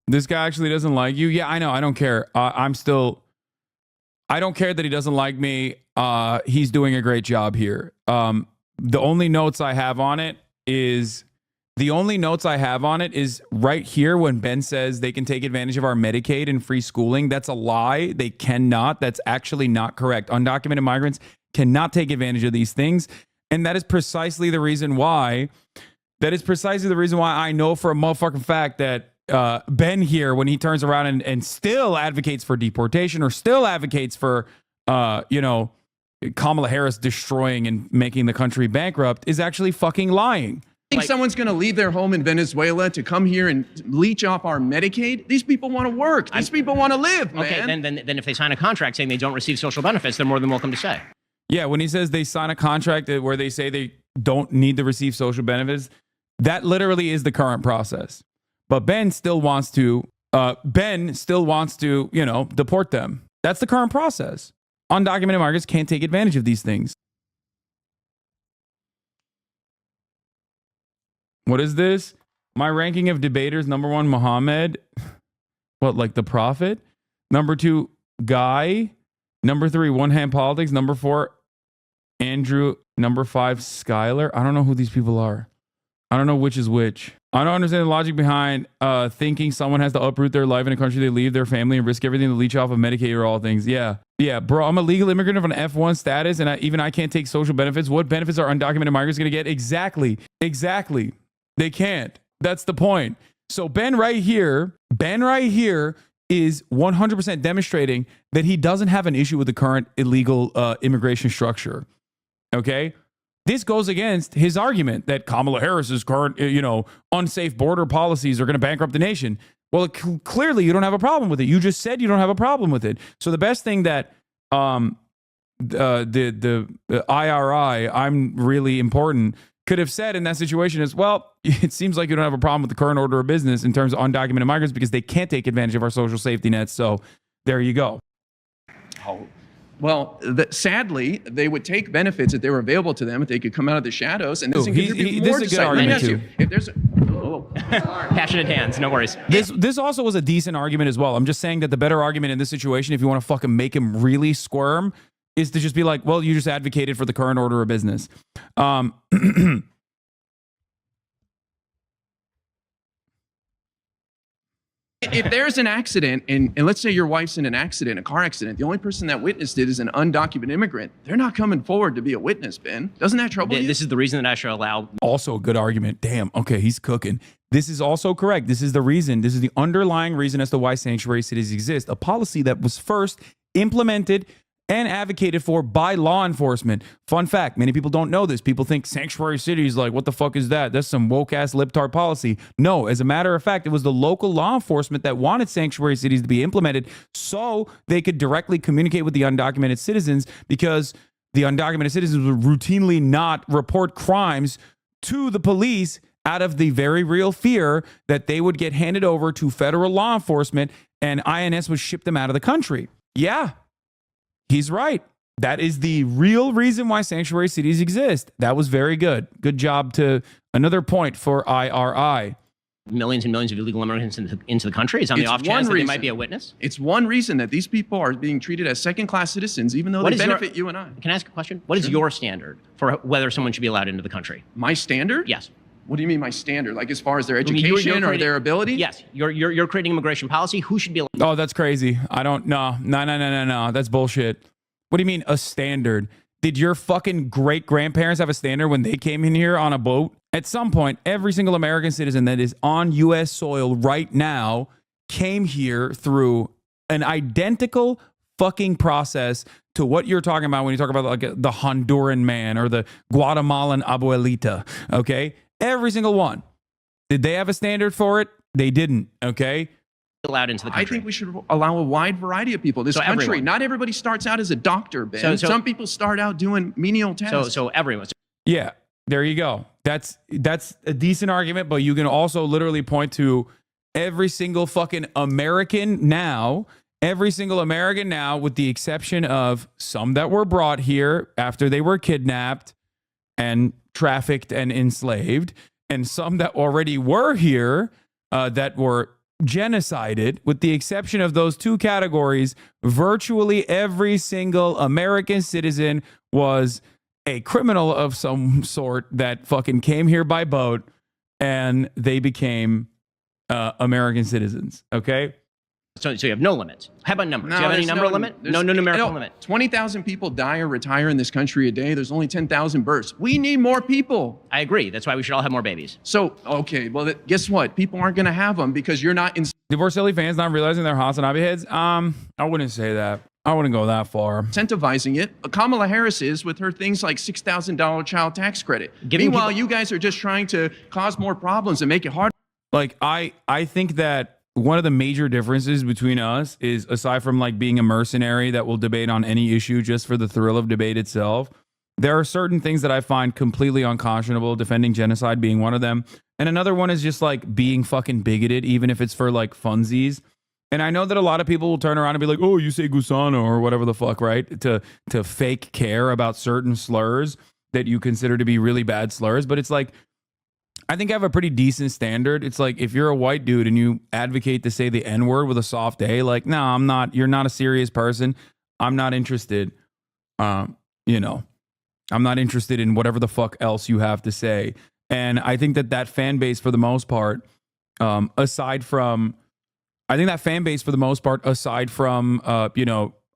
This guy actually doesn't like you. Yeah, I know. I don't care. I don't care that he doesn't like me. He's doing a great job here. The only notes I have on it is right here when Ben says they can take advantage of our Medicaid and free schooling. That's a lie. They cannot. That's actually not correct. Undocumented migrants cannot take advantage of these things. And that is precisely the reason why. I know for a motherfucking fact that Ben here, when he turns around and still advocates for deportation or still advocates for, Kamala Harris destroying and making the country bankrupt, is actually fucking lying. Think someone's going to leave their home in Venezuela to come here and leech off our Medicaid? These people want to work. These people want to live, man. Okay, then if they sign a contract saying they don't receive social benefits, they're more than welcome to stay. Yeah, when he says they sign a contract where they say they don't need to receive social benefits, that literally is the current process. But Ben still wants to, deport them. That's the current process. Undocumented migrants can't take advantage of these things. What is this? My ranking of debaters: number 1, Muhammad. What, like the prophet? Number 2, Guy. Number 3, One Hand Politics. Number 4, Andrew. Number 5, Skylar. I don't know who these people are. I don't know which is which. I don't understand the logic behind thinking someone has to uproot their life in a country they leave, their family, and risk everything to leech off of Medicaid or all things. Yeah, bro, I'm a legal immigrant of an F1 status, and I can't take social benefits. What benefits are undocumented migrants going to get? Exactly. They can't. That's the point. So Ben right here is 100% demonstrating that he doesn't have an issue with the current illegal immigration structure. Okay? This goes against his argument that Kamala Harris's current, unsafe border policies are going to bankrupt the nation. Well, clearly you don't have a problem with it. You just said you don't have a problem with it. So the best thing that the IRI, I'm really important, could have said in that situation is, well, it seems like you don't have a problem with the current order of business in terms of undocumented migrants because they can't take advantage of our social safety nets. So there you go. Oh. Well, sadly, they would take benefits if they were available to them if they could come out of the shadows, and this is a good argument too. If there's passionate hands, no worries. This also was a decent argument as well. I'm just saying that the better argument in this situation, if you want to fucking make him really squirm, is to just be like, well, you just advocated for the current order of business. If there's an accident, and let's say your wife's in an accident, a car accident, the only person that witnessed it is an undocumented immigrant. They're not coming forward to be a witness, Ben. Doesn't that trouble you? This is the reason that I should allow... Also a good argument. Damn, okay, he's cooking. This is also correct. This is the reason. This is the underlying reason as to why sanctuary cities exist. A policy that was first implemented and advocated for by law enforcement. Fun fact, many people don't know this. People think sanctuary cities, like, what the fuck is that? That's some woke-ass libtard policy. No, as a matter of fact, it was the local law enforcement that wanted sanctuary cities to be implemented so they could directly communicate with the undocumented citizens, because the undocumented citizens would routinely not report crimes to the police out of the very real fear that they would get handed over to federal law enforcement and INS would ship them out of the country. Yeah. He's right. That is the real reason why sanctuary cities exist. That was very good. Good job to another point for IRI. millions and millions of illegal immigrants into the country? Is on the off chance that they might be a witness? It's one reason that these people are being treated as second-class citizens, even though they benefit you and I. Can I ask a question? What is your standard for whether someone should be allowed into the country? My standard? Yes. What do you mean my standard? Like as far as their education or their ability? Yes. You're creating immigration policy. Who should be allowed? Oh, that's crazy. I don't know. No. That's bullshit. What do you mean a standard? Did your fucking great grandparents have a standard when they came in here on a boat? At some point, every single American citizen that is on U.S. soil right now came here through an identical fucking process to what you're talking about when you talk about like the Honduran man or the Guatemalan abuelita. Okay. Every single one. Did they have a standard for it? They didn't. Okay. Allowed into the country. I think we should allow a wide variety of people. This country, everyone. Not everybody starts out as a doctor, Ben. Some people start out doing menial tasks. So everyone. Yeah. There you go. That's a decent argument, but you can also literally point to every single fucking American now, with the exception of some that were brought here after they were kidnapped and trafficked and enslaved, and some that already were here that were genocided. With the exception of those two categories, virtually every single American citizen was a criminal of some sort that fucking came here by boat and they became American citizens. Okay. So you have no limits. How about numbers? Do you have any number limit? No numerical limit. 20,000 people die or retire in this country a day. There's only 10,000 births. We need more people. I agree. That's why we should all have more babies. So, okay, well, guess what? People aren't going to have them because you're not in. Divorce-Ellie fans not realizing they're HasanAbi heads? I wouldn't say that. I wouldn't go that far. Incentivizing it. Kamala Harris is with her things like $6,000 child tax credit. Meanwhile, you guys are just trying to cause more problems and make it hard. Like, I think that one of the major differences between us is, aside from like being a mercenary that will debate on any issue just for the thrill of debate itself, there are certain things that I find completely unconscionable, defending genocide being one of them. And another one is just like being fucking bigoted, even if it's for like funsies. And I know that a lot of people will turn around and be like, oh, you say gusano or whatever the fuck, right? To fake care about certain slurs that you consider to be really bad slurs. But it's like, I think I have a pretty decent standard. It's like, if you're a white dude and you advocate to say the N-word with a soft A, like, no, I'm not. You're not a serious person. I'm not interested. I'm not interested in whatever the fuck else you have to say. And I think that fan base, for the most part, aside from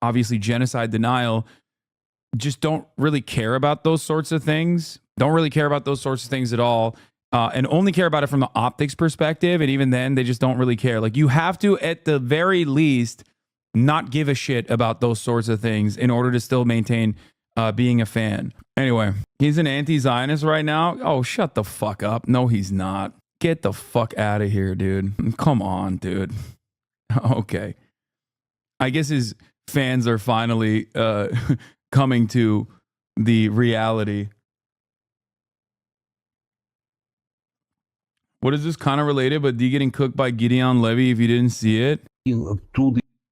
obviously genocide denial, just don't really care about those sorts of things. Don't really care about those sorts of things at all. And only care about it from the optics perspective. And even then, they just don't really care. Like, you have to, at the very least, not give a shit about those sorts of things in order to still maintain being a fan. Anyway, he's an anti-Zionist right now. Oh, shut the fuck up. No, he's not. Get the fuck out of here, dude. Come on, dude. Okay. I guess his fans are finally coming to the reality. What is this kind of related, but D getting cooked by Gideon Levy if you didn't see it?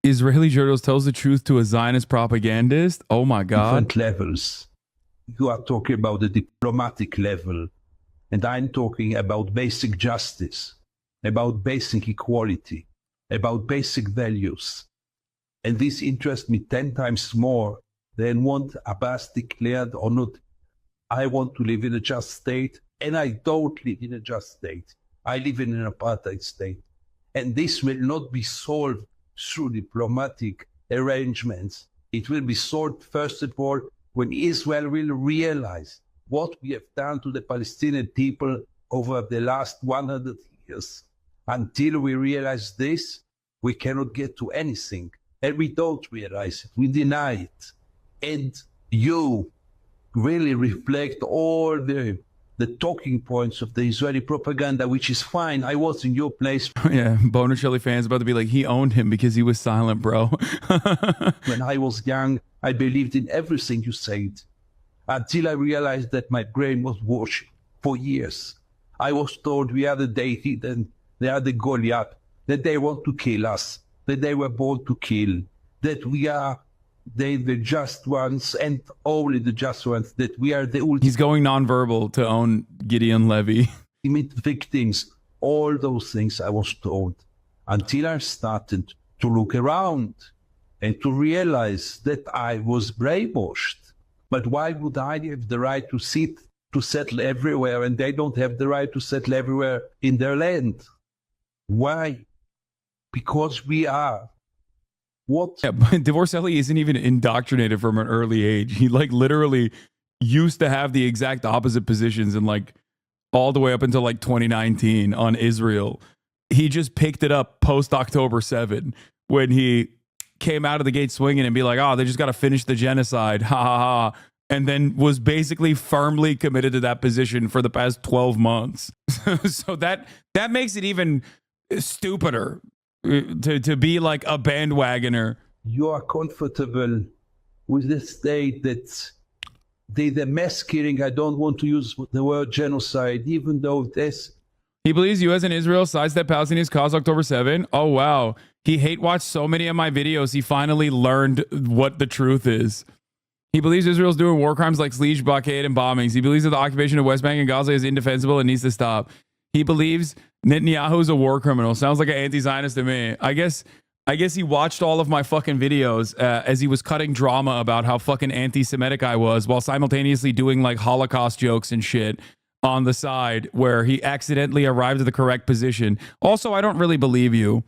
Israeli journals tells the truth to a Zionist propagandist? Oh my God. Different levels. You are talking about the diplomatic level, and I'm talking about basic justice, about basic equality, about basic values. And this interests me 10 times more than what Abbas declared or not. I want to live in a just state, and I don't live in a just state. I live in an apartheid state. And this will not be solved through diplomatic arrangements. It will be solved, first of all, when Israel will realize what we have done to the Palestinian people over the last 100 years. Until we realize this, we cannot get to anything. And we don't realize it. We deny it. And you really reflect all the talking points of the Israeli propaganda, which is fine. I was in your place. Yeah, Boner Chili fans about to be like, he owned him because he was silent, bro. When I was young, I believed in everything you said, until I realized that my brain was washing for years. I was told we are the deity, and they are the Goliath, that they want to kill us, that they were born to kill, that we are the just ones and only the just ones, that we are the ultimate. He's going nonverbal to own Gideon Levy. Victims All those things I was told until I started to look around and to realize that I was brainwashed. But why would I have the right to settle everywhere and they don't have the right to settle everywhere in their land? Why? Because we are. What? Yeah, but Divorcelli isn't even indoctrinated from an early age. He like literally used to have the exact opposite positions and like all the way up until like 2019 on Israel. He just picked it up post October 7 when he came out of the gate swinging and be like, oh, they just got to finish the genocide. Ha ha ha. And then was basically firmly committed to that position for the past 12 months. So that makes it even stupider to be like a bandwagoner. You are comfortable with the state that the mass killing, I don't want to use the word genocide, even though this. He believes U.S. and Israel sidestep Palestinians caused October 7. Oh, wow. He hate watched so many of my videos. He finally learned what the truth is. He believes Israel's doing war crimes like siege, blockade, and bombings. He believes that the occupation of West Bank and Gaza is indefensible and needs to stop. He believes Netanyahu is a war criminal. Sounds like an anti-Zionist to me. I guess he watched all of my fucking videos as he was cutting drama about how fucking anti-Semitic I was while simultaneously doing like Holocaust jokes and shit on the side where he accidentally arrived at the correct position. Also, I don't really believe you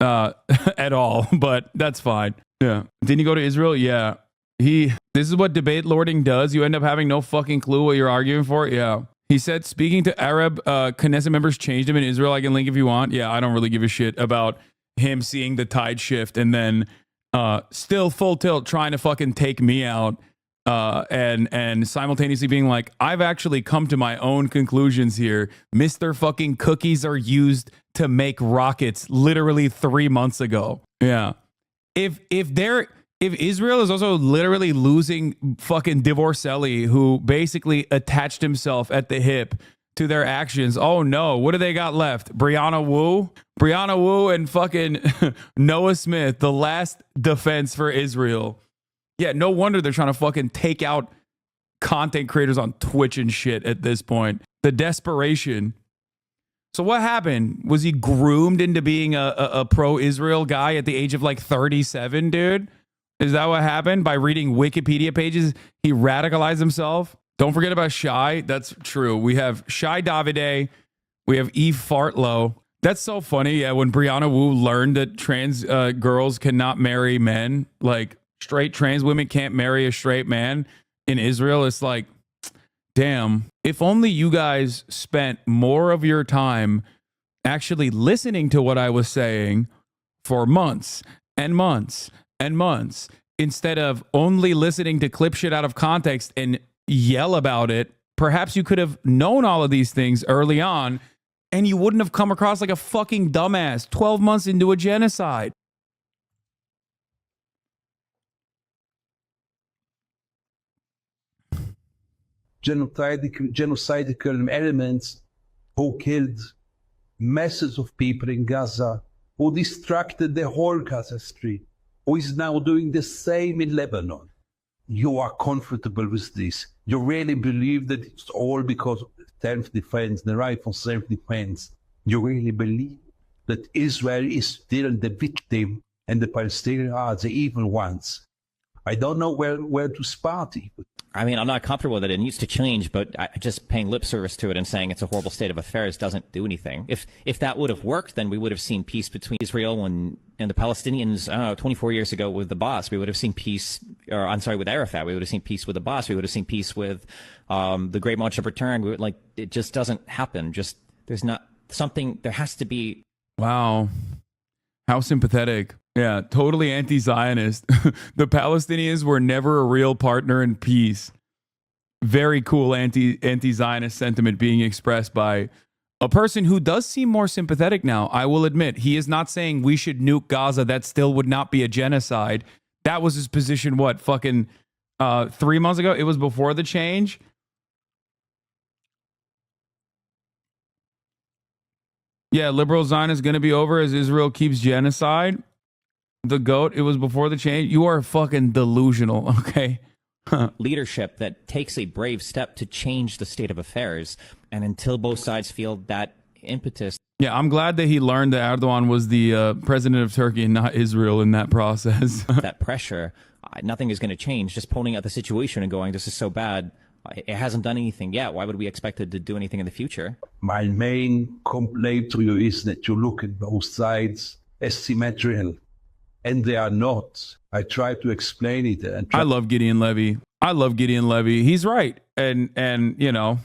at all, but that's fine. Yeah. Didn't he go to Israel? Yeah. This is what debate lording does. You end up having no fucking clue what you're arguing for. Yeah. He said, speaking to Arab Knesset members changed him in Israel. I can link if you want. Yeah, I don't really give a shit about him seeing the tide shift and then still full tilt trying to fucking take me out and simultaneously being like, I've actually come to my own conclusions here. Mr. fucking cookies are used to make rockets literally 3 months ago. Yeah. If Israel is also literally losing fucking Divorcelli, who basically attached himself at the hip to their actions. Oh no, what do they got left? Brianna Wu and fucking Noah Smith, the last defense for Israel. Yeah, no wonder they're trying to fucking take out content creators on Twitch and shit at this point. The desperation. So what happened? Was he groomed into being a pro-Israel guy at the age of like 37, dude? Is that what happened? By reading Wikipedia pages, he radicalized himself? Don't forget about Shy. That's true. We have Shy Davide. We have Eve Fartlow. That's so funny. Yeah, when Brianna Wu learned that trans girls cannot marry men, like straight trans women can't marry a straight man in Israel, it's like, damn, if only you guys spent more of your time actually listening to what I was saying for months and months and months, instead of only listening to clip shit out of context and yell about it. Perhaps you could have known all of these things early on and you wouldn't have come across like a fucking dumbass 12 months into a genocide. Genocidal elements who killed masses of people in Gaza, who distracted the whole Gaza Strip, who is now doing the same in Lebanon. You are comfortable with this. You really believe that it's all because of self-defense, the right for self-defense. You really believe that Israel is still the victim and the Palestinians are the evil ones. I don't know where to start even. I mean, I'm not comfortable that it needs to change, but just paying lip service to it and saying it's a horrible state of affairs doesn't do anything. If that would have worked, then we would have seen peace between Israel and the Palestinians, 24 years ago with the boss. We would have seen peace, with Arafat. We would have seen peace with the boss. We would have seen peace with the Great March of Return. It just doesn't happen. There has to be. Wow. How sympathetic. Yeah, totally anti-Zionist. The Palestinians were never a real partner in peace. Very cool anti-Zionist sentiment being expressed by a person who does seem more sympathetic now. I will admit, he is not saying we should nuke Gaza. That still would not be a genocide. That was his position, fucking 3 months ago? It was before the change. Yeah, liberal Zionist is going to be over as Israel keeps genocide. The GOAT, it was before the change. You are fucking delusional, okay? Leadership that takes a brave step to change the state of affairs. And until both sides feel that impetus. Yeah, I'm glad that he learned that Erdogan was the president of Turkey and not Israel in that process. That pressure, nothing is going to change. Just pointing at the situation and going, this is so bad. It hasn't done anything yet. Why would we expect it to do anything in the future? My main complaint to you is that you look at both sides as symmetrical, and they are not. I try to explain it. I love Gideon Levy. He's right. And you know,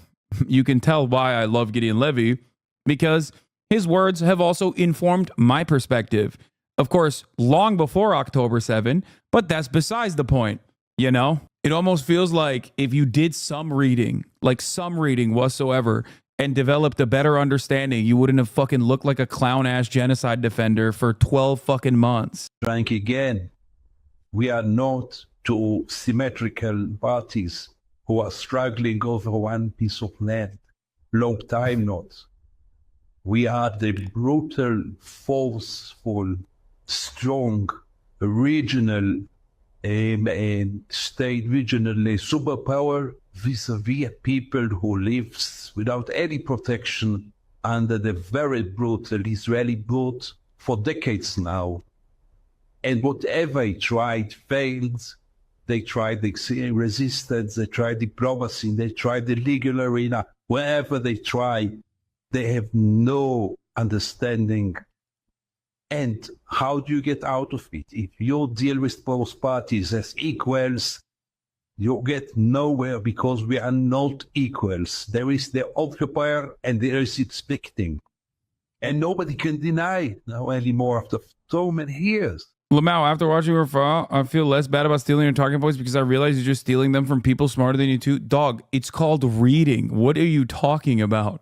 you can tell why I love Gideon Levy, because his words have also informed my perspective. Of course, long before October 7, but that's besides the point, you know? It almost feels like if you did some reading whatsoever, and developed a better understanding, you wouldn't have fucking looked like a clown-ass genocide defender for 12 fucking months. Frank, again, we are not two symmetrical parties who are struggling over one piece of land. Long time not. We are the brutal, forceful, strong, regional state, regional superpower vis-a-vis people who lives without any protection under the very brutal Israeli boot for decades now. And whatever he tried failed. They tried the resistance, they tried diplomacy, they tried the legal arena. Wherever they try, they have no understanding. And how do you get out of it? If you deal with both parties as equals, you get nowhere, because we are not equals. There is the occupier and there is its victim. And nobody can deny it now anymore after so many years. Lamau, after watching your file, I feel less bad about stealing your talking points because I realize you're just stealing them from people smarter than you too. Dog, it's called reading. What are you talking about?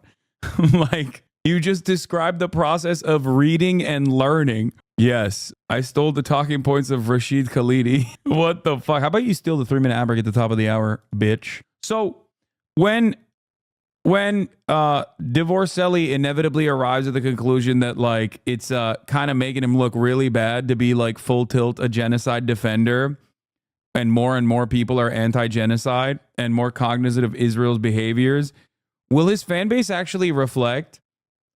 Like, you just described the process of reading and learning. Yes, I stole the talking points of Rashid Khalidi. What the fuck? How about you steal the 3-minute ad break at the top of the hour, bitch? So, when Divorcelli inevitably arrives at the conclusion that like it's kind of making him look really bad to be like full tilt a genocide defender, and more people are anti-genocide and more cognizant of Israel's behaviors, will his fan base actually reflect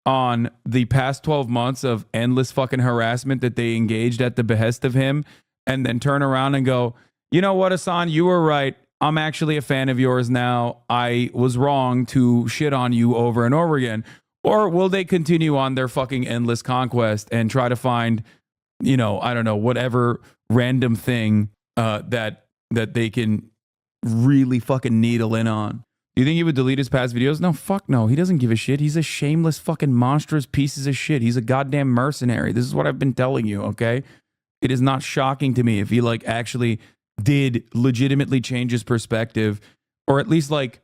on the past 12 months of endless fucking harassment that they engaged at the behest of him, and then turn around and go, you know what, Hasan, you were right. I'm actually a fan of yours now. I was wrong to shit on you over and over again. Or will they continue on their fucking endless conquest and try to find, you know, I don't know, whatever random thing that they can really fucking needle in on? Do you think he would delete his past videos? No, fuck no. He doesn't give a shit. He's a shameless fucking monstrous pieces of shit. He's a goddamn mercenary. This is what I've been telling you, okay? It is not shocking to me if he like actually did legitimately change his perspective, or at least like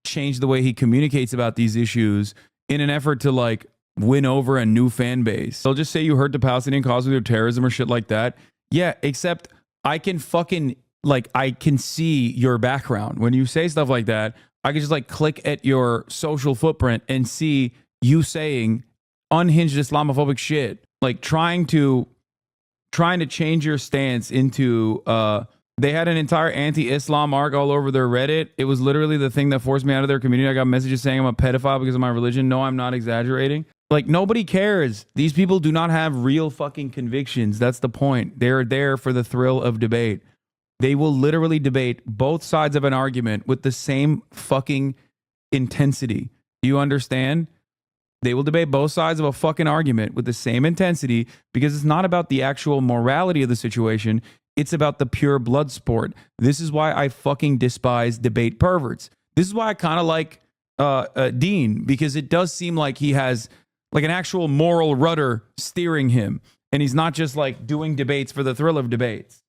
change the way he communicates about these issues in an effort to like win over a new fan base. They'll just say you hurt the Palestinian cause with your terrorism or shit like that. Yeah, except I can fucking like, I can see your background. When you say stuff like that, I can just like click at your social footprint and see you saying unhinged Islamophobic shit, like trying to change your stance into they had an entire anti-Islam arc all over their Reddit. It was literally the thing that forced me out of their community. I got messages saying I'm a pedophile because of my religion. No, I'm not exaggerating. Like, nobody cares. These people do not have real fucking convictions. That's the point. They're there for the thrill of debate. They will literally debate both sides of an argument with the same fucking intensity. Do you understand? They will debate both sides of a fucking argument with the same intensity, because it's not about the actual morality of the situation. It's about the pure blood sport. This is why I fucking despise debate perverts. This is why I kind of like Dean, because it does seem like he has like an actual moral rudder steering him, and he's not just like doing debates for the thrill of debates.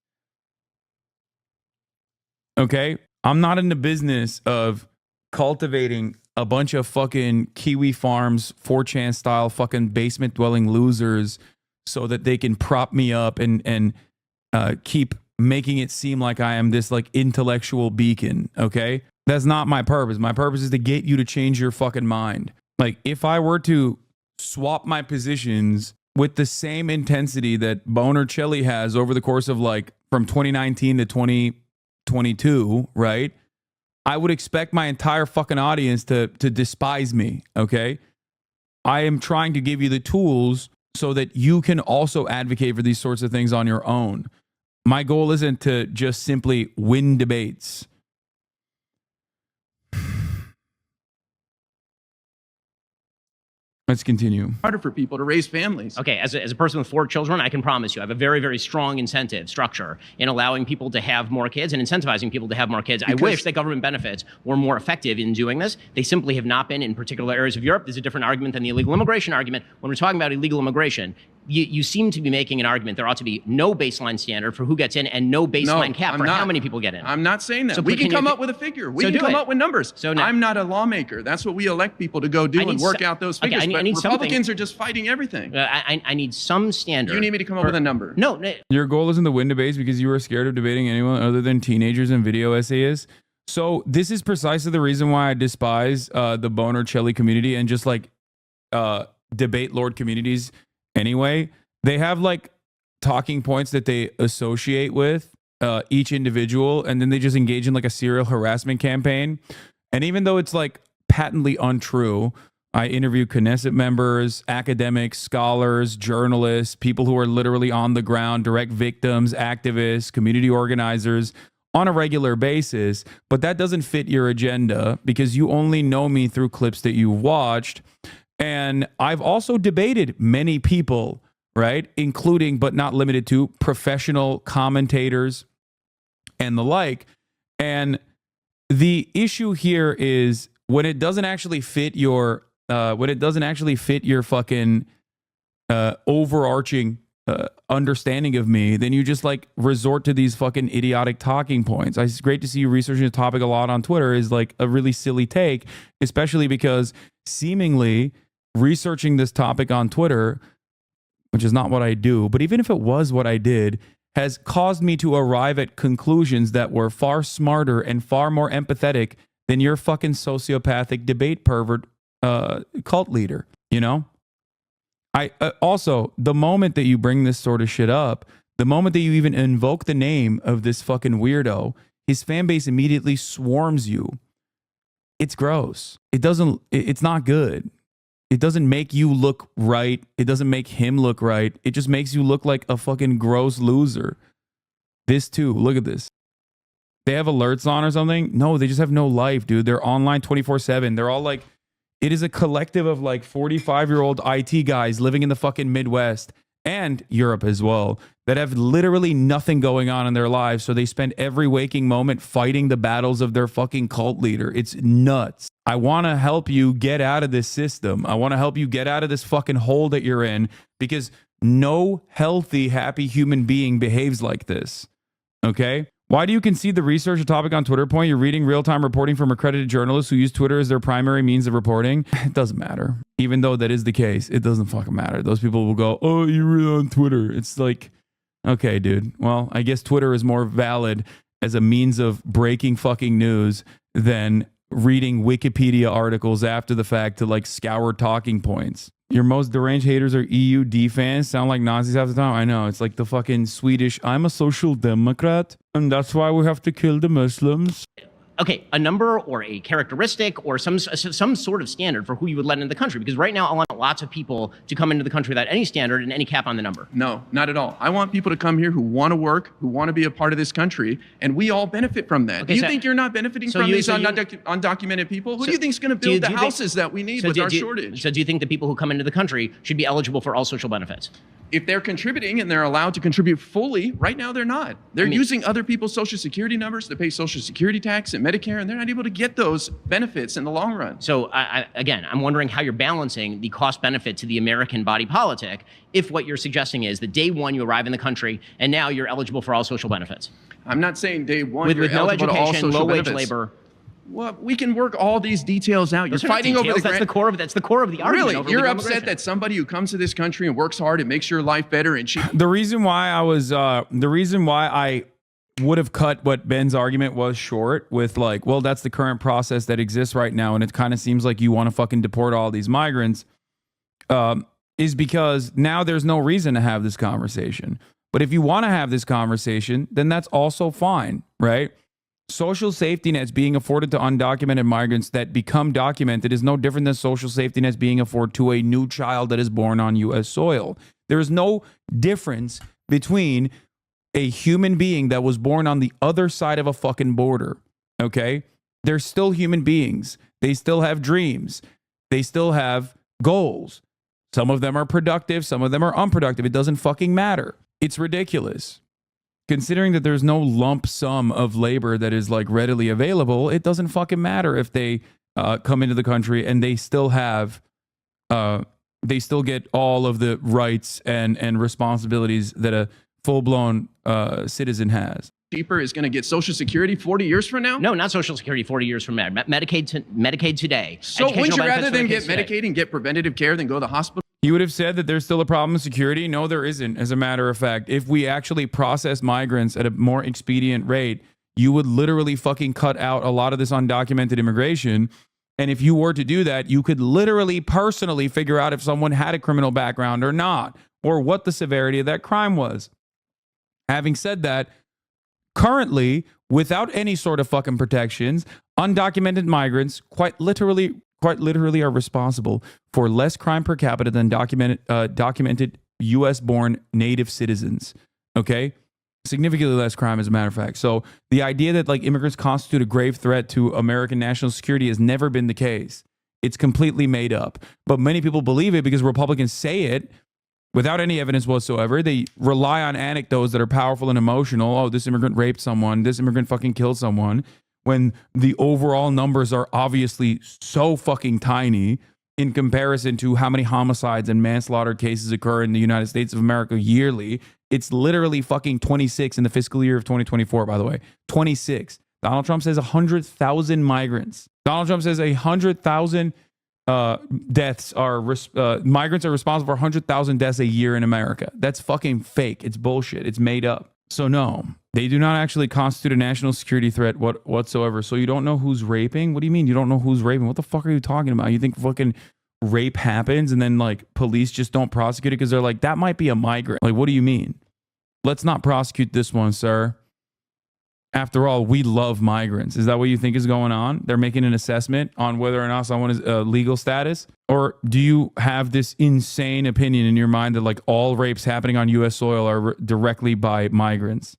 Okay? I'm not in the business of cultivating a bunch of fucking Kiwi Farms 4chan style fucking basement dwelling losers so that they can prop me up and keep making it seem like I am this like intellectual beacon. Okay, that's not my purpose. My purpose is to get you to change your fucking mind. Like, if I were to swap my positions with the same intensity that Boner Chili has over the course of like from 2019 to 2022, right? I would expect my entire fucking audience to despise me. Okay, I am trying to give you the tools so that you can also advocate for these sorts of things on your own. My goal isn't to just simply win debates. Let's continue. Harder for people to raise families. Okay, as a person with 4 children, I can promise you I have a very, very strong incentive structure in allowing people to have more kids and incentivizing people to have more kids. I wish that government benefits were more effective in doing this. They simply have not been in particular areas of Europe. There's a different argument than the illegal immigration argument. When we're talking about illegal immigration, you seem to be making an argument there ought to be no baseline standard for who gets in and no baseline cap for how many people get in. I'm not saying that. So we can come up with a figure. We can come up with numbers. So now, I'm not a lawmaker. That's what we elect people to go do and work out those figures. Okay, but Republicans are just fighting everything. I need some standard. You need me to come up with a number. No. Your goal isn't to win debates because you were scared of debating anyone other than teenagers and video essayists. So this is precisely the reason why I despise the Boner Chelly community and just like debate lord communities anyway. They have like talking points that they associate with each individual, and then they just engage in like a serial harassment campaign. And even though it's like patently untrue, I interview Knesset members, academics, scholars, journalists, people who are literally on the ground, direct victims, activists, community organizers on a regular basis. But that doesn't fit your agenda because you only know me through clips that you watched. And I've also debated many people, right? Including, but not limited to, professional commentators and the like. And the issue here is when it doesn't actually fit your fucking overarching understanding of me, then you just like resort to these fucking idiotic talking points. It's great to see you researching the topic a lot on Twitter is like a really silly take, especially because seemingly researching this topic on Twitter, which is not what I do, but even if it was what I did, has caused me to arrive at conclusions that were far smarter and far more empathetic than your fucking sociopathic debate pervert cult leader, you know? I also, the moment that you bring this sort of shit up, the moment that you even invoke the name of this fucking weirdo, his fan base immediately swarms you. It's gross. It's not good. It doesn't make you look right. It doesn't make him look right. It just makes you look like a fucking gross loser. This too, look at this. They have alerts on or something? No, they just have no life, dude. They're online 24/7. They're all like, it is a collective of like 45-year-old IT guys living in the fucking Midwest and Europe as well that have literally nothing going on in their lives. So they spend every waking moment fighting the battles of their fucking cult leader. It's nuts. I want to help you get out of this system. I want to help you get out of this fucking hole that you're in because no healthy, happy human being behaves like this. Okay? Why do you concede the research topic on Twitter point? You're reading real-time reporting from accredited journalists who use Twitter as their primary means of reporting. It doesn't matter. Even though that is the case, it doesn't fucking matter. Those people will go, oh, you read on Twitter. It's like, okay, dude. Well, I guess Twitter is more valid as a means of breaking fucking news than reading Wikipedia articles after the fact to like scour talking points. Your most deranged haters are EUD fans. Sound like Nazis half the time. I know. It's like the fucking Swedish, I'm a social democrat, and that's why we have to kill the Muslims. Okay, a number or a characteristic or some sort of standard for who you would let into the country. Because right now I want lots of people to come into the country without any standard and any cap on the number. No, not at all. I want people to come here who want to work, who want to be a part of this country, and we all benefit from that. Okay, do you think you're not benefiting from these undocumented people? Who do you think is going to build the houses that we need with our shortage? So do you think the people who come into the country should be eligible for all social benefits? If they're contributing and they're allowed to contribute fully, right now they're not. They're using other people's social security numbers to pay social security tax and Medicare, and they're not able to get those benefits in the long run. So again, I'm wondering how you're balancing the cost benefit to the American body politic if what you're suggesting is that day one you arrive in the country and now you're eligible for all social benefits. I'm not saying day one with no education, low wage benefits. labor. Well, we can work all these details out. You're fighting over the that's the core of the argument. Really, you're upset that somebody who comes to this country and works hard and makes your life better and the reason why I would have cut what Ben's argument was short with like, well, that's the current process that exists right now, and it kind of seems like you want to fucking deport all these migrants, is because now there's no reason to have this conversation. But if you want to have this conversation, then that's also fine, right? Social safety nets being afforded to undocumented migrants that become documented is no different than social safety nets being afforded to a new child that is born on U.S. soil. There is no difference between a human being that was born on the other side of a fucking border, okay? They're still human beings. They still have dreams. They still have goals. Some of them are productive. Some of them are unproductive. It doesn't fucking matter. It's ridiculous. Considering that there's no lump sum of labor that is like readily available, it doesn't fucking matter if they come into the country and they still have, they still get all of the rights and responsibilities that a full-blown citizen has. Cheaper is going to get Social Security 40 years from now? No, not Social Security 40 years from now. Medicaid today. So wouldn't you rather than get Medicaid and get preventative care than go to the hospital? You would have said that there's still a problem with security? No, there isn't. As a matter of fact, if we actually process migrants at a more expedient rate, you would literally fucking cut out a lot of this undocumented immigration. And if you were to do that, you could literally personally figure out if someone had a criminal background or not, or what the severity of that crime was. Having said that, currently, without any sort of fucking protections, undocumented migrants quite literally are responsible for less crime per capita than documented U.S.-born native citizens. Okay? Significantly less crime, as a matter of fact. So the idea that like immigrants constitute a grave threat to American national security has never been the case. It's completely made up. But many people believe it because Republicans say it without any evidence whatsoever. They rely on anecdotes that are powerful and emotional. Oh, this immigrant raped someone. This immigrant fucking killed someone. When the overall numbers are obviously so fucking tiny in comparison to how many homicides and manslaughter cases occur in the United States of America yearly. It's literally fucking 26 in the fiscal year of 2024, by the way. 26. Donald Trump says 100,000 migrants. Donald Trump says 100,000 deaths are, migrants are responsible for 100,000 deaths a year in America. That's fucking fake. It's bullshit. It's made up. So no, they do not actually constitute a national security threat whatsoever. So you don't know who's raping? What do you mean you don't know who's raping? What the fuck are you talking about? You think fucking rape happens and then like police just don't prosecute it because they're like, that might be a migrant. Like, what do you mean? Let's not prosecute this one, sir. After all, we love migrants. Is that what you think is going on? They're making an assessment on whether or not someone is legal status? Or do you have this insane opinion in your mind that like all rapes happening on U.S. soil are directly by migrants?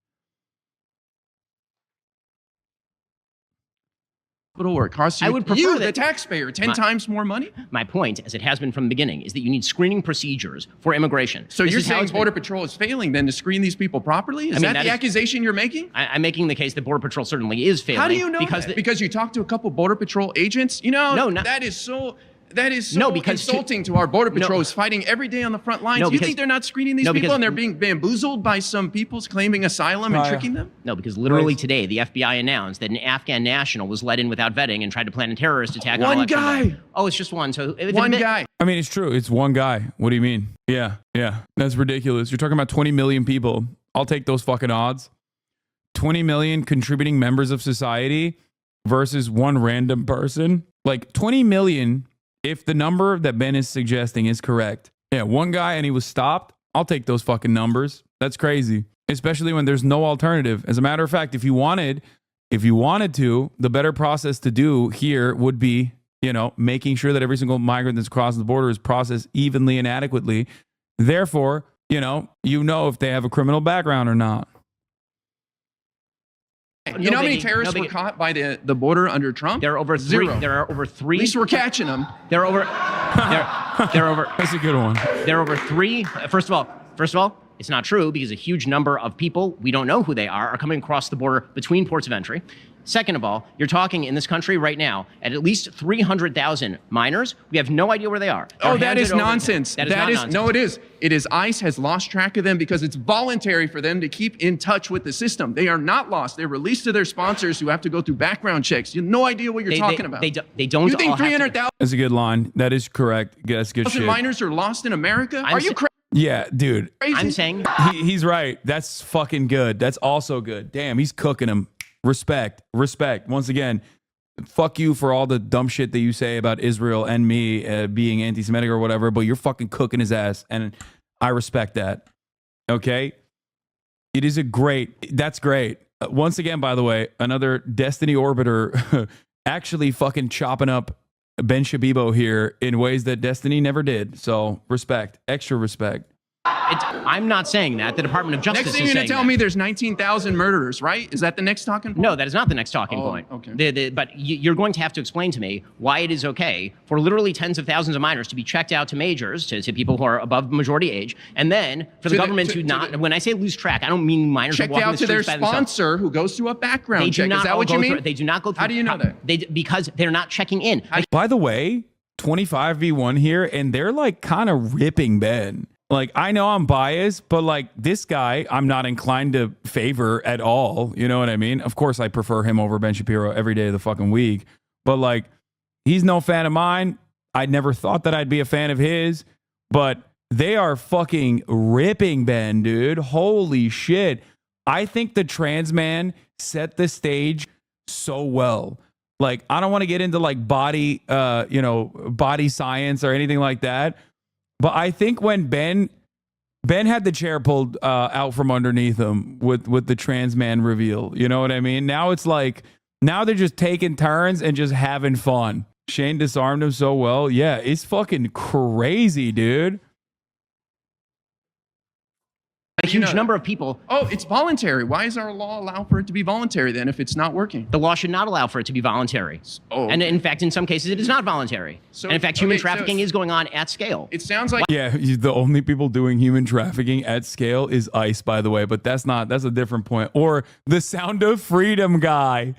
Or it costs you, I would prefer the taxpayer, 10 times more money? My point, as it has been from the beginning, is that you need screening procedures for immigration. So you're saying Border Patrol is failing then to screen these people properly? Is that the accusation you're making? I'm making the case that Border Patrol certainly is failing. How do you know that? Because you talked to a couple Border Patrol agents? You know, that is so insulting to our Border Patrols fighting every day on the front lines. You think they're not screening these people and they're being bamboozled by some people claiming asylum and tricking them? No, because literally today, the FBI announced that an Afghan national was let in without vetting and tried to plan a terrorist attack on election day. Oh, it's just one. So one guy. I mean, it's true. It's one guy. What do you mean? Yeah. That's ridiculous. You're talking about 20 million people. I'll take those fucking odds. 20 million contributing members of society versus one random person. Like 20 million. If the number that Ben is suggesting is correct, yeah, one guy and he was stopped, I'll take those fucking numbers. That's crazy, especially when there's no alternative. As a matter of fact, if you wanted to, the better process to do here would be, making sure that every single migrant that's crossing the border is processed evenly and adequately. Therefore, you know if they have a criminal background or not. You know how many terrorists were caught by the border under Trump? There are over Zero. There are over three. At least we're catching them. There are over. That's a good one. There are over three. First of all, it's not true because a huge number of people, we don't know who they are coming across the border between ports of entry. Second of all, you're talking in this country right now at least 300,000 minors. We have no idea where they are. That is nonsense. That is not nonsense. No, it is. It is. ICE has lost track of them because it's voluntary for them to keep in touch with the system. They are not lost. They're released to their sponsors who have to go through background checks. You have no idea what you're talking about. They don't. You think 300,000? That's a good line. That is correct. That's good shit. Minors are lost in America? Are you crazy? Yeah, dude. I'm saying he's right. That's fucking good. That's also good. Damn, he's cooking him. Respect. Once again, fuck you for all the dumb shit that you say about Israel and me being anti-Semitic or whatever, but you're fucking cooking his ass, and I respect that. Okay? That's great. once again, by the way, another Destiny Orbiter actually fucking chopping up Ben Shabibo here in ways that Destiny never did. So respect, extra respect. I'm not saying that. The Department of Justice is saying that. Next thing you're going to tell me there's 19,000 murderers, right? Is that the next talking point? No, that is not the next talking point. Okay. But you're going to have to explain to me why it is okay for literally tens of thousands of minors to be checked out to majors, to people who are above majority age, and then for the government to not, when I say lose track, I don't mean minors checked walking out the to their streets by sponsor who goes through a background check. Is that what you mean? They do not go through. How do you know that? Because they're not checking in. By the way, 25v1 here, and they're like kind of ripping Ben. Like, I know I'm biased, but like this guy, I'm not inclined to favor at all. You know what I mean? Of course, I prefer him over Ben Shapiro every day of the fucking week. But like, he's no fan of mine. I never thought that I'd be a fan of his. But they are fucking ripping Ben, dude. Holy shit. I think the trans man set the stage so well. Like, I don't want to get into like body science or anything like that. But I think when Ben had the chair pulled out from underneath him with the trans man reveal, you know what I mean? Now it's like, now they're just taking turns and just having fun. Shane disarmed him so well. Yeah, it's fucking crazy, dude. A huge number of people. Oh, it's voluntary. Why does our law allow for it to be voluntary then if it's not working? The law should not allow for it to be voluntary. Oh. And in fact, in some cases, it is not voluntary. And in fact, human trafficking is going on at scale. It sounds like... Yeah, the only people doing human trafficking at scale is ICE, by the way, but that's a different point. Or the Sound of Freedom guy.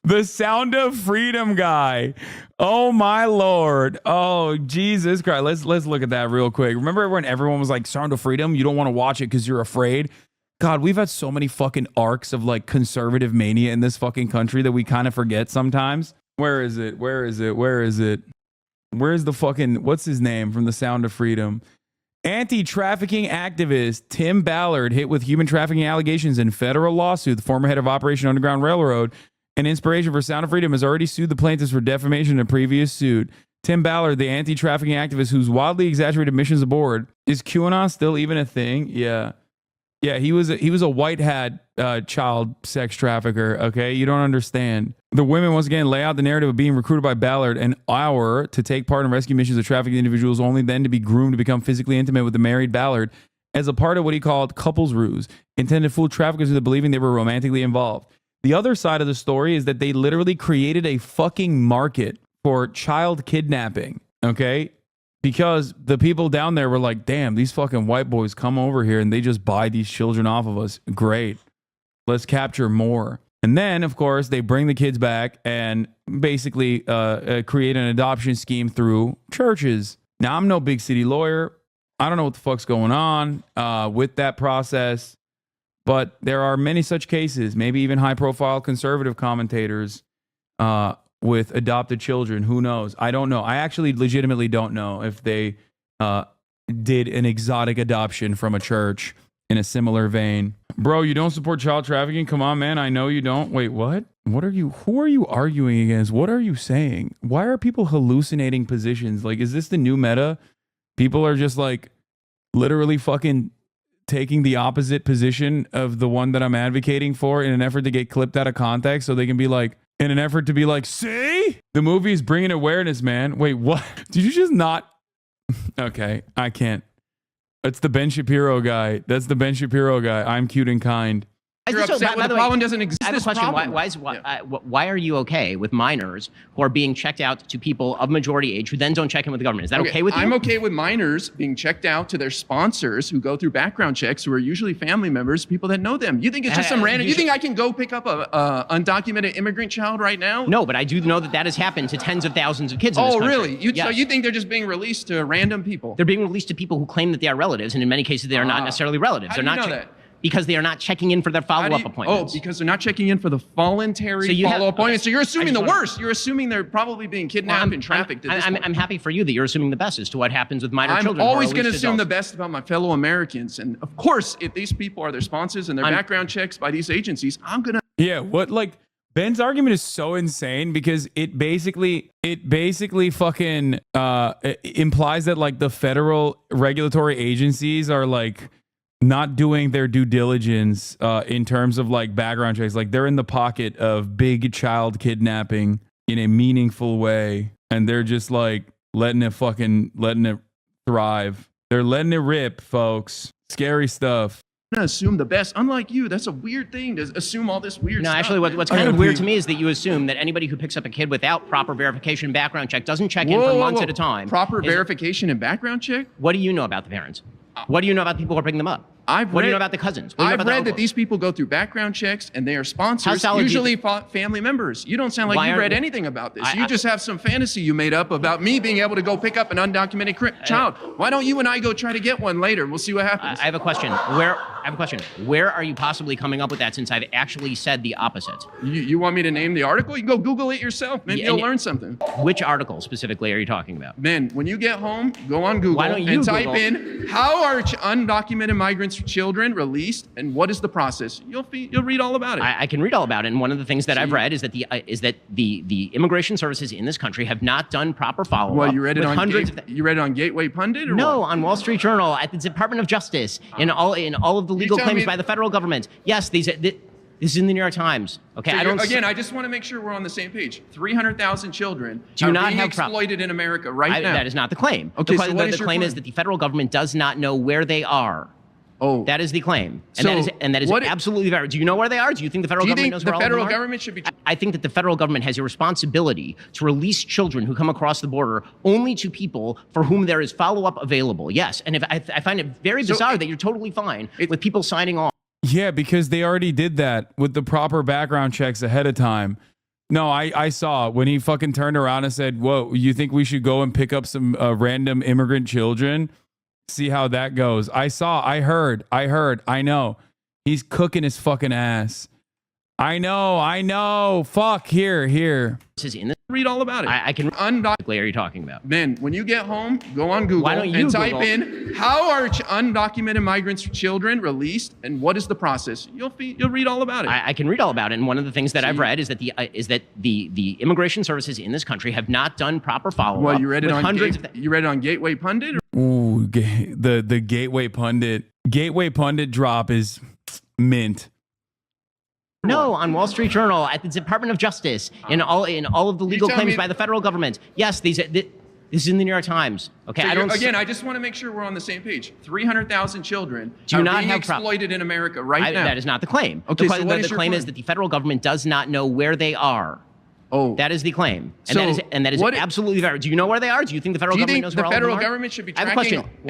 The Sound of Freedom guy. Oh my Lord. Oh, Jesus Christ. Let's look at that real quick. Remember when everyone was like, Sound of Freedom? You don't want to watch it because you're afraid? God, we've had so many fucking arcs of like conservative mania in this fucking country that we kind of forget sometimes. Where is it? Where's the fucking, what's his name from the Sound of Freedom? Anti-trafficking activist Tim Ballard hit with human trafficking allegations in federal lawsuit. The former head of Operation Underground Railroad, an inspiration for Sound of Freedom, has already sued the plaintiffs for defamation in a previous suit. Tim Ballard, the anti-trafficking activist whose wildly exaggerated missions aboard. Is QAnon still even a thing? Yeah. Yeah, he was a white hat child sex trafficker, okay? You don't understand. The women once again lay out the narrative of being recruited by Ballard an hour to take part in rescue missions of trafficked individuals, only then to be groomed to become physically intimate with the married Ballard as a part of what he called couples ruse, intended to fool traffickers into believing they were romantically involved. The other side of the story is that they literally created a fucking market for child kidnapping, okay? Because the people down there were like, damn, these fucking white boys come over here and they just buy these children off of us. Great. Let's capture more. And then, of course, they bring the kids back and basically create an adoption scheme through churches. Now, I'm no big city lawyer. I don't know what the fuck's going on with that process. But there are many such cases, maybe even high-profile conservative commentators with adopted children. Who knows? I don't know. I actually legitimately don't know if they did an exotic adoption from a church in a similar vein. Bro, you don't support child trafficking? Come on, man. I know you don't. Wait, what? Who are you arguing against? What are you saying? Why are people hallucinating positions? Like, is this the new meta? People are just like literally fucking taking the opposite position of the one that I'm advocating for in an effort to get clipped out of context so they can be like, in an effort to be like, see? The movie is bringing awareness, man. Wait, what? Did you just not? Okay, I can't. It's the Ben Shapiro guy. That's the Ben Shapiro guy. I'm cute and kind. You're upset when the problem doesn't exist. I have a question. Why are you okay with minors who are being checked out to people of majority age who then don't check in with the government? Is that okay with you? I'm okay with minors being checked out to their sponsors who go through background checks, who are usually family members, people that know them. You think it's just some random? You think I can go pick up a undocumented immigrant child right now? No, but I do know that has happened to tens of thousands of kids in this country. Oh, really? So you think they're just being released to random people? They're being released to people who claim that they are relatives, and in many cases they are not necessarily relatives. How do you know that? Because they are not checking in for their follow-up appointments. Oh, because they're not checking in for the voluntary follow-up appointments. So you're assuming the worst. You're assuming they're probably being kidnapped and trafficked. I'm happy for you that you're assuming the best as to what happens with minor children. I'm always going to assume the best about my fellow Americans. And of course, if these people are their sponsors and their background checks by these agencies, I'm going to... Yeah, what, like, Ben's argument is so insane because it basically fucking implies that, like, the federal regulatory agencies are, like, not doing their due diligence in terms of like background checks. Like they're in the pocket of big child kidnapping in a meaningful way, and they're just like letting it thrive. They're letting it rip, folks. Scary stuff. Assume the best. Unlike you, that's a weird thing to assume all this weird stuff. No, actually, what's kind of weird to me is that you assume that anybody who picks up a kid without proper verification and background check doesn't check in for months at a time. Proper verification and background check? What do you know about the parents? What do you know about the people who are picking them up? What do you know about the cousins? I've read that these people go through background checks and they are sponsors, usually family members. You don't sound like you read anything about this. You just have some fantasy you made up about me being able to go pick up an undocumented child. Why don't you and I go try to get one later? We'll see what happens. I have a question. Where are you possibly coming up with that, since I've actually said the opposite? You want me to name the article? You can go Google it yourself. Maybe you'll learn something. Which article specifically are you talking about? Ben, when you get home, go on Google and type in, how are undocumented migrants children released and what is the process? You'll read all about it. I can read all about it. And one of the things that I've read is that the immigration services in this country have not done proper follow-up. Well, you read it on Gateway Pundit or No, what? on Wall Street Journal, at the Department of Justice, in all of the legal claims by the federal government. Yes, this is in the New York Times. Okay, So I just want to make sure we're on the same page. 300,000 children are being exploited in America right now. That is not the claim. Okay, the claim is that the federal government does not know where they are. Oh, that is the claim, and that is absolutely valid. Do you know where they are? Do you think the federal government knows where all of them are? Do you think the federal government should be? I think that the federal government has a responsibility to release children who come across the border only to people for whom there is follow-up available. Yes, and I find it very bizarre that you're totally fine with people signing off. Yeah, because they already did that with the proper background checks ahead of time. No, I saw when he fucking turned around and said, "Whoa, you think we should go and pick up some random immigrant children? See how that goes." I heard, I know. He's cooking his fucking ass. I know. Fuck, here. Read all about it. I can undocumented. Are you talking about? Ben, when you get home, go on Google and type in, how are undocumented migrants children released and what is the process? You'll read all about it. I can read all about it. And one of the things that I've read is that the immigration services in this country have not done proper follow-up. Well, you read it on Gateway Pundit? Ooh, the Gateway Pundit drop is mint. No, on Wall Street Journal, at the Department of Justice, in all of the legal claims by the federal government. Yes, this is in the New York Times. Okay, So I just want to make sure we're on the same page. 300,000 children are being exploited in America right now. That is not the claim. Okay, the claim is that the federal government does not know where they are. Oh, that is the claim, and that is absolutely valid. Do you know where they are? Do you think the federal government knows where all of them are? The federal government should be tracking? I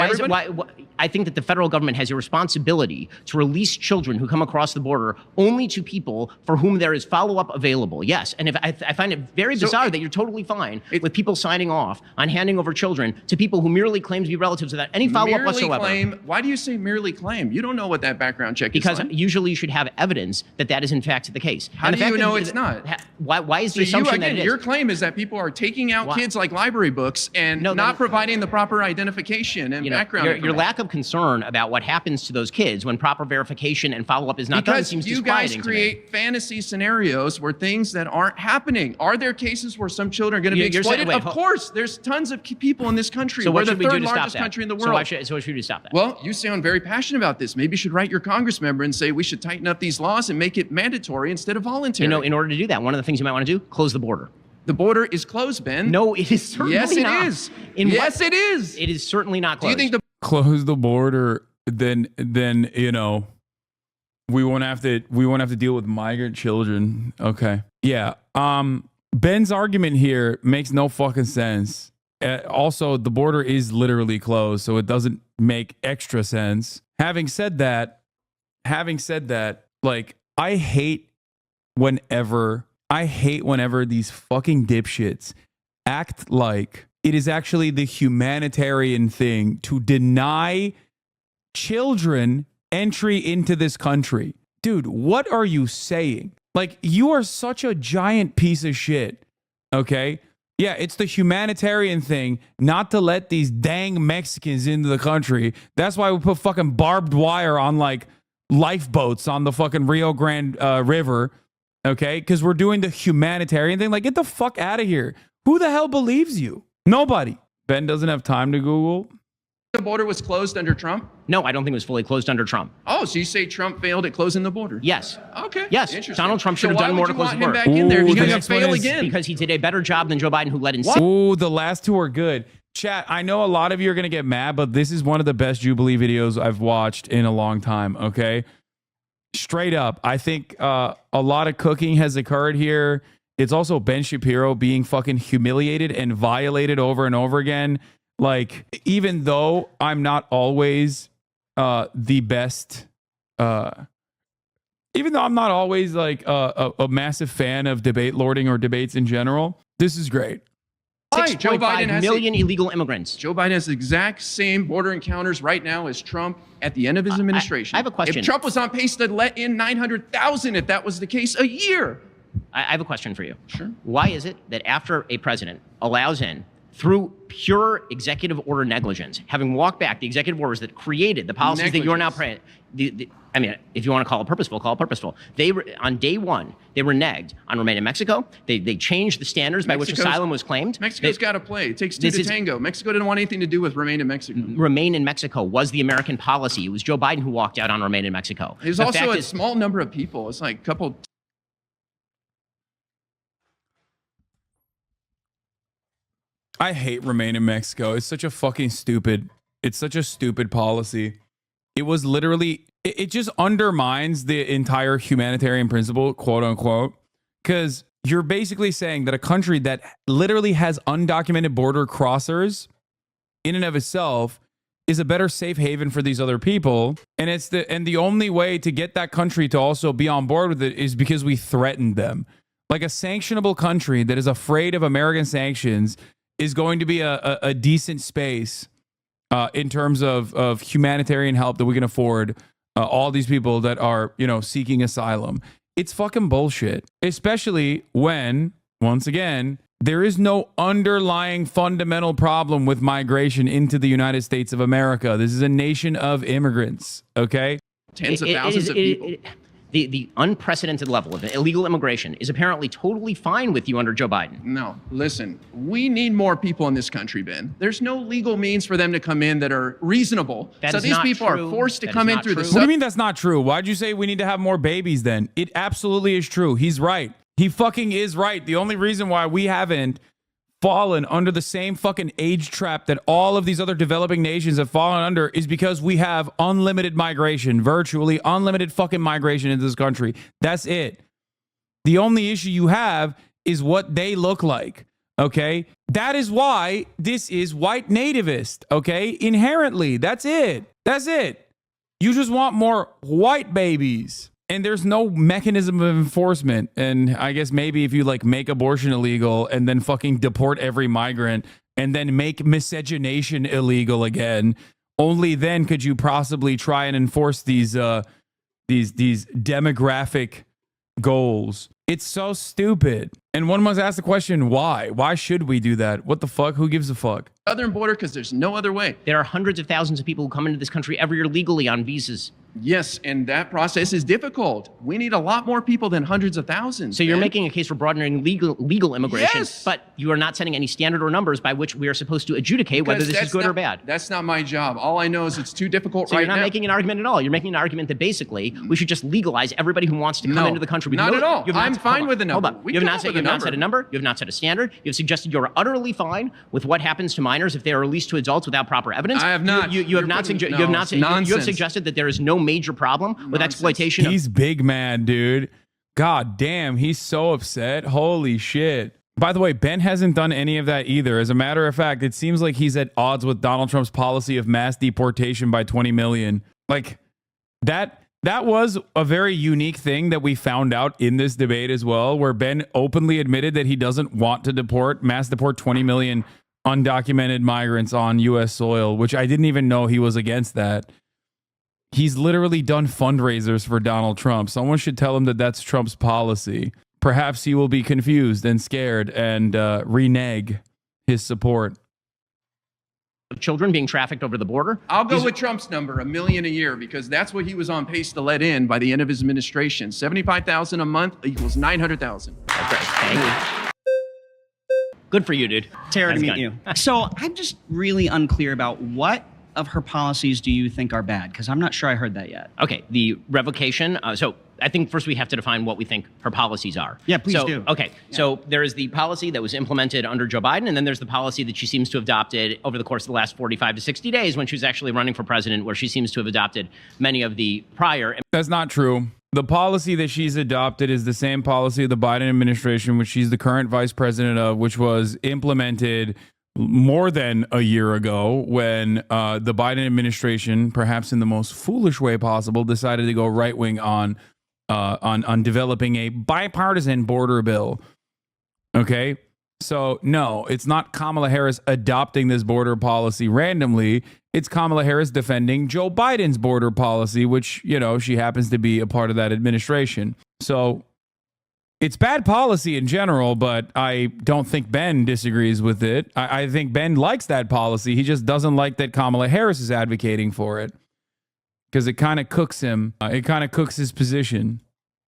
have a question. I think that the federal government has a responsibility to release children who come across the border only to people for whom there is follow-up available. Yes, and I find it very bizarre that you're totally fine with people signing off on handing over children to people who merely claim to be relatives without any follow-up whatsoever. Why do you say merely claim? You don't know what that background check is like. Because usually you should have evidence that is in fact the case. How do you know it's not? Why is the assumption that it is? Your claim is that people are taking out kids like library books and not providing the proper identification and background. Your lack of concern about what happens to those kids when proper verification and follow-up is not done seems disquieting to me. Because you guys create fantasy scenarios where things that aren't happening. Are there cases where some children are going to be exploited? Of course. There's tons of people in this country. We're the third largest country in the world. So what should we do to stop that? Well, you sound very passionate about this. Maybe you should write your Congress member and say we should tighten up these laws and make it mandatory instead of voluntary. In order to do that, one of the things you might want to do, close the border. The border is closed, Ben. No, it is certainly not. Yes, it is. Yes, it is. It is certainly not closed. Do you think close the border? Then we won't have to deal with migrant children. Okay. Yeah. Ben's argument here makes no fucking sense. Also, the border is literally closed, so it doesn't make extra sense. Having said that, like, I hate whenever these fucking dipshits act like it is actually the humanitarian thing to deny children entry into this country. Dude, what are you saying? Like, you are such a giant piece of shit. Okay? Yeah, it's the humanitarian thing not to let these dang Mexicans into the country. That's why we put fucking barbed wire on like lifeboats on the fucking Rio Grande River. Okay? Because we're doing the humanitarian thing. Like, get the fuck out of here. Who the hell believes you? Nobody. Ben doesn't have time to Google. The border was closed under Trump? No, I don't think it was fully closed under Trump. Oh, so you say Trump failed at closing the border? Yes. Okay. Yes. Interesting. Donald Trump should So have done why more would to you close want the him border. back in there if he's the going to next one fail is- again? Because he did a better job than Joe Biden, who led in. Ooh, the last two are good. Chat, I know a lot of you are going to get mad, but this is one of the best Jubilee videos I've watched in a long time, okay? Straight up, I think a lot of cooking has occurred here. It's also Ben Shapiro being fucking humiliated and violated over and over again. Like, even though I'm not always the best, even though I'm not always like a massive fan of debate lording or debates in general, this is great. 6.5 million illegal immigrants. Joe Biden has the exact same border encounters right now as Trump at the end of his administration. I have a question. If Trump was on pace to let in 900,000, if that was the case, a year. I have a question for you. Sure. Why is it that after a president allows in, through pure executive order negligence, having walked back the executive orders that created the policies that you're now praying, I mean, if you want to call it purposeful, call it purposeful. They were, on day one, they reneged on Remain in Mexico. They changed the standards by which asylum was claimed. Mexico's got to play. It takes two to tango. Mexico didn't want anything to do with Remain in Mexico. Remain in Mexico was the American policy. It was Joe Biden who walked out on Remain in Mexico. There's also a small number of people. It's like a couple. I hate Remain in Mexico. It's such a fucking stupid, it's such a stupid policy. It was literally, it just undermines the entire humanitarian principle, quote unquote, because you're basically saying that a country that literally has undocumented border crossers in and of itself is a better safe haven for these other people. And the only way to get that country to also be on board with it is because we threatened them. Like, a sanctionable country that is afraid of American sanctions is going to be a decent space in terms of humanitarian help that we can afford all these people that are, seeking asylum. It's fucking bullshit, especially when, once again, there is no underlying fundamental problem with migration into the United States of America. This is a nation of immigrants, okay? Tens of thousands of people. The unprecedented level of illegal immigration is apparently totally fine with you under Joe Biden. No, listen, we need more people in this country, Ben. There's no legal means for them to come in that are reasonable. So these people are forced to come in through the... What do you mean that's not true? Why'd you say we need to have more babies then? It absolutely is true. He's right. He fucking is right. The only reason why we haven't fallen under the same fucking age trap that all of these other developing nations have fallen under is because we have unlimited migration, virtually unlimited fucking migration into this country. That's it. The only issue you have is what they look like, okay? That is why this is white nativist, okay? Inherently, that's it. That's it. You just want more white babies. And there's no mechanism of enforcement. And I guess maybe if you make abortion illegal and then fucking deport every migrant and then make miscegenation illegal again, only then could you possibly try and enforce these demographic goals. It's so stupid. And one must ask the question, why? Why should we do that? What the fuck? Who gives a fuck? Southern border, because there's no other way. There are hundreds of thousands of people who come into this country every year legally on visas. Yes, and that process is difficult. We need a lot more people than hundreds of thousands. So you're making a case for broadening legal immigration, Yes. but you are not setting any standard or numbers by which we are supposed to adjudicate whether this is good or bad. That's not my job. All I know is it's too difficult So right you're not now. making an argument at all. You're making an argument that basically we should just legalize everybody who wants to come No, into the country. not at all. You have not- I'm fine with the Hold number. on. We You have come not up said with you a have not set a number. You have not set a standard. You have suggested you're utterly fine with what happens to minors if they are released to adults without proper evidence. I have not. You have not suggested. You have not. You have Nonsense. suggested that there is no major problem with exploitation. He's big mad, dude. God damn, he's so upset. Holy shit. By the way, Ben hasn't done any of that either. As a matter of fact, it seems like he's at odds with Donald Trump's policy of mass deportation by 20 million. Like, that was a very unique thing that we found out in this debate as well, where Ben openly admitted that he doesn't want to mass deport 20 million undocumented migrants on U.S. soil, which I didn't even know he was against that. He's literally done fundraisers for Donald Trump. Someone should tell him that that's Trump's policy. Perhaps he will be confused and scared and renege his support. Children being trafficked over the border. I'll go with Trump's number, 1 million a year, because that's what he was on pace to let in by the end of his administration. 75,000 a month equals 900,000. That's right. Thank you. Good for you, dude. Tara, to That's meet good. you. So I'm just really unclear about what of her policies do you think are bad? Because I'm not sure I heard that yet. Okay, the revocation. So I think first we have to define what we think her policies are. Yeah, please do. Okay, so there is the policy that was implemented under Joe Biden, and then there's the policy that she seems to have adopted over the course of the last 45 to 60 days when she was actually running for president, where she seems to have adopted many of the prior. That's not true. The policy that she's adopted is the same policy of the Biden administration, which she's the current vice president of, which was implemented more than a year ago when the Biden administration, perhaps in the most foolish way possible, decided to go right wing on developing a bipartisan border bill. Okay, so no, it's not Kamala Harris adopting this border policy randomly. It's Kamala Harris defending Joe Biden's border policy, which, you know, she happens to be a part of that administration. So it's bad policy in general, but I don't think Ben disagrees with it. I think Ben likes that policy. He just doesn't like that Kamala Harris is advocating for it because it kind of cooks him. It kind of cooks his position.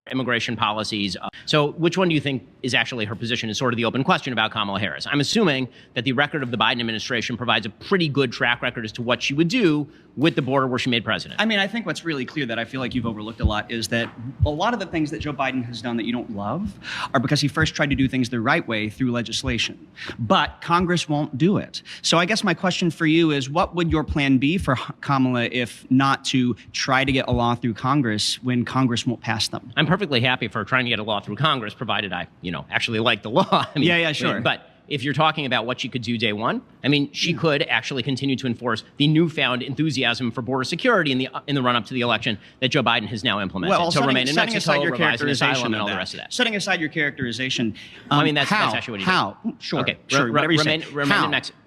Immigration policies. So which one do you think is actually her position is sort of the open question about Kamala Harris? I'm assuming that the record of the Biden administration provides a pretty good track record as to what she would do with the border where she made president. I mean, I think what's really clear that I feel like you've overlooked a lot is that a lot of the things that Joe Biden has done that you don't love are because he first tried to do things the right way through legislation. But Congress won't do it. So I guess my question for you is, what would your plan be for Kamala if not to try to get a law through Congress when Congress won't pass them? I'm perfectly happy for trying to get a law through Congress, provided I, actually like the law. I mean, yeah, sure. But if you're talking about what she could do day one, I mean, she could actually continue to enforce the newfound enthusiasm for border security in the run-up to the election that Joe Biden has now implemented. Well, so remain in setting Mexico, aside your revising asylum, and all of the rest of that. Setting aside your characterization, I mean, that's actually what he did. How? Sure. Okay. Whatever you say.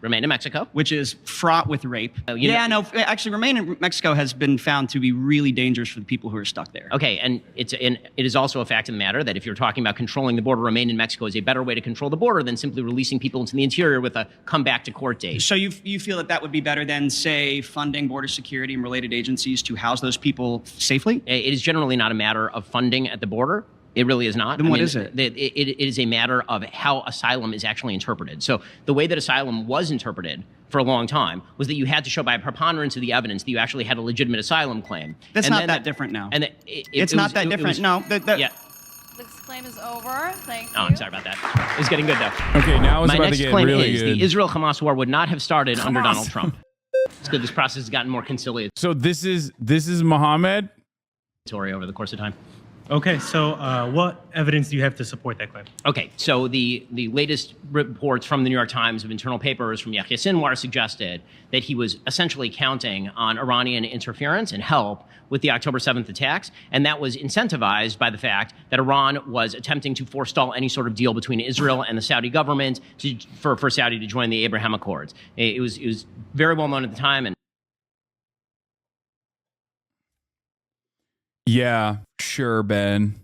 Remain in Mexico, which is fraught with rape. Actually, remain in Mexico has been found to be really dangerous for the people who are stuck there. Okay, and it is also a fact of the matter that if you're talking about controlling the border, remain in Mexico is a better way to control the border than simply releasing people into the interior with a come back to court date. So you feel that would be better than, say, funding border security and related agencies to house those people safely? It is generally not a matter of funding at the border. It really is not. Then what is it? It is a matter of how asylum is actually interpreted. So the way that asylum was interpreted for a long time was that you had to show by a preponderance of the evidence that you actually had a legitimate asylum claim. That's not that different now. And it's not that different. No. Yeah. This claim is over. Thank you. Oh, I'm sorry about that. It's getting good, though. Okay, now it's about to get really good. My next claim is the Israel-Hamas war would not have started under Donald Trump. It's good this process has gotten more conciliatory. So this is Mohammed? Over the course of time. Okay, so what evidence do you have to support that claim? Okay, so the latest reports from the New York Times of internal papers from Yahya Sinwar suggested that he was essentially counting on Iranian interference and help with the October 7th attacks, and that was incentivized by the fact that Iran was attempting to forestall any sort of deal between Israel and the Saudi government for Saudi to join the Abraham Accords. It was very well known at the time, and yeah, sure, Ben.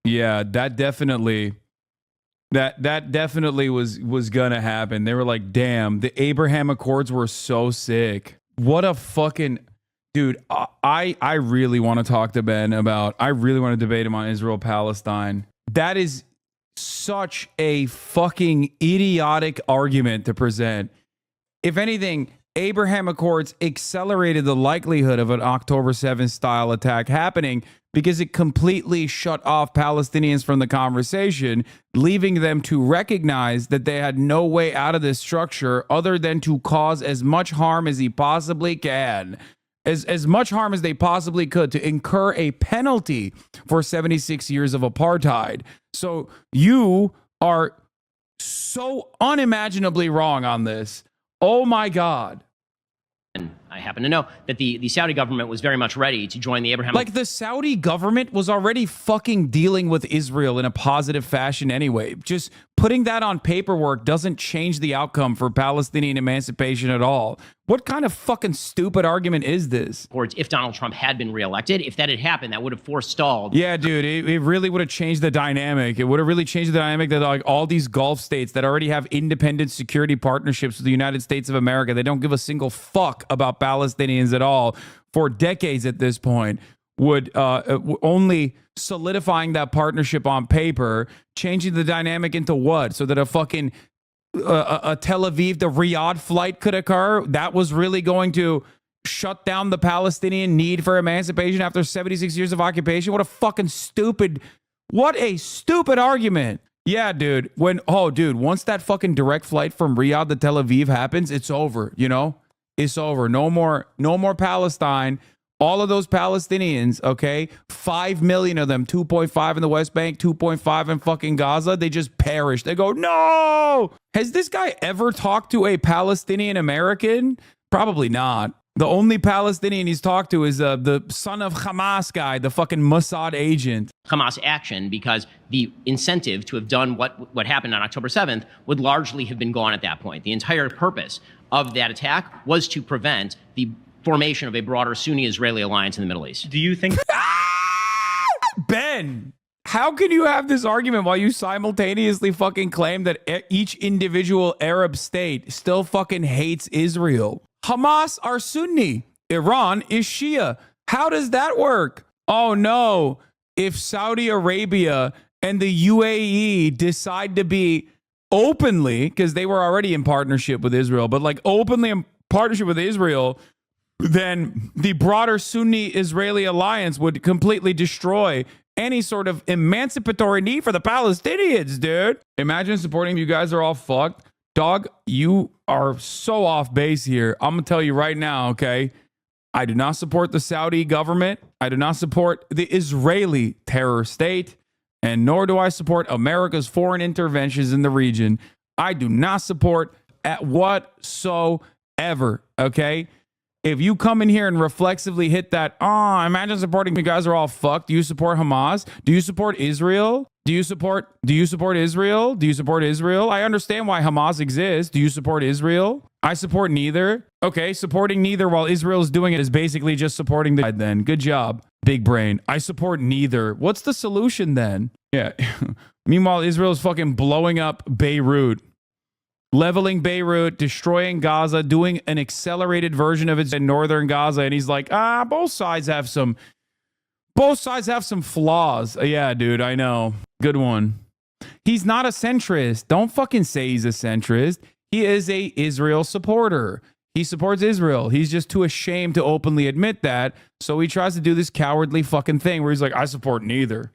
Yeah, that definitely was gonna happen. They were like, damn, the Abraham Accords were so sick. What a fucking dude. I really want to talk to Ben about, I really want to debate him on Israel Palestine. That is such a fucking idiotic argument to present. If anything, Abraham Accords accelerated the likelihood of an October 7th style attack happening because it completely shut off Palestinians from the conversation, leaving them to recognize that they had no way out of this structure other than to cause as much harm as he possibly can, as much harm as they possibly could, to incur a penalty for 76 years of apartheid. So you are so unimaginably wrong on this. Oh my God. I happen to know that the Saudi government was very much ready to join the Abraham. Like, the Saudi government was already fucking dealing with Israel in a positive fashion anyway. Just putting that on paperwork doesn't change the outcome for Palestinian emancipation at all. What kind of fucking stupid argument is this? If Donald Trump had been reelected, if that had happened, that would have forestalled. Yeah, dude, it really would have changed the dynamic. It would have really changed the dynamic that, like, all these Gulf states that already have independent security partnerships with the United States of America, they don't give a single fuck about Palestinians at all for decades at this point, would only solidifying that partnership on paper, changing the dynamic into what? So that a fucking a Tel Aviv to Riyadh flight could occur, that was really going to shut down the Palestinian need for emancipation after 76 years of occupation. What a stupid argument. Yeah, dude. Once that fucking direct flight from Riyadh to Tel Aviv happens, it's over, It's over. No more Palestine. All of those Palestinians, okay? 5 million of them, 2.5 in the West Bank, 2.5 in fucking Gaza, they just perish. They go, no! Has this guy ever talked to a Palestinian American? Probably not. The only Palestinian he's talked to is the son of Hamas guy, the fucking Mossad agent. Hamas action, because the incentive to have done what happened on October 7th would largely have been gone at that point. The entire purpose of that attack was to prevent the formation of a broader Sunni-Israeli alliance in the Middle East. Do you think... Ben, how can you have this argument while you simultaneously fucking claim that each individual Arab state still fucking hates Israel? Hamas are Sunni. Iran is Shia. How does that work? Oh no. If Saudi Arabia and the UAE decide to be openly, because they were already in partnership with Israel, but like openly in partnership with Israel, then the broader Sunni-Israeli alliance would completely destroy any sort of emancipatory need for the Palestinians, dude. Imagine supporting you guys are all fucked. Dog, you are so off base here. I'm going to tell you right now, okay? I do not support the Saudi government. I do not support the Israeli terror state. And nor do I support America's foreign interventions in the region. I do not support at whatsoever, okay? If you come in here and reflexively hit that, imagine supporting you guys are all fucked. Do you support Hamas? Do you support Israel? Do you support Israel? Do you support Israel? I understand why Hamas exists. Do you support Israel? I support neither. Okay, supporting neither while Israel is doing it is basically just supporting the then. Good job, big brain. I support neither. What's the solution then? Yeah. Meanwhile, Israel's fucking blowing up Beirut. Leveling Beirut, destroying Gaza, doing an accelerated version of it in northern Gaza. And he's like, both sides have some flaws. Yeah, dude, I know. Good one. He's not a centrist. Don't fucking say he's a centrist. He is a Israel supporter. He supports Israel. He's just too ashamed to openly admit that. So he tries to do this cowardly fucking thing where he's like, I support neither.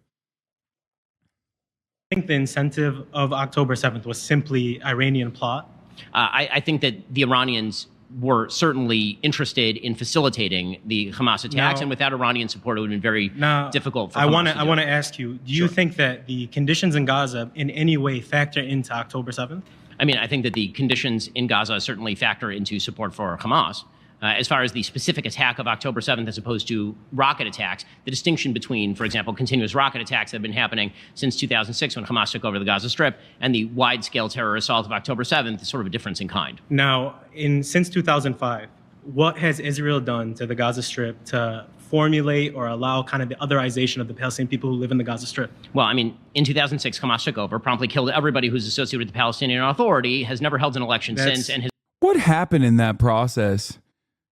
I think the incentive of October 7th was simply Iranian plot. I think that the Iranians were certainly interested in facilitating the Hamas attacks, and without Iranian support, it would have been very difficult for Hamas I want to ask you, do you think that the conditions in Gaza in any way factor into October 7th? I mean, I think that the conditions in Gaza certainly factor into support for Hamas. As far as the specific attack of October 7th as opposed to rocket attacks, the distinction between, for example, continuous rocket attacks that have been happening since 2006 when Hamas took over the Gaza Strip and the wide-scale terror assault of October 7th is sort of a difference in kind. Now, since 2005, what has Israel done to the Gaza Strip to formulate or allow kind of the otherization of the Palestinian people who live in the Gaza Strip? Well, I mean, in 2006, Hamas took over, promptly killed everybody who's associated with the Palestinian Authority, has never held an election since, and has... What happened in that process?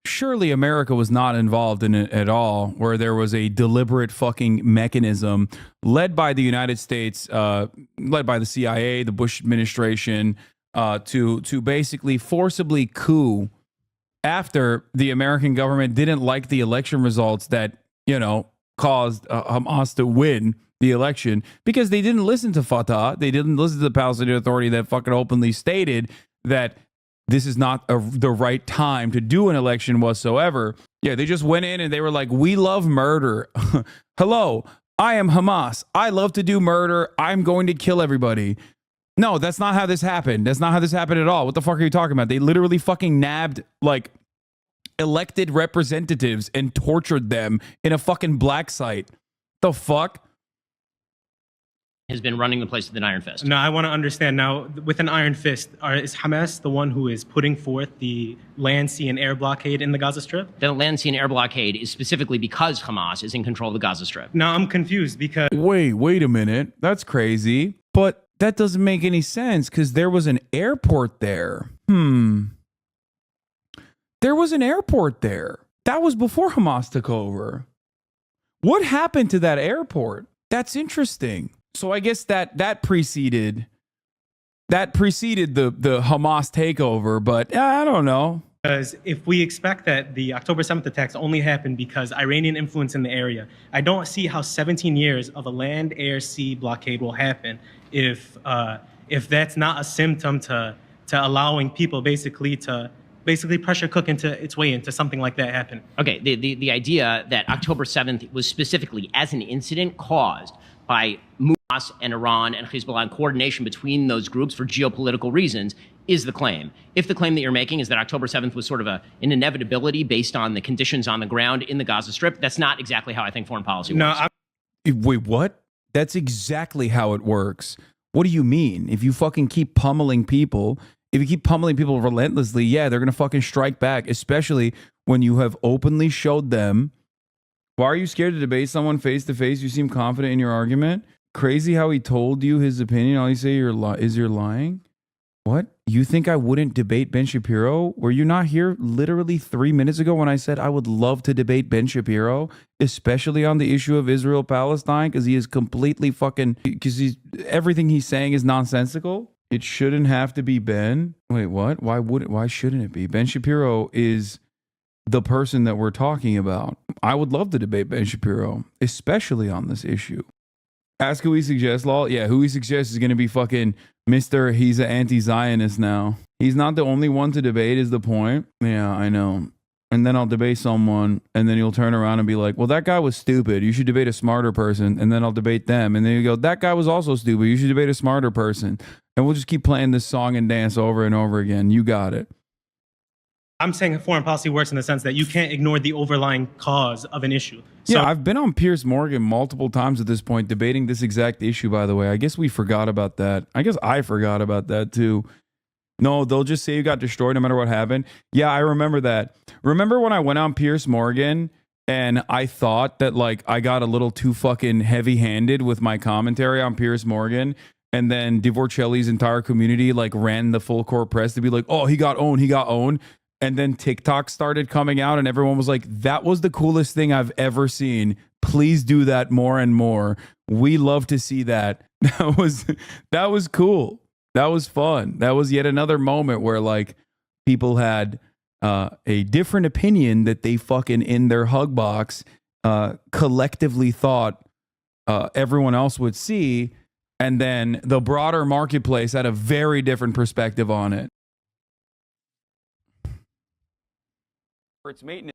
Surely America was not involved in it at all, where there was a deliberate fucking mechanism led by the United States, led by the CIA, the Bush administration, to basically forcibly coup after the American government didn't like the election results that, caused Hamas to win the election because they didn't listen to Fatah. They didn't listen to the Palestinian Authority that fucking openly stated that this is not the right time to do an election whatsoever. Yeah, they just went in and they were like, we love murder. Hello, I am Hamas. I love to do murder. I'm going to kill everybody. No, that's not how this happened. That's not how this happened at all. What the fuck are you talking about? They literally fucking nabbed like elected representatives and tortured them in a fucking black site. The fuck? Has been running the place with an iron fist. No, I want to understand now, with an iron fist, is Hamas the one who is putting forth the land, sea, and air blockade in the Gaza Strip? The land, sea, and air blockade is specifically because Hamas is in control of the Gaza Strip. Now, I'm confused because... Wait a minute. That's crazy. But that doesn't make any sense because there was an airport there. There was an airport there. That was before Hamas took over. What happened to that airport? That's interesting. So I guess that preceded that preceded the Hamas takeover, but I don't know. Because if we expect that the October 7th attacks only happened because Iranian influence in the area, I don't see how 17 years of a land, air, sea blockade will happen if that's not a symptom to allowing people basically pressure cook its way into something like that happen. Okay, the idea that October 7th was specifically as an incident caused by Hamas and Iran and Hezbollah and coordination between those groups for geopolitical reasons is the claim. If the claim that you're making is that October 7th was sort of an inevitability based on the conditions on the ground in the Gaza Strip, that's not exactly how I think foreign policy works. Wait, what? That's exactly how it works. What do you mean? If you fucking keep pummeling people, if you keep pummeling people relentlessly, yeah, they're going to fucking strike back, especially when you have openly showed them. Why are you scared to debate someone face to face? You seem confident in your argument. Crazy how he told you his opinion. All you say you're lying. What? You think I wouldn't debate Ben Shapiro? Were you not here literally 3 minutes ago when I said I would love to debate Ben Shapiro, especially on the issue of Israel-Palestine, because he is completely fucking, because everything he's saying is nonsensical? It shouldn't have to be Ben. Wait, what? Why shouldn't it be? Ben Shapiro is the person that we're talking about. I would love to debate Ben Shapiro, especially on this issue. Ask who he suggests, lol. Yeah, who he suggests is going to be fucking Mr. He's an anti-Zionist now. He's not the only one to debate is the point. Yeah, I know. And then I'll debate someone, and then you'll turn around and be like, well, that guy was stupid. You should debate a smarter person. And then I'll debate them. And then you go, that guy was also stupid. You should debate a smarter person. And we'll just keep playing this song and dance over and over again. You got it. I'm saying foreign policy works in the sense that you can't ignore the overlying cause of an issue. So, yeah, I've been on Piers Morgan multiple times at this point debating this exact issue, by the way. I guess we forgot about that. I guess I forgot about that too. No, they'll just say you got destroyed no matter what happened. Yeah, I remember that. Remember when I went on Piers Morgan and I thought that like I got a little too fucking heavy-handed with my commentary on Piers Morgan, and then Dvorcelli's entire community like ran the full court press to be like, oh, he got owned. And then TikTok started coming out and everyone was like, that was the coolest thing I've ever seen. Please do that more and more. We love to see that. That was cool. That was fun. That was yet another moment where like people had a different opinion that they fucking in their hug box collectively thought everyone else would see. And then the broader marketplace had a very different perspective on it. For its maintenance.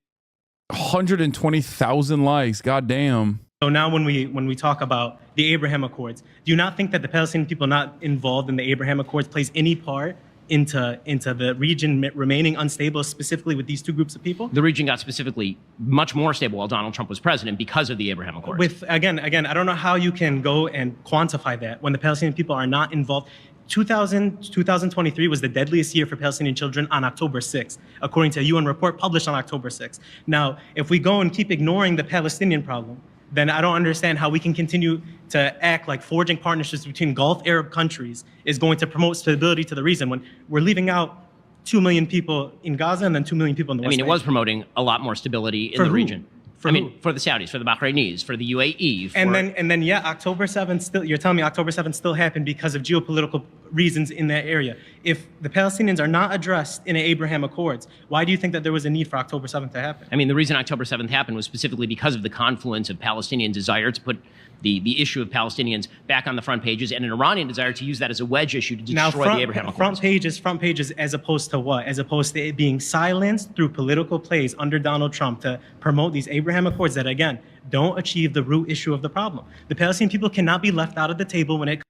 120,000 likes. God damn. So now when we talk about the Abraham Accords, do you not think that the Palestinian people not involved in the Abraham Accords plays any part into the region remaining unstable, specifically with these two groups of people? The region got specifically much more stable while Donald Trump was president because of the Abraham Accords. With again, I don't know how you can go and quantify that when the Palestinian people are not involved. 2023 was the deadliest year for Palestinian children on October 6th, according to a UN report published on October 6th. Now, if we go and keep ignoring the Palestinian problem, then I don't understand how we can continue to act like forging partnerships between Gulf Arab countries is going to promote stability to the region when we're leaving out 2 million people in Gaza and then 2 million people in the West Bank. It was promoting a lot more stability in the region. For the Saudis, for the Bahrainis, for the UAE. And then, yeah, October 7th still, you're telling me October 7th still happened because of geopolitical reasons in that area. If the Palestinians are not addressed in the Abraham Accords, why do you think that there was a need for October 7th to happen? The reason October 7th happened was specifically because of the confluence of Palestinian desire to put the issue of Palestinians back on the front pages and an Iranian desire to use that as a wedge issue to destroy the Abraham Accords. Front pages as opposed to what? As opposed to it being silenced through political plays under Donald Trump to promote these Abraham Accords that, again, don't achieve the root issue of the problem. The Palestinian people cannot be left out of the table when it...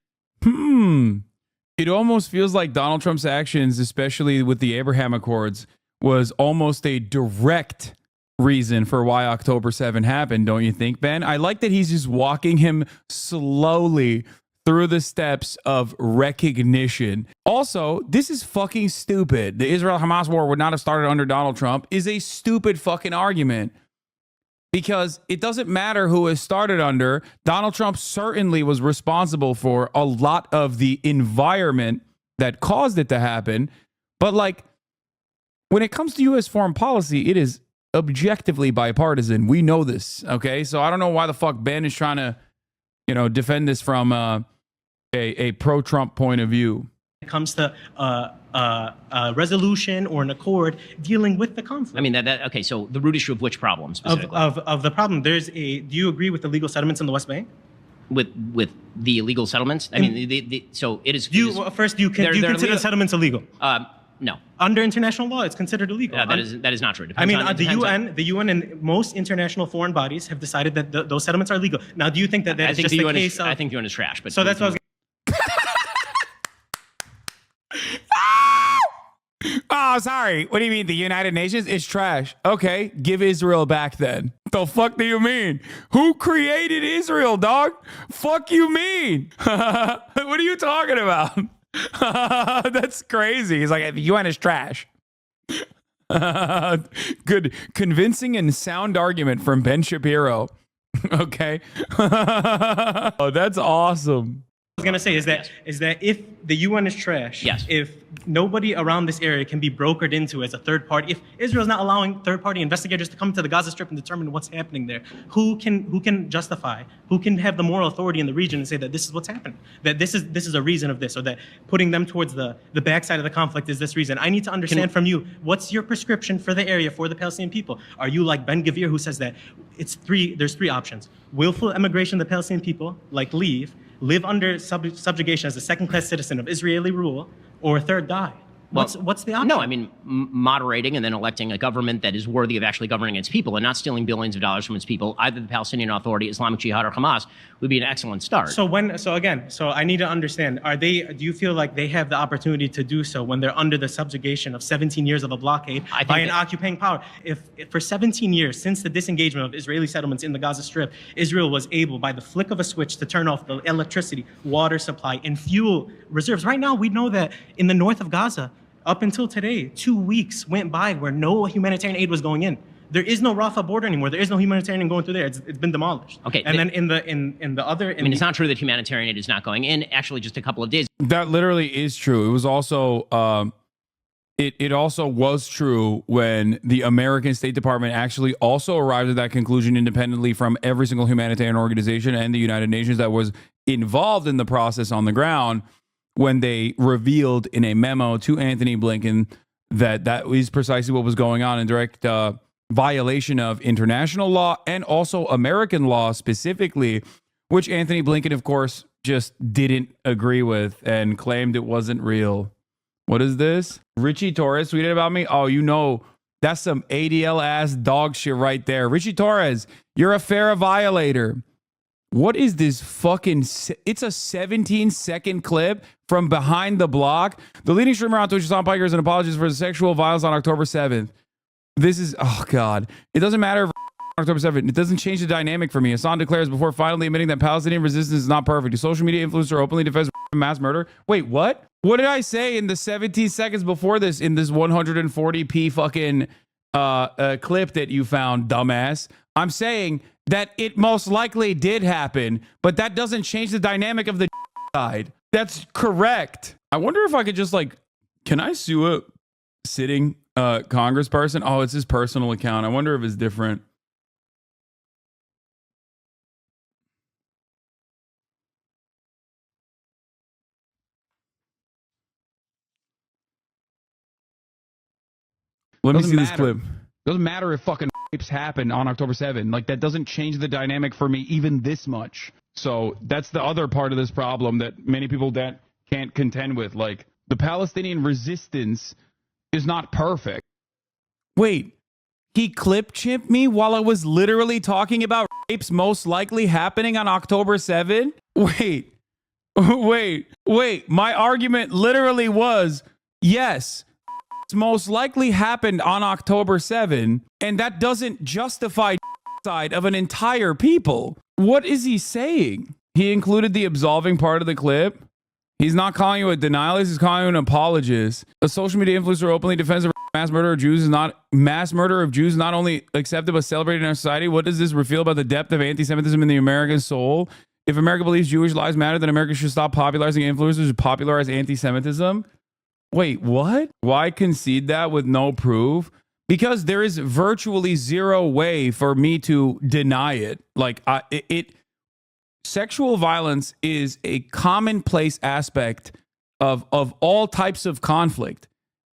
It almost feels like Donald Trump's actions, especially with the Abraham Accords, was almost a direct reason for why October 7 happened, don't you think, Ben? I like that he's just walking him slowly through the steps of recognition. Also, this is fucking stupid. The Israel-Hamas war would not have started under Donald Trump is a stupid fucking argument. Because it doesn't matter who it started under. Donald Trump certainly was responsible for a lot of the environment that caused it to happen. But like, when it comes to U.S. foreign policy, it is objectively bipartisan. We know this, okay? So I don't know why the fuck Ben is trying to, defend this from a pro-Trump point of view. comes to a resolution or an accord dealing with the conflict. I mean, okay, so the root issue of which problem specifically? Of the problem, do you agree with the legal settlements in the West Bank? With the illegal settlements? I mean, so it is... First, do you consider settlements illegal? No. Under international law, it's considered illegal. That is not true. I mean, the UN and most international foreign bodies have decided that those settlements are legal. Now, do you think that is just the case of... I think the UN is trash. But so that's what I was... Oh, sorry. What do you mean? The United Nations is trash. Okay, give Israel back then. The fuck do you mean? Who created Israel, dog? Fuck you mean? What are you talking about? That's crazy. He's like, the UN is trash. Good, convincing and sound argument from Ben Shapiro. Okay. Oh, that's awesome. I was gonna say is that if the UN is trash, if nobody around this area can be brokered into as a third party, if Israel's not allowing third party investigators to come to the Gaza Strip and determine what's happening there, who can justify, who can have the moral authority in the region and say that this is what's happening, that this is a reason of this, or that putting them towards the backside of the conflict is this reason? I need to understand from you, what's your prescription for the area, for the Palestinian people? Are you like Ben Gvir, who says that there's three options: willful emigration of the Palestinian people, like live under subjugation as a second-class citizen of Israeli rule, or third, die? What's the option? No, I mean, moderating and then electing a government that is worthy of actually governing its people and not stealing billions of dollars from its people, either the Palestinian Authority, Islamic Jihad, or Hamas, would be an excellent start. So I need to understand, do you feel like they have the opportunity to do so when they're under the subjugation of 17 years of a blockade by an occupying power? If for 17 years, since the disengagement of Israeli settlements in the Gaza Strip, Israel was able, by the flick of a switch, to turn off the electricity, water supply, and fuel reserves. Right now, we know that in the north of Gaza, up until today, 2 weeks went by where no humanitarian aid was going in. There is no Rafah border anymore. There is no humanitarian going through there. It's been demolished. Okay. And then in the other... I mean, it's not true that humanitarian aid is not going in. Actually, just a couple of days. That literally is true. It was also... It also was true when the American State Department actually also arrived at that conclusion independently from every single humanitarian organization and the United Nations that was involved in the process on the ground, when they revealed in a memo to Anthony Blinken that is precisely what was going on, in direct violation of international law and also American law specifically, which Anthony Blinken, of course, just didn't agree with and claimed it wasn't real. What is this? Richie Torres tweeted about me. Oh, you know, that's some ADL ass dog shit right there. Richie Torres, you're a FARA violator. What is this fucking... It's a 17-second clip from behind the block. The leading streamer on Twitch, Hasan Pikers, and apologies for the sexual violence on October 7th. This is... Oh, God. It doesn't matter if October 7th. It doesn't change the dynamic for me. Hasan declares before finally admitting that Palestinian resistance is not perfect. A social media influencer openly defends mass murder. Wait, what? What did I say in the 17 seconds before this in this 140p fucking clip that you found, dumbass? I'm saying that it most likely did happen, but that doesn't change the dynamic of the side. That's correct. I wonder if I could just can I sue a sitting congressperson? Oh, it's his personal account. I wonder if it's different. Let me see this clip. Doesn't matter if fucking rapes happen on October 7th. That doesn't change the dynamic for me even this much. So that's the other part of this problem that many people that can't contend with. The Palestinian resistance is not perfect. Wait, he clip chimped me while I was literally talking about rapes most likely happening on October 7th? Wait. My argument literally was, yes, most likely happened on October 7, and that doesn't justify side of an entire people. What is he saying? He included the absolving part of the clip. He's not calling you a denialist, he's calling you an apologist. A social media influencer openly defends the mass murder of Jews is not only accepted but celebrated in our society. What does this reveal about the depth of anti-Semitism in the American soul? If America believes Jewish lives matter, then America should stop popularizing influencers who popularize anti-Semitism. Wait, what? Why concede that with no proof? Because there is virtually zero way for me to deny it. Sexual violence is a commonplace aspect of all types of conflict.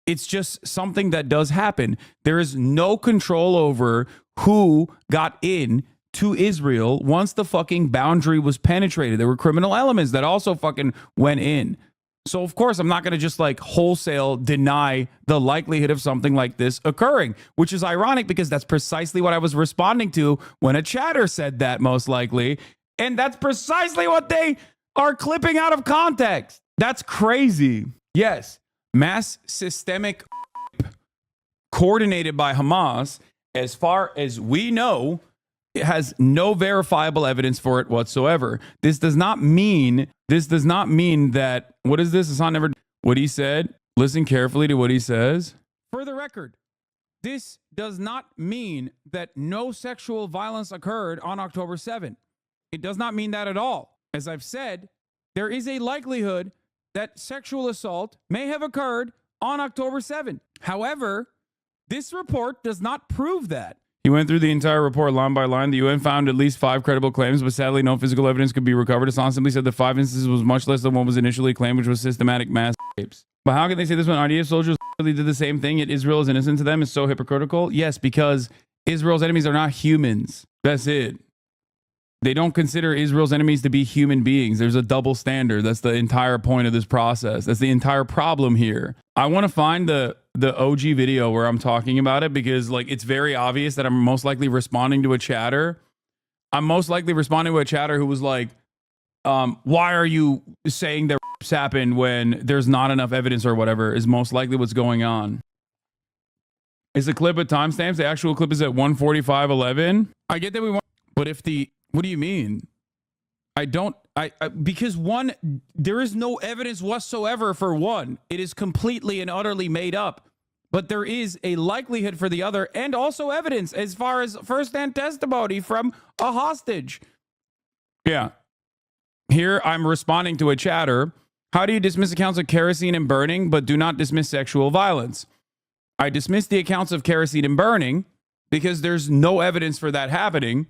It's just something that does happen. There is no control over who got in to Israel once the fucking boundary was penetrated. There were criminal elements that also fucking went in. So, of course, I'm not going to just like wholesale deny the likelihood of something like this occurring, which is ironic because that's precisely what I was responding to when a chatter said that, most likely. And that's precisely what they are clipping out of context. That's crazy. Yes, mass systemic coordinated by Hamas, as far as we know, it has no verifiable evidence for it whatsoever. This does not mean that, what is this? Hasan never, what he said, listen carefully to what he says. For the record, this does not mean that no sexual violence occurred on October 7th. It does not mean that at all. As I've said, there is a likelihood that sexual assault may have occurred on October 7th. However, this report does not prove that. He went through the entire report line by line. The UN found at least 5 credible claims, but sadly no physical evidence could be recovered. Hasan simply said the 5 instances was much less than what was initially claimed, which was systematic mass rapes. But how can they say this when RDF soldiers really did the same thing, yet Israel is innocent to them? Is so hypocritical? Yes, because Israel's enemies are not humans. That's it. They don't consider Israel's enemies to be human beings. There's a double standard. That's the entire point of this process. That's the entire problem here. I want to find the OG video where I'm talking about it because like it's very obvious that I'm most likely responding to a chatter. I'm most likely responding to a chatter who was like, why are you saying that rapes happened when there's not enough evidence or whatever is most likely what's going on. Is the clip at timestamps? The actual clip is at 1:45:11. I get that we want, but if the, what do you mean? Because one, there is no evidence whatsoever for one. It is completely and utterly made up. But there is a likelihood for the other and also evidence as far as firsthand testimony from a hostage. Yeah. Here I'm responding to a chatter. How do you dismiss accounts of kerosene and burning, but do not dismiss sexual violence? I dismiss the accounts of kerosene and burning because there's no evidence for that happening,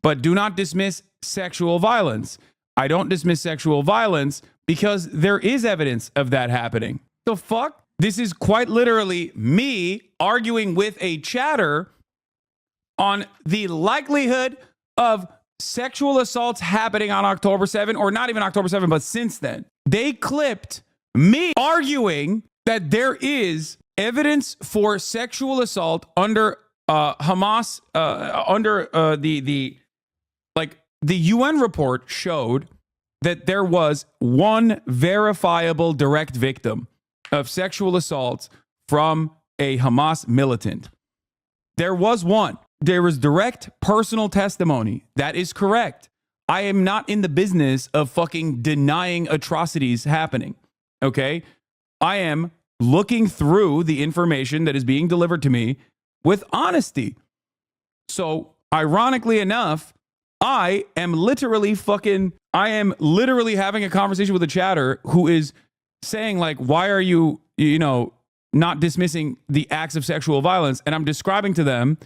but do not dismiss sexual violence. I don't dismiss sexual violence because there is evidence of that happening. The fuck? This is quite literally me arguing with a chatter on the likelihood of sexual assaults happening on October 7th, or not even October 7th, but since then. They clipped me arguing that there is evidence for sexual assault under Hamas, the UN report showed that there was one verifiable direct victim of sexual assault from a Hamas militant. There was one. There was direct personal testimony. That is correct. I am not in the business of fucking denying atrocities happening. Okay? I am looking through the information that is being delivered to me with honesty. So, ironically enough, I am literally having a conversation with a chatter who is saying like, why are you, not dismissing the acts of sexual violence? And I'm describing to them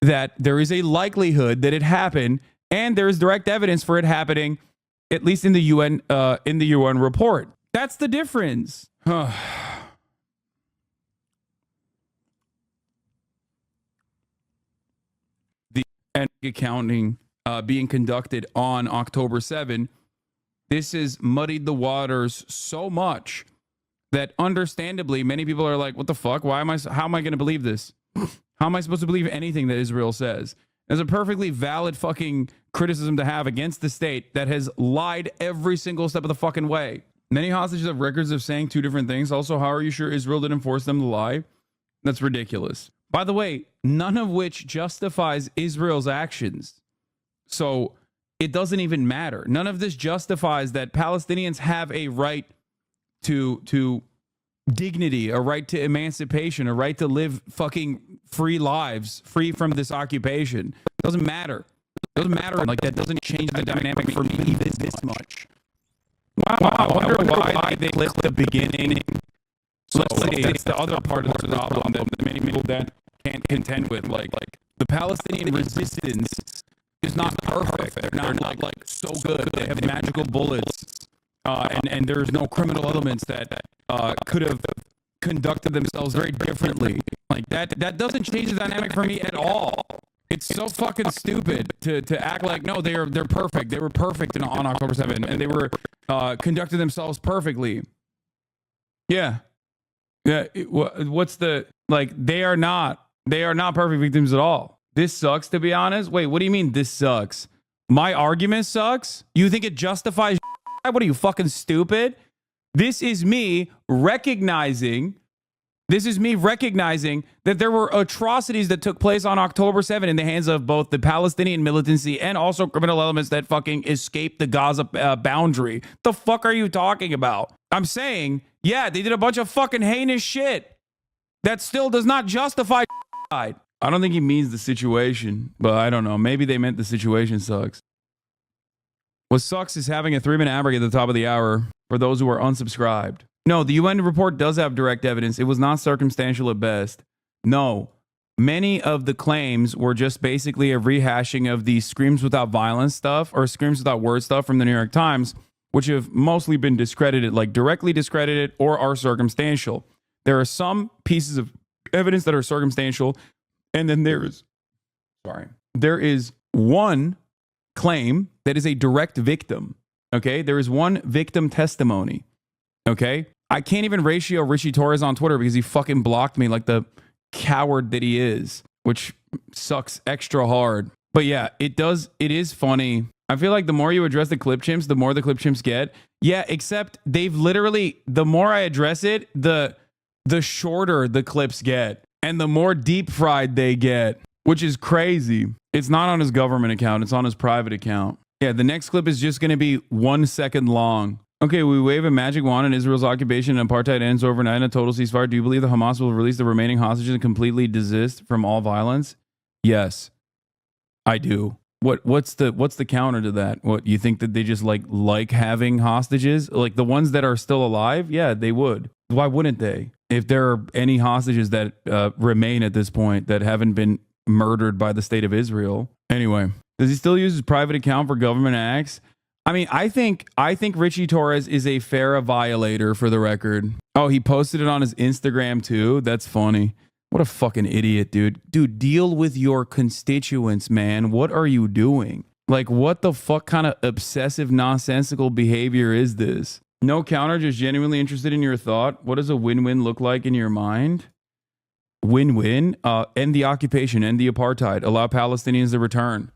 that there is a likelihood that it happened and there is direct evidence for it happening, at least in the UN report. That's the difference. The accounting being conducted on October 7, this has muddied the waters so much that understandably many people are like, what the fuck? How am I going to believe this? How am I supposed to believe anything that Israel says? There's a perfectly valid fucking criticism to have against the state that has lied every single step of the fucking way. Many hostages have records of saying 2 different things. Also, how are you sure Israel didn't force them to lie? That's ridiculous. By the way, none of which justifies Israel's actions. So it doesn't even matter. None of this justifies that Palestinians have a right to dignity, a right to emancipation, a right to live fucking free lives, free from this occupation. It doesn't matter. It doesn't matter. Like, that doesn't change the dynamic for me even this much. Wow, I wonder why they clipped the beginning. So it's the other part of the problem that many people that can't contend with. Like the Palestinian resistance is not perfect. They're not like so good. They have magical bullets. and there's no criminal elements that could have conducted themselves very differently. Like that doesn't change the dynamic for me at all. It's so fucking stupid to act like no, they're perfect. They were perfect on October 7th, and they were conducted themselves perfectly. Yeah. What's the like? They are not perfect victims at all. This sucks, to be honest. Wait, what do you mean this sucks? My argument sucks? You think it justifies? What are you, fucking stupid? This is me recognizing that there were atrocities that took place on October 7th in the hands of both the Palestinian militancy and also criminal elements that fucking escaped the Gaza boundary. The fuck are you talking about? I'm saying, yeah, they did a bunch of fucking heinous shit. That still does not justify. I don't think he means the situation, but I don't know. Maybe they meant the situation sucks. What sucks is having a 3-minute ad break at the top of the hour for those who are unsubscribed. No, the UN report does have direct evidence. It was not circumstantial at best. No, many of the claims were just basically a rehashing of the screams without violence stuff or screams without word stuff from the New York Times, which have mostly been discredited, like directly discredited or are circumstantial. There are some pieces of evidence that are circumstantial, and then there is one claim that is a direct victim. Okay, there is one victim testimony. Okay, I can't even ratio Richie Torres on Twitter because he fucking blocked me like the coward that he is, which sucks extra hard. But yeah, it is funny. I feel like the more you address the clip chimps, the more the clip chimps get. Yeah, except they've literally, the more I address it, the shorter the clips get and the more deep fried they get, which is crazy. It's not on his government account. It's on his private account. Yeah, the next clip is just going to be 1 second long. Okay, we wave a magic wand and Israel's occupation and apartheid ends overnight in a total ceasefire. Do you believe the Hamas will release the remaining hostages and completely desist from all violence? Yes, I do. What's the counter to that? What, you think that they just like having hostages? Like the ones that are still alive? Yeah, they would. Why wouldn't they? If there are any hostages that remain at this point that haven't been murdered by the state of Israel. Anyway, does he still use his private account for government acts? I mean, I think Richie Torres is a FARA violator, for the record. Oh, he posted it on his Instagram too? That's funny. What a fucking idiot, dude. Dude, deal with your constituents, man. What are you doing? Like, what the fuck kind of obsessive, nonsensical behavior is this? No counter, just genuinely interested in your thought. What does a win-win look like in your mind? Win-win? End the occupation, end the apartheid, allow Palestinians to return,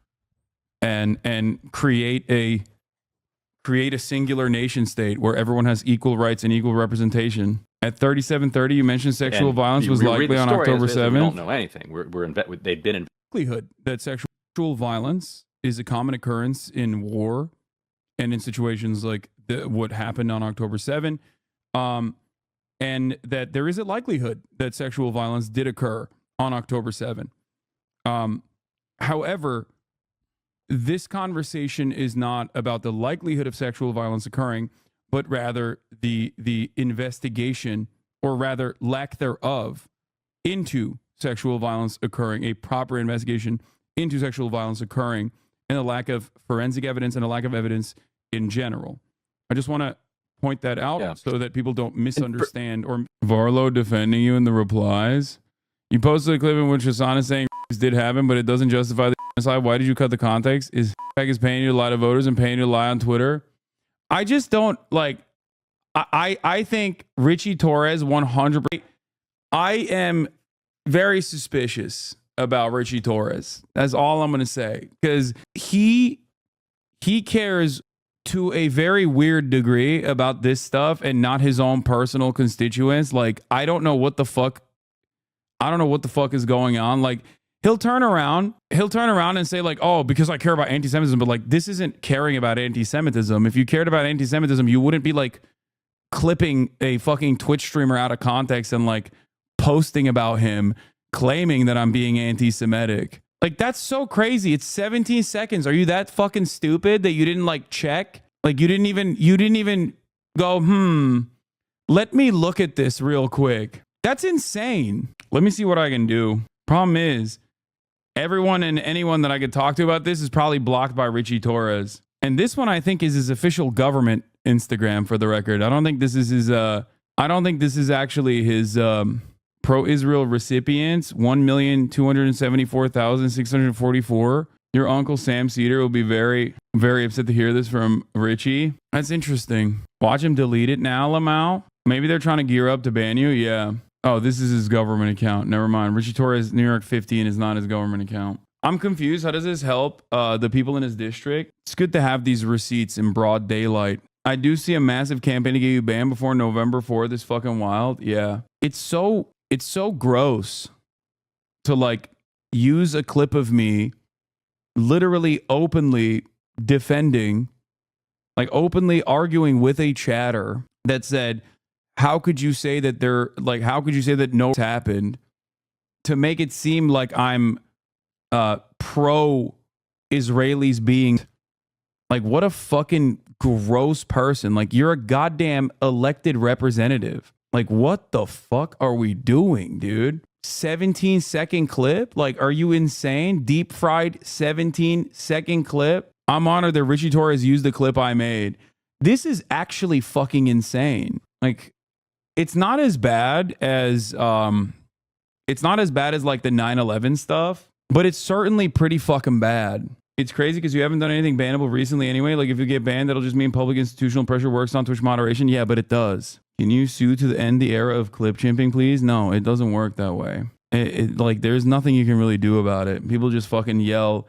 and create a singular nation state where everyone has equal rights and equal representation. At 37:30, you mentioned sexual violence was likely on October 7th. We don't know anything. They've been in likelihood that sexual violence is a common occurrence in war and in situations like what happened on October 7th, and that there is a likelihood that sexual violence did occur on October 7th. However, this conversation is not about the likelihood of sexual violence occurring, but rather the investigation, or rather lack thereof, into sexual violence occurring, a proper investigation into sexual violence occurring, and a lack of forensic evidence and a lack of evidence in general. I just want to point that out so that people don't misunderstand. Or Varlo defending you in the replies. You posted a clip in which Hasan is saying did happen, but it doesn't justify the genocide. Why did you cut the context? Is paying you to lie to voters and paying you to lie on Twitter? I just don't like. I think Richie Torres 100%. I am very suspicious about Richie Torres. That's all I'm going to say, because he cares to a very weird degree about this stuff and not his own personal constituents. Like, I don't know what the fuck is going on. Like, he'll turn around and say like, oh, because I care about anti-Semitism, but like, this isn't caring about anti-Semitism. If you cared about anti-Semitism, you wouldn't be like clipping a fucking Twitch streamer out of context and like posting about him claiming that I'm being anti-Semitic. Like, that's so crazy. It's 17 seconds. Are you that fucking stupid that you didn't like check? Like, you didn't even go, let me look at this real quick. That's insane. Let me see what I can do. Problem is, everyone and anyone that I could talk to about this is probably blocked by Richie Torres. And this one, I think, is his official government Instagram for the record. I don't think this is his I don't think this is actually his pro-Israel recipients. 1,274,644. Your uncle Sam Cedar will be very, very upset to hear this from Richie. That's interesting. Watch him delete it now, Lamau. Maybe they're trying to gear up to ban you. Yeah. Oh, this is his government account. Never mind. Richie Torres, New York 15 is not his government account. I'm confused. How does this help the people in his district? It's good to have these receipts in broad daylight. I do see a massive campaign to get you banned before November 4th. It's fucking wild. Yeah. It's so gross to like use a clip of me literally openly defending, like openly arguing with a chatter that said, how could you say that how could you say that no happened, to make it seem like I'm pro Israelis being like, what a fucking gross person. Like, you're a goddamn elected representative. Like, what the fuck are we doing, dude? 17-second clip? Like, are you insane? Deep fried 17-second clip? I'm honored that Richie Torres used the clip I made. This is actually fucking insane. Like, it's not as bad as like the 9/11 stuff, but it's certainly pretty fucking bad. It's crazy because you haven't done anything bannable recently anyway. Like, if you get banned, that'll just mean public institutional pressure works on Twitch moderation. Yeah, but it does. Can you sue to end the era of clip chimping, please? No, it doesn't work that way. Like, there's nothing you can really do about it. People just fucking yell.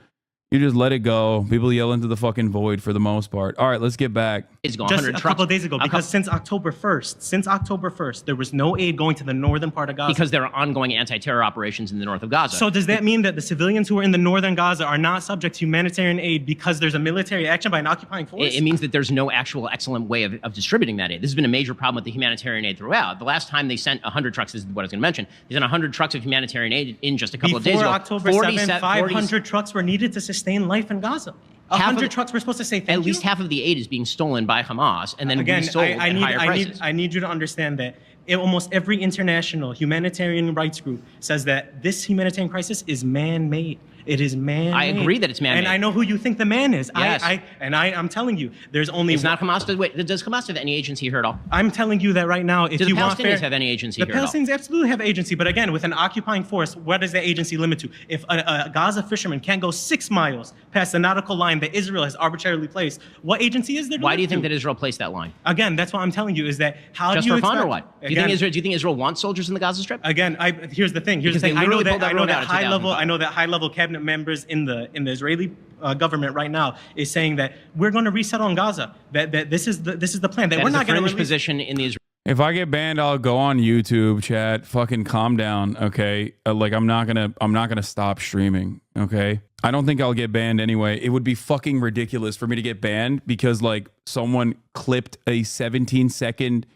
You just let it go. People yell into the fucking void for the most part. All right, let's get back. Just a couple of days ago, because since October 1st, there was no aid going to the northern part of Gaza. Because there are ongoing anti-terror operations in the north of Gaza. So does that mean that the civilians who are in the northern Gaza are not subject to humanitarian aid because there's a military action by an occupying force? It means that there's no actual excellent way of distributing that aid. This has been a major problem with the humanitarian aid throughout. The last time they sent 100 trucks, this is what I was going to mention, they sent 100 trucks of humanitarian aid in just a couple of days ago. Before October 7th, 500 trucks were needed to sustain life in Gaza. 100 trucks were supposed to say thank you? At least half of the aid is being stolen by Hamas and then resold at higher prices. I need you to understand that almost every international humanitarian rights group says that this humanitarian crisis is man-made. It is man-made. I agree that it's man-made. And I know who you think the man is. Yes. I'm telling you, there's only... It's not Hamas. Wait, does Hamas have any agency here at all? I'm telling you that right now, if you want fair... Do the Palestinians have any agency here at all? The Palestinians absolutely have agency, but again, with an occupying force, what does that agency limit to? If a Gaza fisherman can't go 6 miles past the nautical line that Israel has arbitrarily placed, what agency is there to Why do you think that Israel placed that line? Again, that's what I'm telling you, is that how Just do you for fun expect... or what? Do you think Israel wants soldiers in the Gaza Strip? Again, here's the thing. I know that high-level cabinet members in the Israeli government right now is saying that we're going to resettle in Gaza. That this is the plan. That we're not going to release position in the Israel. If I get banned, I'll go on YouTube, chat. Fucking calm down, okay? Like, I'm not gonna stop streaming, okay? I don't think I'll get banned anyway. It would be fucking ridiculous for me to get banned because like someone clipped a 17-second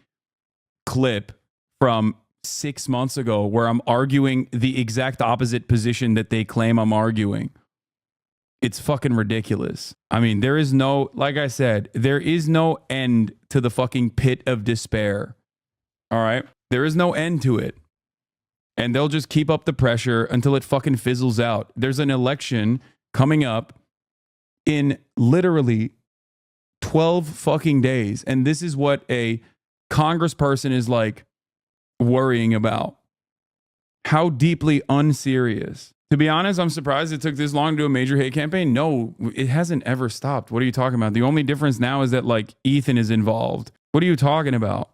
clip from 6 months ago where I'm arguing the exact opposite position that they claim I'm arguing. It's fucking ridiculous. I mean, there is no, like I said, there is no end to the fucking pit of despair. All right? There is no end to it. And they'll just keep up the pressure until it fucking fizzles out. There's an election coming up in literally 12 fucking days. And this is what a congressperson is like worrying about. How deeply unserious. To be honest, I'm surprised it took this long to do a major hate campaign. No, it hasn't ever stopped. What are you talking about? The only difference now is that like Ethan is involved. What are you talking about?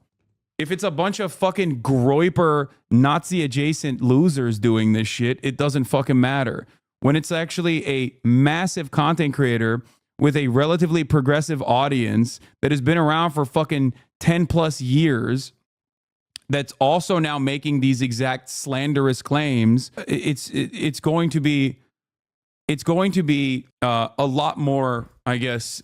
If it's a bunch of fucking groiper Nazi adjacent losers doing this shit, it doesn't fucking matter. When it's actually a massive content creator with a relatively progressive audience that has been around for fucking 10 plus years, that's also now making these exact slanderous claims, it's going to be a lot more, I guess.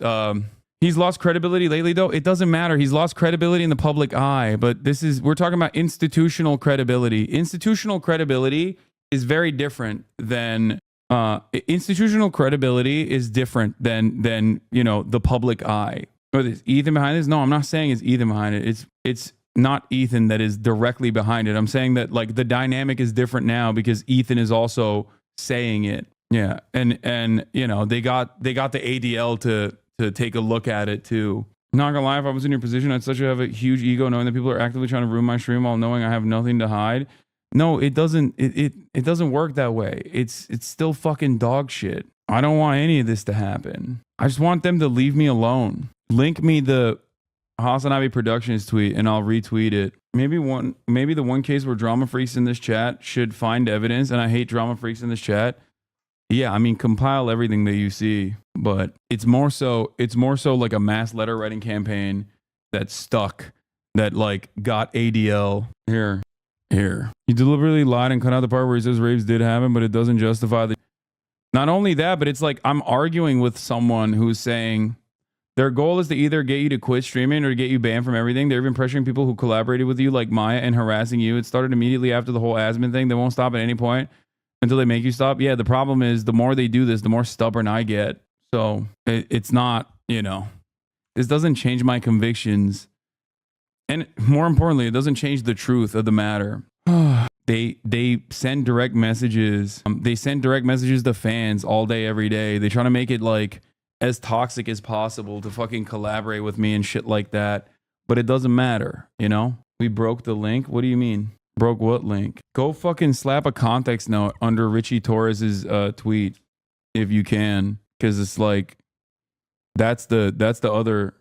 He's lost credibility lately, though. It doesn't matter. He's lost credibility in the public eye, but we're talking about institutional credibility. Institutional credibility is very different than institutional credibility is different than you know, the public eye. Or is Ethan behind this? No, I'm not saying it's Ethan behind it. It's not Ethan that is directly behind it. I'm saying that like the dynamic is different now because Ethan is also saying it. Yeah, and you know, they got the ADL to take a look at it too. Not gonna lie, if I was in your position, I'd have a huge ego knowing that people are actively trying to ruin my stream while knowing I have nothing to hide. No, it doesn't. It doesn't work that way. It's still fucking dog shit. I don't want any of this to happen. I just want them to leave me alone. Link me the HasanAbi Productions tweet and I'll retweet it. Maybe the one case where drama freaks in this chat should find evidence, and I hate drama freaks in this chat. Yeah, I mean, compile everything that you see, but it's more so like a mass letter writing campaign that stuck, that like got ADL. Here. He deliberately lied and cut out the part where he says rapes did happen, but it doesn't justify the... Not only that, but it's like I'm arguing with someone who's saying their goal is to either get you to quit streaming or to get you banned from everything. They're even pressuring people who collaborated with you like Maya and harassing you. It started immediately after the whole Asman thing. They won't stop at any point until they make you stop. Yeah, the problem is the more they do this, the more stubborn I get. So it's not, this doesn't change my convictions. And more importantly, it doesn't change the truth of the matter. They send direct messages. They send direct messages to fans all day, every day. They try to make it like as toxic as possible to fucking collaborate with me and shit like that. But it doesn't matter, We broke the link. What do you mean? Broke what link? Go fucking slap a context note under Richie Torres's tweet if you can, because it's like that's the other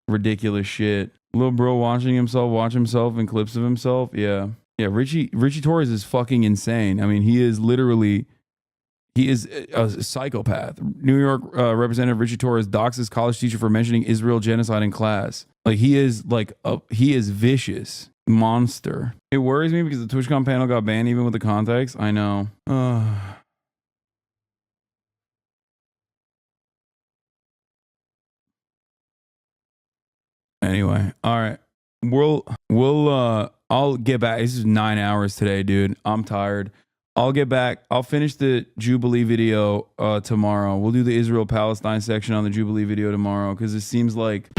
ridiculous shit. Little bro watch himself in clips of himself. Yeah. Richie Torres is fucking insane. I mean, he is a psychopath. New York Representative Richie Torres doxes college teacher for mentioning Israel genocide in class. Like he is vicious. Monster. It worries me because the TwitchCon panel got banned even with the context. I know. Anyway, all right. I'll get back. This is 9 hours today, dude. I'm tired. I'll get back. I'll finish the Jubilee video tomorrow. We'll do the Israel-Palestine section on the Jubilee video tomorrow because it seems like